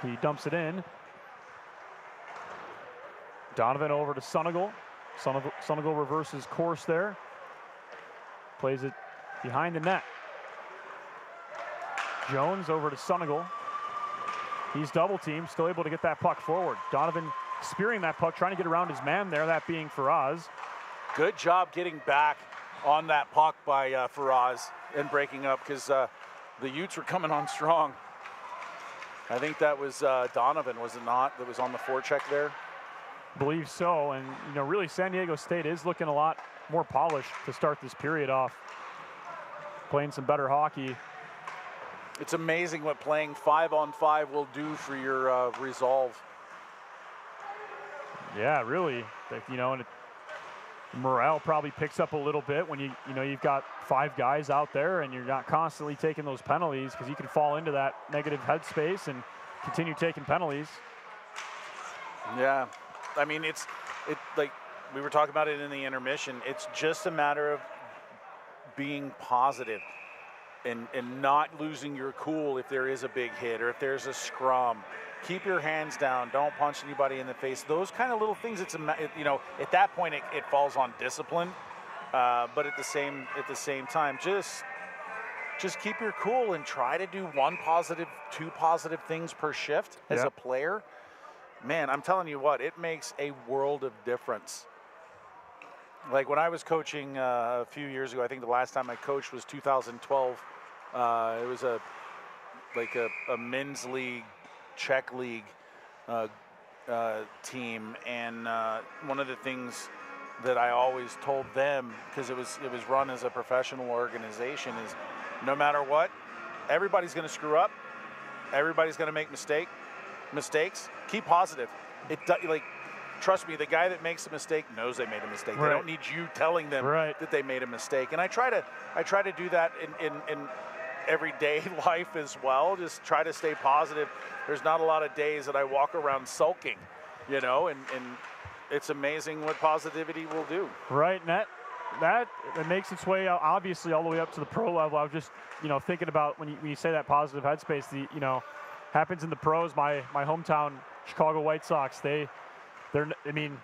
He dumps it in. Donovan over to Sunigal. Sunigal reverses course there. Plays it behind the net. Jones over to Sunigal. He's double teamed, still able to get that puck forward. Donovan spearing that puck, trying to get around his man there, that being Faraz. Good job getting back on that puck by Faraz and breaking up because the Utes were coming on strong. I think that was Donovan, was it not, that was on the forecheck there? Believe so, and you know, really San Diego State is looking a lot more polished to start this period off. Playing some better hockey. It's amazing what playing 5-on-5 will do for your resolve. Yeah, really. You know, and morale probably picks up a little bit when you know you've got 5 guys out there and you're not constantly taking those penalties, because you can fall into that negative headspace and continue taking penalties. Yeah, I mean it's like we were talking about it in the intermission. It's just a matter of being positive and not losing your cool if there is a big hit or if there's a scrum. Keep your hands down. Don't punch anybody in the face. Those kind of little things. You know, at that point it falls on discipline. But at the same time, just keep your cool and try to do 1 positive, 2 positive things per shift as a player. Man, I'm telling you what, it makes a world of difference. Like when I was coaching a few years ago, I think the last time I coached was 2012. It was a men's league, Czech league team, and one of the things that I always told them, because it was run as a professional organization, is no matter what, everybody's going to screw up, everybody's going to make mistakes. Keep positive. Trust me, the guy that makes a mistake knows they made a mistake. Right. They don't need you telling them that they made a mistake. And I try to do that in everyday life as well. Just try to stay positive. There's not a lot of days that I walk around sulking, you know, and it's amazing what positivity will do. Right, and that it makes its way obviously all the way up to the pro level. I was just thinking about when you say that positive headspace, happens in the pros. My hometown Chicago White Sox, there's been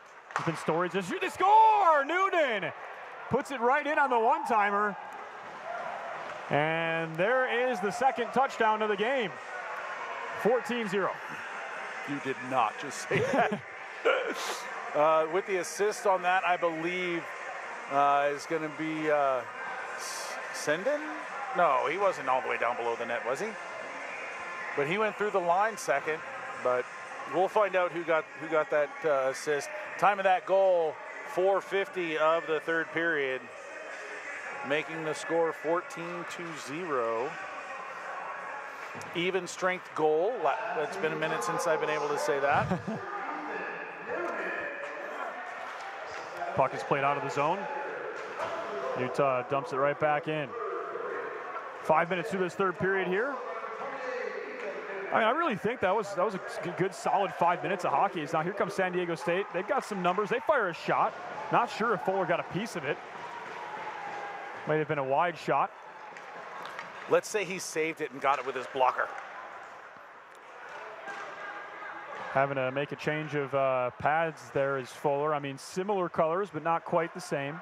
stories. Just shoot the score. Noonan puts it right in on the one-timer, and there is the second touchdown of the game. 14-0. You did not just say that. With the assist on that, I believe is going to be Senden? No, he wasn't all the way down below the net, was he? But he went through the line second. But we'll find out who got that assist. Time of that goal, 4:50 of the third period, making the score 14-0. Even strength goal. It's been a minute since I've been able to say that. Puck is played out of the zone. Utah dumps it right back in. 5 minutes through this third period here. I really think that was a good solid 5 minutes of hockey. Now here comes San Diego State. They've got some numbers. They fire a shot. Not sure if Fuller got a piece of it. Might have been a wide shot. Let's say he saved it and got it with his blocker. Having to make a change of pads there is Fuller. Similar colors, but not quite the same.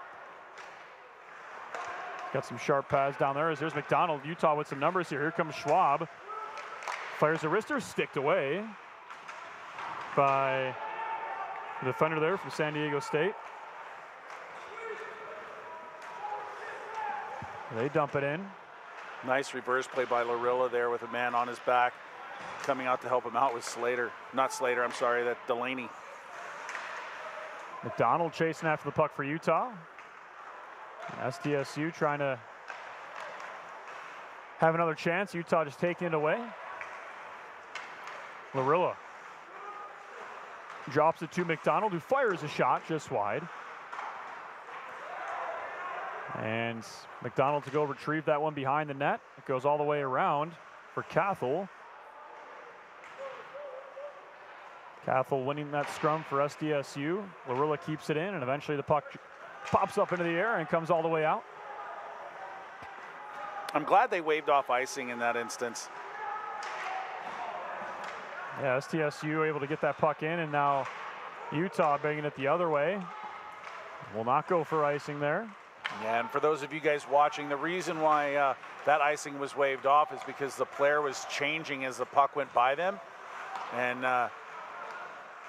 Got some sharp pads down there. There's McDonald. Utah with some numbers here. Here comes Schwab. Fires a wrister, sticked away by the defender there from San Diego State. They dump it in. Nice reverse play by Larilla there with a man on his back. Coming out to help him out was Slater. Not Slater, I'm sorry, that Delaney. McDonald chasing after the puck for Utah. SDSU trying to have another chance. Utah just taking it away. Larilla drops it to McDonald, who fires a shot just wide. And McDonald to go retrieve that one behind the net. It goes all the way around for Cathell. Cathell winning that scrum for SDSU. Larilla keeps it in, and eventually the puck pops up into the air and comes all the way out. I'm glad they waved off icing in that instance. Yeah, SDSU able to get that puck in, and now Utah banging it the other way. Will not go for icing there. Yeah, and for those of you guys watching, the reason why that icing was waved off is because the player was changing as the puck went by them, and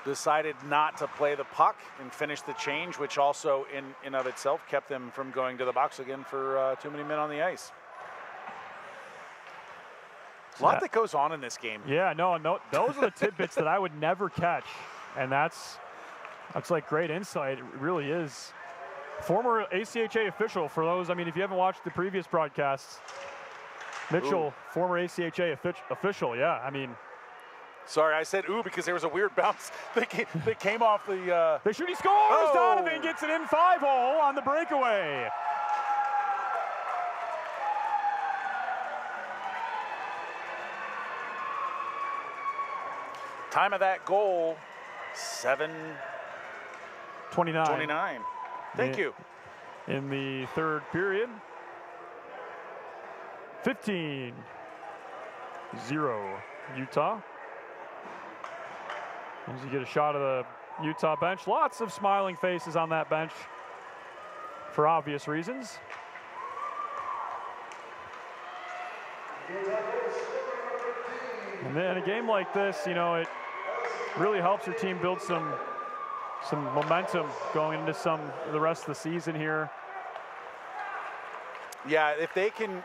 decided not to play the puck and finish the change, which also in of itself kept them from going to the box again for too many men on the ice. A lot that goes on in this game. Yeah, no, those are the tidbits that I would never catch, and that's like great insight. It really is. Former ACHA official, for those, if you haven't watched the previous broadcasts, Mitchell, former ACHA official, yeah, Sorry, I said ooh because there was a weird bounce that came off the... They shoot, he scores! Oh. Donovan gets it in 5-hole on the breakaway. Time of that goal, 7:29. Thank you. In the third period, 15-0 Utah. As you get a shot of the Utah bench, lots of smiling faces on that bench for obvious reasons. And then a game like this, it really helps your team build some momentum going into the rest of the season here. Yeah, if they can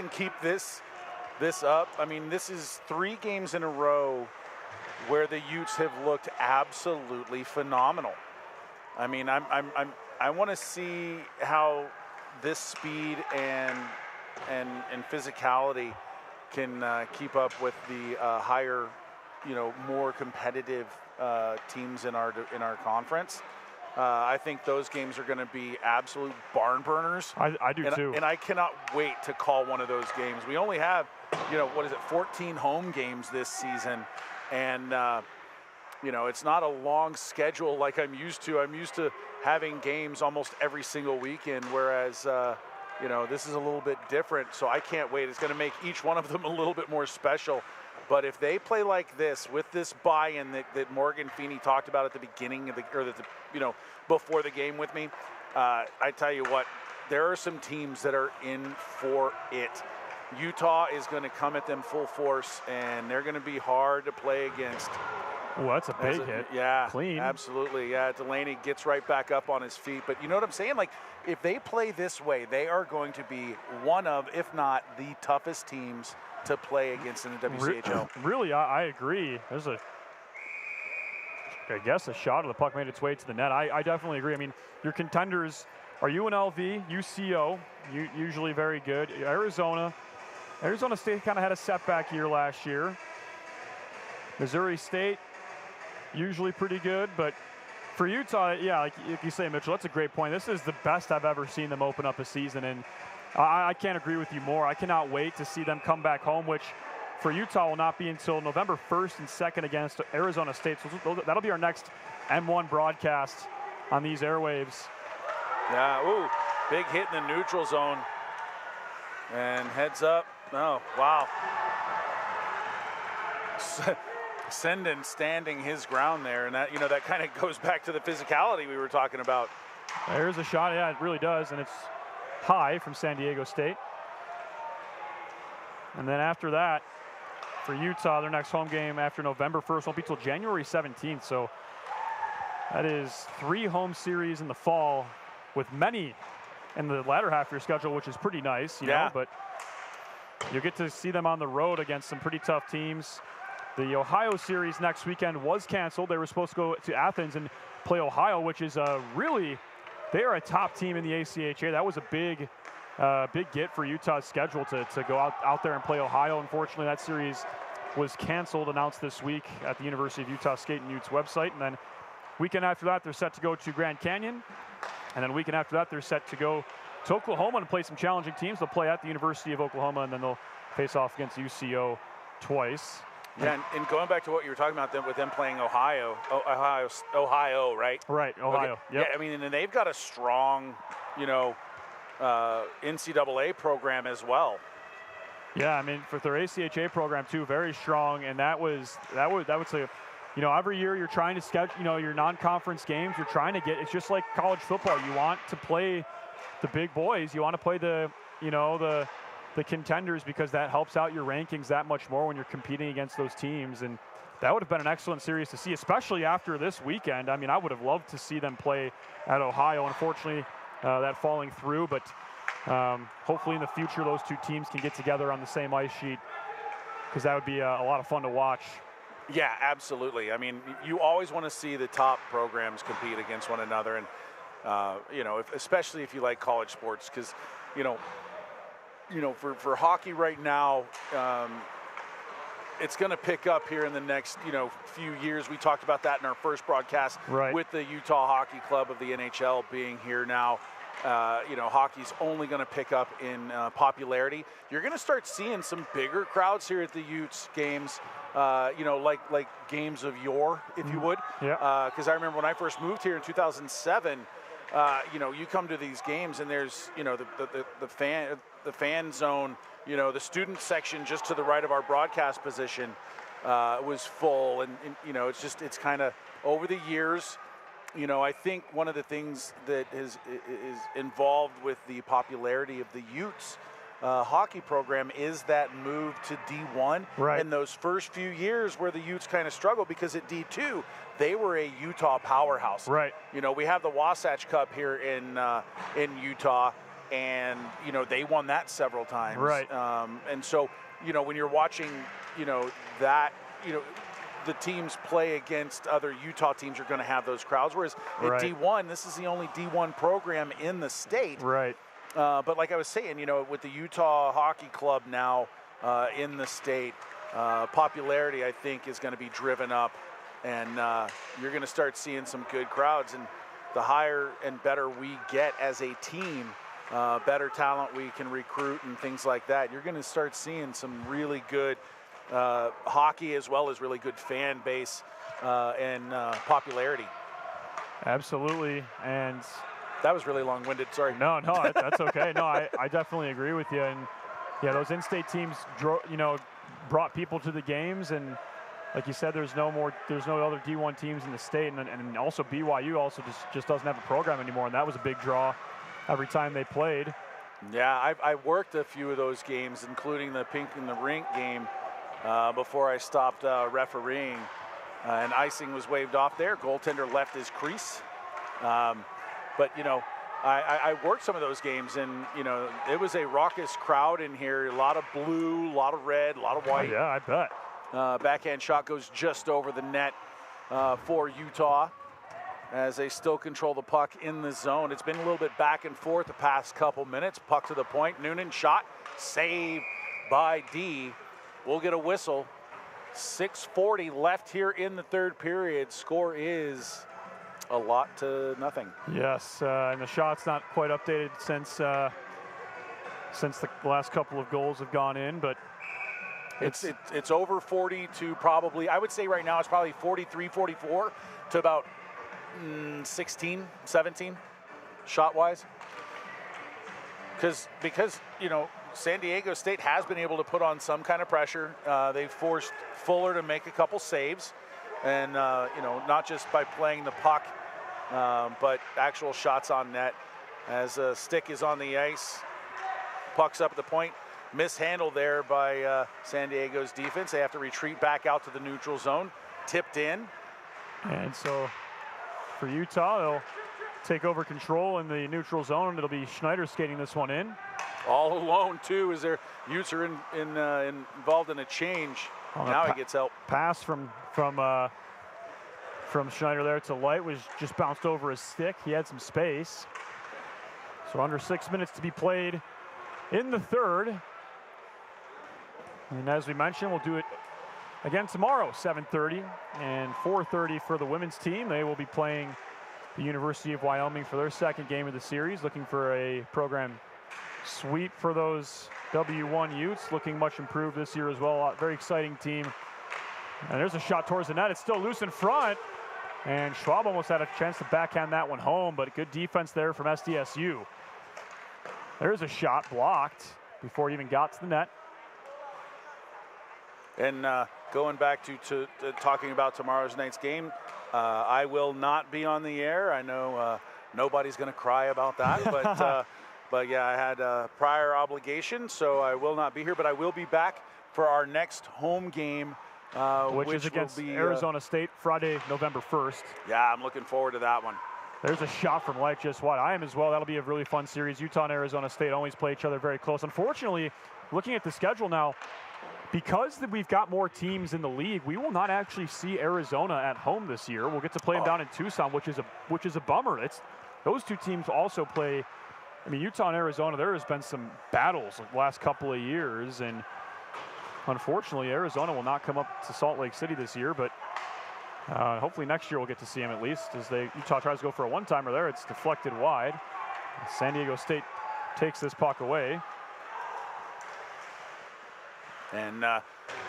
keep this up, this is 3 games in a row where the Utes have looked absolutely phenomenal. I want to see how this speed and physicality can keep up with the higher, more competitive teams in our conference. I think those games are going to be absolute barn burners. I do too. And I cannot wait to call one of those games. We only have, 14 home games this season. And You know, it's not a long schedule like I'm used to. I'm used to having games almost every single weekend, whereas, you know, this is a little bit different. So I can't wait. It's going to make each one of them a little bit more special. But if they play like this, with this buy-in that Morgan Feeney talked about at the beginning of you know, before the game with me, I tell you what, there are some teams that are in for it. Utah is going to come at them full force, and they're going to be hard to play against. Oh, that's a big hit. Yeah, clean. Absolutely. Yeah, Delaney gets right back up on his feet. But you know what I'm saying? Like, if they play this way, they are going to be one of, if not the toughest teams to play against in the WCHL. Really, I agree. There's I guess a shot of the puck made its way to the net. I definitely agree. I mean, your contenders are UNLV, UCO, usually very good. Arizona State kind of had a setback year last year. Missouri State, usually pretty good, but for Utah, yeah, like you say, Mitchell, that's a great point. This is the best I've ever seen them open up a season, and I can't agree with you more. I cannot wait to see them come back home, which for Utah will not be until November 1st and 2nd against Arizona State. So that'll be our next M1 broadcast on these airwaves. Yeah, ooh, big hit in the neutral zone. And heads up. Oh, wow. Senden standing his ground there, and that, you know, that kind of goes back to the physicality we were talking about. There's a shot, yeah, it really does, and it's high from San Diego State. And then after that, for Utah, their next home game after November 1st won't be till January 17th, so that is 3 home series in the fall with many in the latter half of your schedule, which is pretty nice, you know, but you'll get to see them on the road against some pretty tough teams. The Ohio series next weekend was canceled. They were supposed to go to Athens and play Ohio, which is really, they are a top team in the ACHA. That was a big get for Utah's schedule to go out there and play Ohio. Unfortunately, that series was canceled, announced this week at the University of Utah Skate and Utes website. And then weekend after that, they're set to go to Grand Canyon. And then weekend after that, they're set to go to Oklahoma and play some challenging teams. They'll play at the University of Oklahoma, and then they'll face off against UCO twice. Yeah, and going back to what you were talking about with them playing Ohio, right? Right, Ohio. Okay. Yep. Yeah, I mean, and they've got a strong, you know, NCAA program as well. Yeah, I mean, for their ACHA program too, very strong, and that would say, you know, every year you're trying to schedule, you know, your non-conference games. You're trying to get. It's just like college football. You want to play the big boys. You want to play the contenders, because that helps out your rankings that much more when you're competing against those teams. And that would have been an excellent series to see, especially after this weekend. I mean, I would have loved to see them play at Ohio. Unfortunately, that falling through, but hopefully in the future those two teams can get together on the same ice sheet, because that would be a lot of fun to watch. Yeah, absolutely. I mean, you always want to see the top programs compete against one another, and you know, especially if you like college sports, because you know, for hockey right now, it's going to pick up here in the next, you know, few years. We talked about that in our first broadcast, right, with the Utah Hockey Club of the NHL being here now. You know, hockey's only going to pick up in popularity. You're going to start seeing some bigger crowds here at the Utes games, you know, like games of yore, if you would. Yeah. Because I remember when I first moved here in 2007, you know, you come to these games and there's, you know, the fan zone, you know, the student section just to the right of our broadcast position was full, and you know, it's kind of over the years. You know, I think one of the things that is involved with the popularity of the Utes hockey program is that move to D1. Right. In those first few years where the Utes kind of struggled, because at D2 they were a Utah powerhouse. Right. You know, we have the Wasatch Cup here in Utah, and you know, they won that several times. Right. And so, you know, when you're watching, you know, that, you know, the teams play against other Utah teams, you're going to have those crowds. Whereas at D1, this is the only D1 program in the state. Right. But like I was saying, you know, with the Utah Hockey Club now in the state, popularity, I think, is going to be driven up, and you're going to start seeing some good crowds. And the higher and better we get as a team, better talent we can recruit and things like that, you're going to start seeing some really good hockey as well as really good fan base and popularity. Absolutely, and that was really long-winded. Sorry. No, that's okay. No, I definitely agree with you. And yeah, those in-state teams, brought people to the games, and like you said, there's no other D1 teams in the state, and also BYU also just doesn't have a program anymore, and that was a big draw every time they played. Yeah, I worked a few of those games, including the Pink in the Rink game, before I stopped refereeing, and icing was waved off there. Goaltender left his crease. But, I worked some of those games, and, it was a raucous crowd in here. A lot of blue, a lot of red, a lot of white. Oh, yeah, I bet. Backhand shot goes just over the net for Utah as they still control the puck in the zone. It's been a little bit back and forth the past couple minutes. Puck to the point. Noonan shot. Save by D. We'll get a whistle. 6:40 left here in the third period. Score is a lot to nothing. Yes, and the shot's not quite updated since the last couple of goals have gone in, but it's over 40 to probably, I would say right now it's probably 43, 44 to about 16, 17 shot-wise. Because San Diego State has been able to put on some kind of pressure. They've forced Fuller to make a couple saves, and not just by playing the puck, but actual shots on net. As a stick is on the ice, puck's up at the point. Mishandled there by San Diego's defense. They have to retreat back out to the neutral zone. Tipped in. And so for Utah, they'll take over control in the neutral zone. It'll be Schneider skating this one in. All alone, too, as their Utes are involved in a change. Now he gets help. Pass from Schneider there to Light was just bounced over his stick. He had some space. So under 6 minutes to be played in the third. And as we mentioned, we'll do it again tomorrow, 7:30 and 4:30 for the women's team. They will be playing the University of Wyoming for their second game of the series, looking for a program sweep for those W1 Utes, looking much improved this year as well. Very exciting team. And there's a shot towards the net. It's still loose in front. And Schwab almost had a chance to backhand that one home, but good defense there from SDSU. There's a shot blocked before it even got to the net. And going back to talking about tomorrow's night's game, I will not be on the air. I know nobody's going to cry about that, but yeah, I had a prior obligation, so I will not be here. But I will be back for our next home game, which is against Arizona State, Friday, November 1st. Yeah, I'm looking forward to that one. There's a shot from Light just wide. I am as well. That'll be a really fun series. Utah and Arizona State always play each other very close. Unfortunately, looking at the schedule now, because we've got more teams in the league, we will not actually see Arizona at home this year. We'll get to play them down in Tucson, which is a bummer. Those two teams also play. I mean, Utah and Arizona, there has been some battles the last couple of years, and unfortunately, Arizona will not come up to Salt Lake City this year, but hopefully next year we'll get to see them at least. As Utah tries to go for a one-timer there, it's deflected wide. San Diego State takes this puck away. And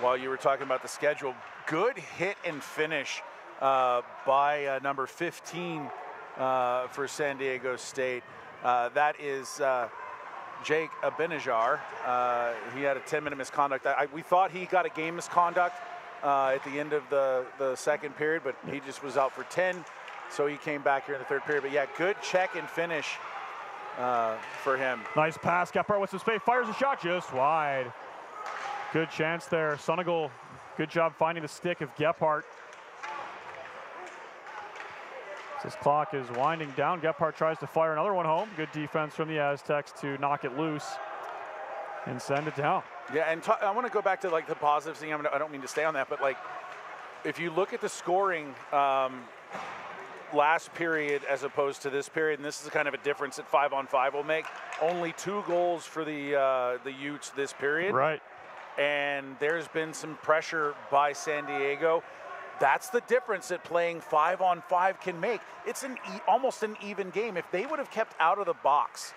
while you were talking about the schedule, good hit and finish by number 15 for San Diego State. That is Jake Abinajar. He had a 10-minute misconduct. We thought he got a game misconduct at the end of the second period, but he just was out for 10, so he came back here in the third period. But yeah, good check and finish for him. Nice pass. Gephardt with some space, fires a shot just wide. Good chance there. Sunigal, good job finding the stick of Gephardt. This clock is winding down. Gephardt tries to fire another one home. Good defense from the Aztecs to knock it loose and send it down. Yeah, and I want to go back to the positive thing. I don't mean to stay on that, but if you look at the scoring last period as opposed to this period, and this is kind of a difference that 5-on-5 will make. Only 2 goals for the Utes this period. Right. And there's been some pressure by San Diego. That's the difference that playing 5-on-5 can make. It's almost an even game. If they would have kept out of the box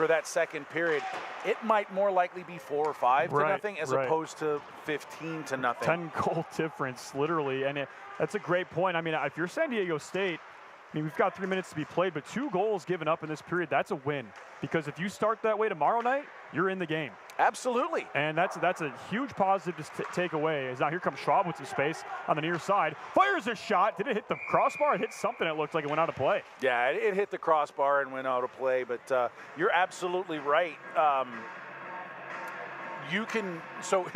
for that second period, it might more likely be 4 or 5 to nothing as opposed to 15 to nothing. 10-goal difference, literally. And that's a great point. I mean, if you're San Diego State, I mean, we've got 3 minutes to be played, but 2 goals given up in this period, that's a win. Because if you start that way tomorrow night, you're in the game. Absolutely. And that's a huge positive to take away. As now here comes Schwab with some space on the near side. Fires a shot. Did it hit the crossbar? It hit something that looked like it went out of play. Yeah, it hit the crossbar and went out of play, but you're absolutely right. You can, so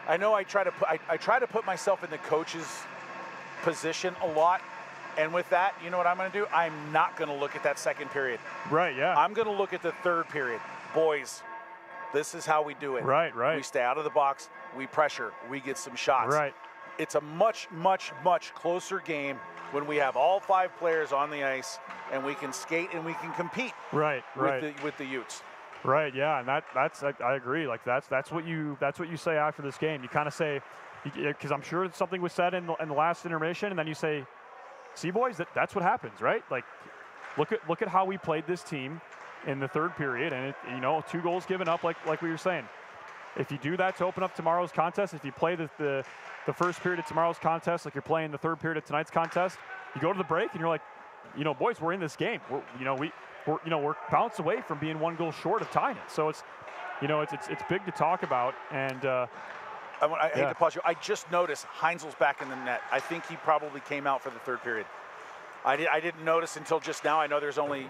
I know I try to put myself in the coach's position a lot. And with that, you know what I'm going to do? I'm not going to look at that second period. Right, yeah. I'm going to look at the third period. Boys, this is how we do it. Right. We stay out of the box. We pressure. We get some shots. Right. It's a much, much, much closer game when we have all 5 players on the ice and we can skate and we can compete. Right. With the Utes. Right. Yeah, and that's I agree. Like that's what you say after this game. You kind of say, because I'm sure something was said in the last intermission, and then you say, see, boys, that's what happens, right? Like, look at how we played this team in the third period, and 2 goals given up, like we were saying. If you do that to open up tomorrow's contest, if you play the first period of tomorrow's contest like you're playing the third period of tonight's contest, you go to the break and you're like, boys, we're in this game. We're bounced away from being 1 goal short of tying it. So it's big to talk about, and. I hate to pause you. I just noticed Heinzel's back in the net. I think he probably came out for the third period. I didn't notice until just now. I know there's only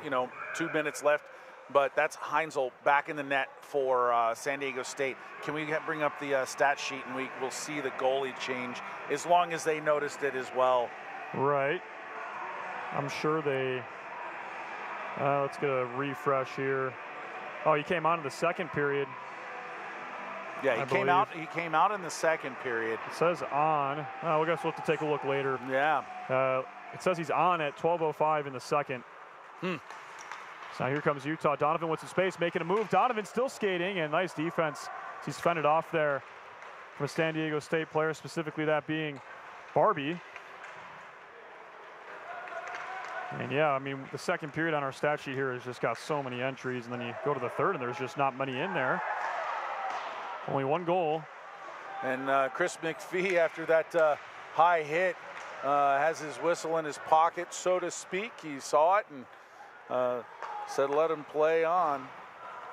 2 minutes left, but that's Heinzel back in the net for San Diego State. Can we bring up the stat sheet and we'll see the goalie change as long as they noticed it as well? Right. I'm sure they. Let's get a refresh here. Oh, he came on in the second period. Yeah, he came out in the second period. It says on. Oh, I guess we'll have to take a look later. Yeah. It says he's on at 12:05 in the second. So now here comes Utah. Donovan with some space, making a move. Donovan still skating, and nice defense. He's fended off there from a San Diego State player, specifically that being Barbie. And yeah, I mean, the second period on our stat sheet here has just got so many entries, and then you go to the third, and there's just not many in there. Only 1 goal. And Chris McPhee, after that high hit, has his whistle in his pocket, so to speak. He saw it and said, let him play on.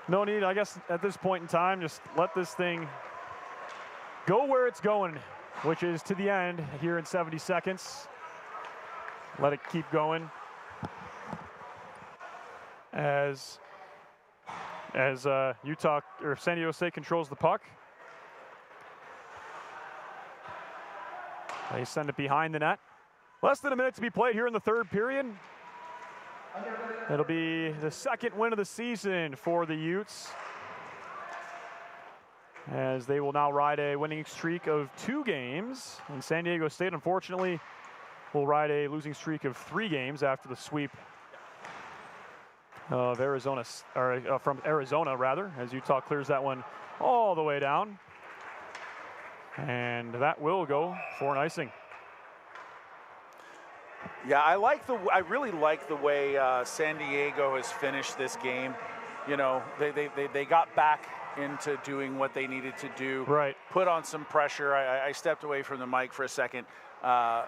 No need, I guess, at this point in time, just let this thing go where it's going, which is to the end here in 70 seconds. Let it keep going. As Utah or San Diego State controls the puck. They send it behind the net. Less than a minute to be played here in the third period. It'll be the second win of the season for the Utes, as they will now ride a winning streak of 2 games. And San Diego State, unfortunately, will ride a losing streak of 3 games after the sweep of Arizona, or from Arizona rather, as Utah clears that one all the way down. And that will go for an icing. Yeah, I really like the way San Diego has finished this game. They got back into doing what they needed to do. Right. Put on some pressure. I stepped away from the mic for a second, so I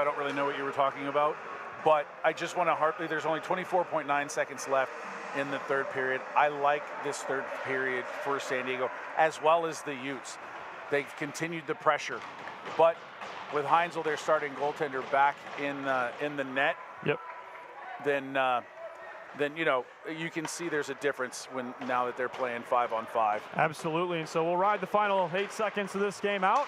don't really know what you were talking about. But I just want to there's only 24.9 seconds left in the third period. I like this third period for San Diego, as well as the Utes. They've continued the pressure, but with Heinzel, their starting goaltender, back in the net. Yep. Then you can see there's a difference now that they're playing 5-on-5. Absolutely, and so we'll ride the final 8 seconds of this game out,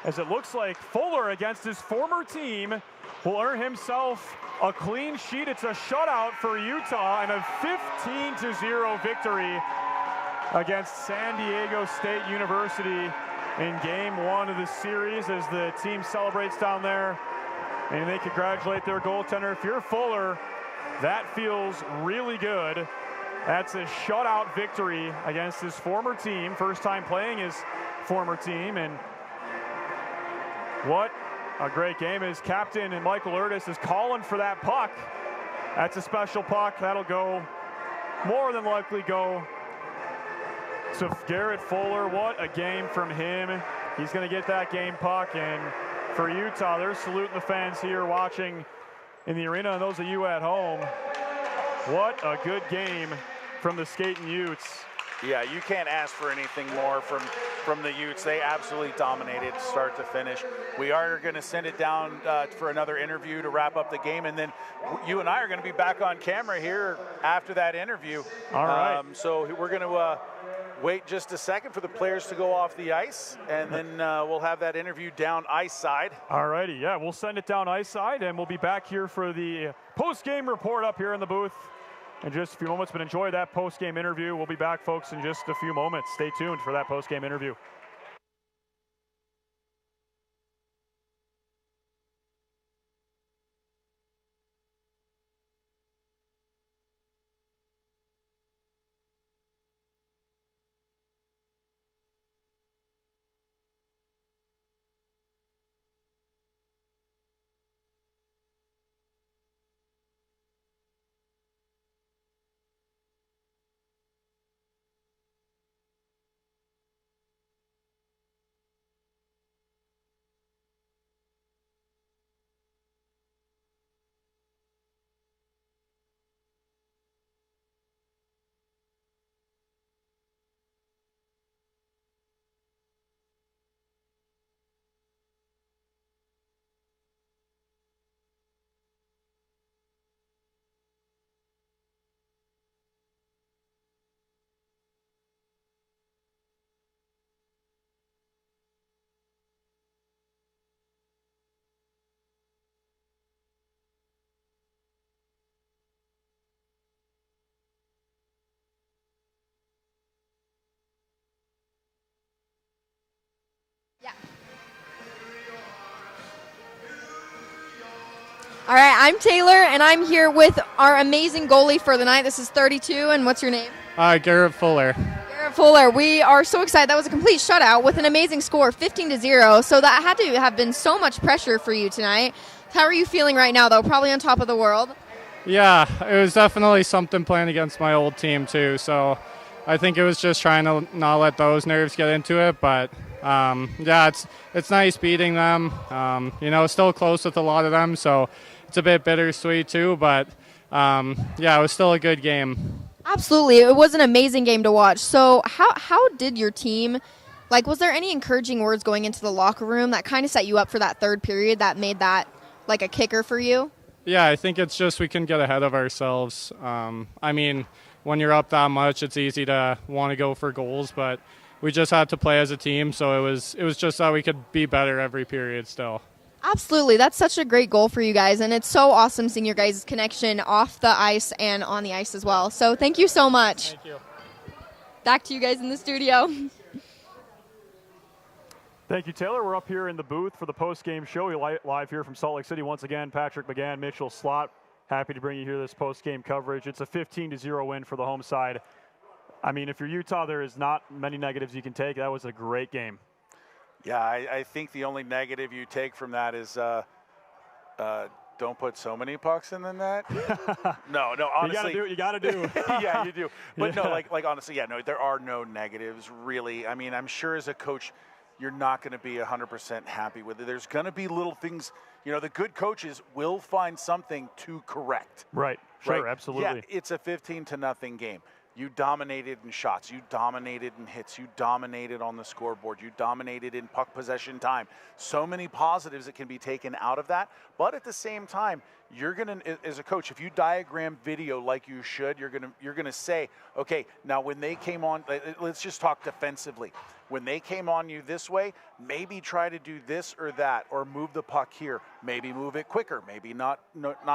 as it looks like Fuller, against his former team, will earn himself a clean sheet. It's a shutout for Utah and a 15-0 victory against San Diego State University in game 1 of the series, as the team celebrates down there and they congratulate their goaltender. If you're Fuller, that feels really good. That's a shutout victory against his former team, first time playing his former team, and what a great game. His captain and Michael Urtis is calling for that puck. That's a special puck. That'll go more than likely go to Garrett Fuller. What a game from him. He's going to get that game puck, and for Utah, they're saluting the fans here watching in the arena, and those of you at home. What a good game from the skating Utes. Yeah, you can't ask for anything more from the Utes. They absolutely dominated start to finish. We are going to send it down for another interview to wrap up the game, and then you and I are going to be back on camera here after that interview. All right. So we're going to wait just a second for the players to go off the ice, and then we'll have that interview down ice side. All righty, yeah, we'll send it down ice side, and we'll be back here for the post-game report up here in the booth in just a few moments. But enjoy that post-game interview. We'll be back, folks, in just a few moments. Stay tuned for that post-game interview. All right, I'm Taylor, and I'm here with our amazing goalie for the night. This is 32, and what's your name? Garrett Fuller. Garrett Fuller. We are so excited. That was a complete shutout with an amazing score, 15-0. So that had to have been so much pressure for you tonight. How are you feeling right now, though? Probably on top of the world. Yeah, it was definitely something playing against my old team, too. So I think it was just trying to not let those nerves get into it. But, yeah, it's nice beating them. Still close with a lot of them, so it's a bit bittersweet, too. But, yeah, it was still a good game. Absolutely. It was an amazing game to watch. So how did your team, was there any encouraging words going into the locker room that kind of set you up for that third period that made that like a kicker for you? Yeah, I think it's just we can get ahead of ourselves. When you're up that much, it's easy to want to go for goals, but we just had to play as a team, so it was just that we could be better every period still. Absolutely. That's such a great goal for you guys, and it's so awesome seeing your guys' connection off the ice and on the ice as well. So thank you so much. Thank you. Back to you guys in the studio. Thank you, Taylor. We're up here in the booth for the post-game show. We're live here from Salt Lake City once again. Patrick McGann, Mitchell Slott, happy to bring you here this post-game coverage. It's a 15-0 win for the home side. If you're Utah, there is not many negatives you can take. That was a great game. Yeah, I think the only negative you take from that is don't put so many pucks in the net. No, honestly. You gotta do. Yeah, you do. But no, honestly, yeah, no, there are no negatives, really. I'm sure as a coach, you're not going to be 100% happy with it. There's going to be little things. The good coaches will find something to correct. Right. Sure, right? absolutely. Yeah, it's a 15-0 game. You dominated in shots. You dominated in hits. You dominated on the scoreboard. You dominated in puck possession time. So many positives that can be taken out of that. But at the same time, you're gonna, as a coach, if you diagram video like you should, you're gonna say, okay, now when they came on, let's just talk defensively. When they came on you this way, maybe try to do this or that, or move the puck here. Maybe move it quicker. Maybe not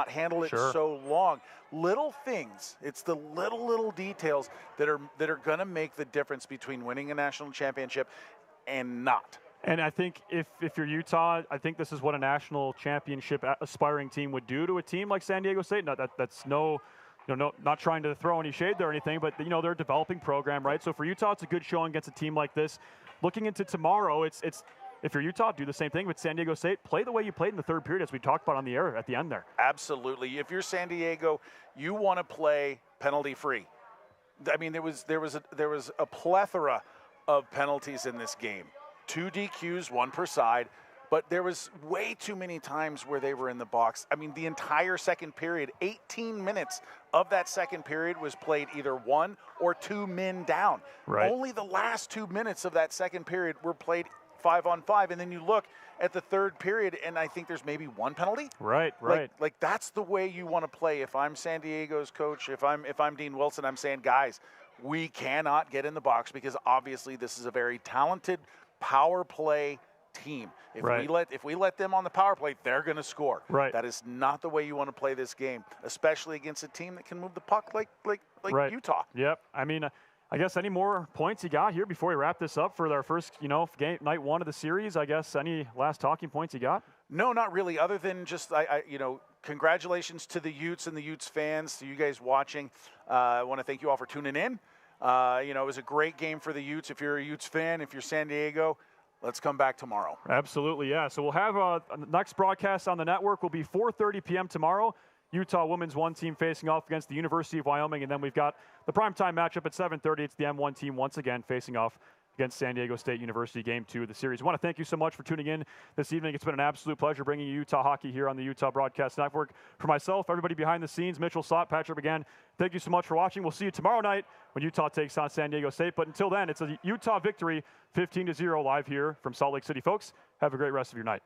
handle it so long. Little things. It's the little details that are going to make the difference between winning a national championship and not. And I think if you're Utah, I think this is what a national championship aspiring team would do to a team like San Diego State. That's not trying to throw any shade there or anything, but they're a developing program, right? So for Utah, it's a good showing against a team like this. Looking into tomorrow, it's if you're Utah, do the same thing with San Diego State. Play the way you played in the third period, as we talked about on the air at the end there. Absolutely. If you're San Diego, you want to play penalty free. I mean, there was a plethora of penalties in this game. 2 DQs, 1 per side, but there was way too many times where they were in the box. I mean, the entire second period, 18 minutes of that second period was played either 1 or 2 men down. Right. Only the last 2 minutes of that second period were played 5-on-5, and then you look at the third period, and I think there's maybe 1 penalty. Right. Like that's the way you want to play. If I'm San Diego's coach, if I'm Dean Wilson, I'm saying, guys, we cannot get in the box because obviously this is a very talented power play team. If we let them on the power play, they're going to score. Right. That is not the way you want to play this game, especially against a team that can move the puck like Utah. Yep. I mean, I guess any more points you got here before we wrap this up for our first, game, night 1 of the series? I guess any last talking points you got? No, not really. Other than just congratulations to the Utes and the Utes fans, to you guys watching. I want to thank you all for tuning in. It was a great game for the Utes. If you're a Utes fan, if you're San Diego, let's come back tomorrow. Absolutely, yeah. So we'll have the next broadcast on the network will be 4:30 p.m. tomorrow. Utah women's 1 team facing off against the University of Wyoming, and then we've got the primetime matchup at 7:30. It's the M1 team once again facing off against San Diego State University, Game 2 of the series. I want to thank you so much for tuning in this evening. It's been an absolute pleasure bringing you Utah hockey here on the Utah Broadcast Network. For myself, everybody behind the scenes, Mitchell Slott, Patrick McGann, thank you so much for watching. We'll see you tomorrow night when Utah takes on San Diego State. But until then, it's a Utah victory, 15-0 live here from Salt Lake City. Folks, have a great rest of your night.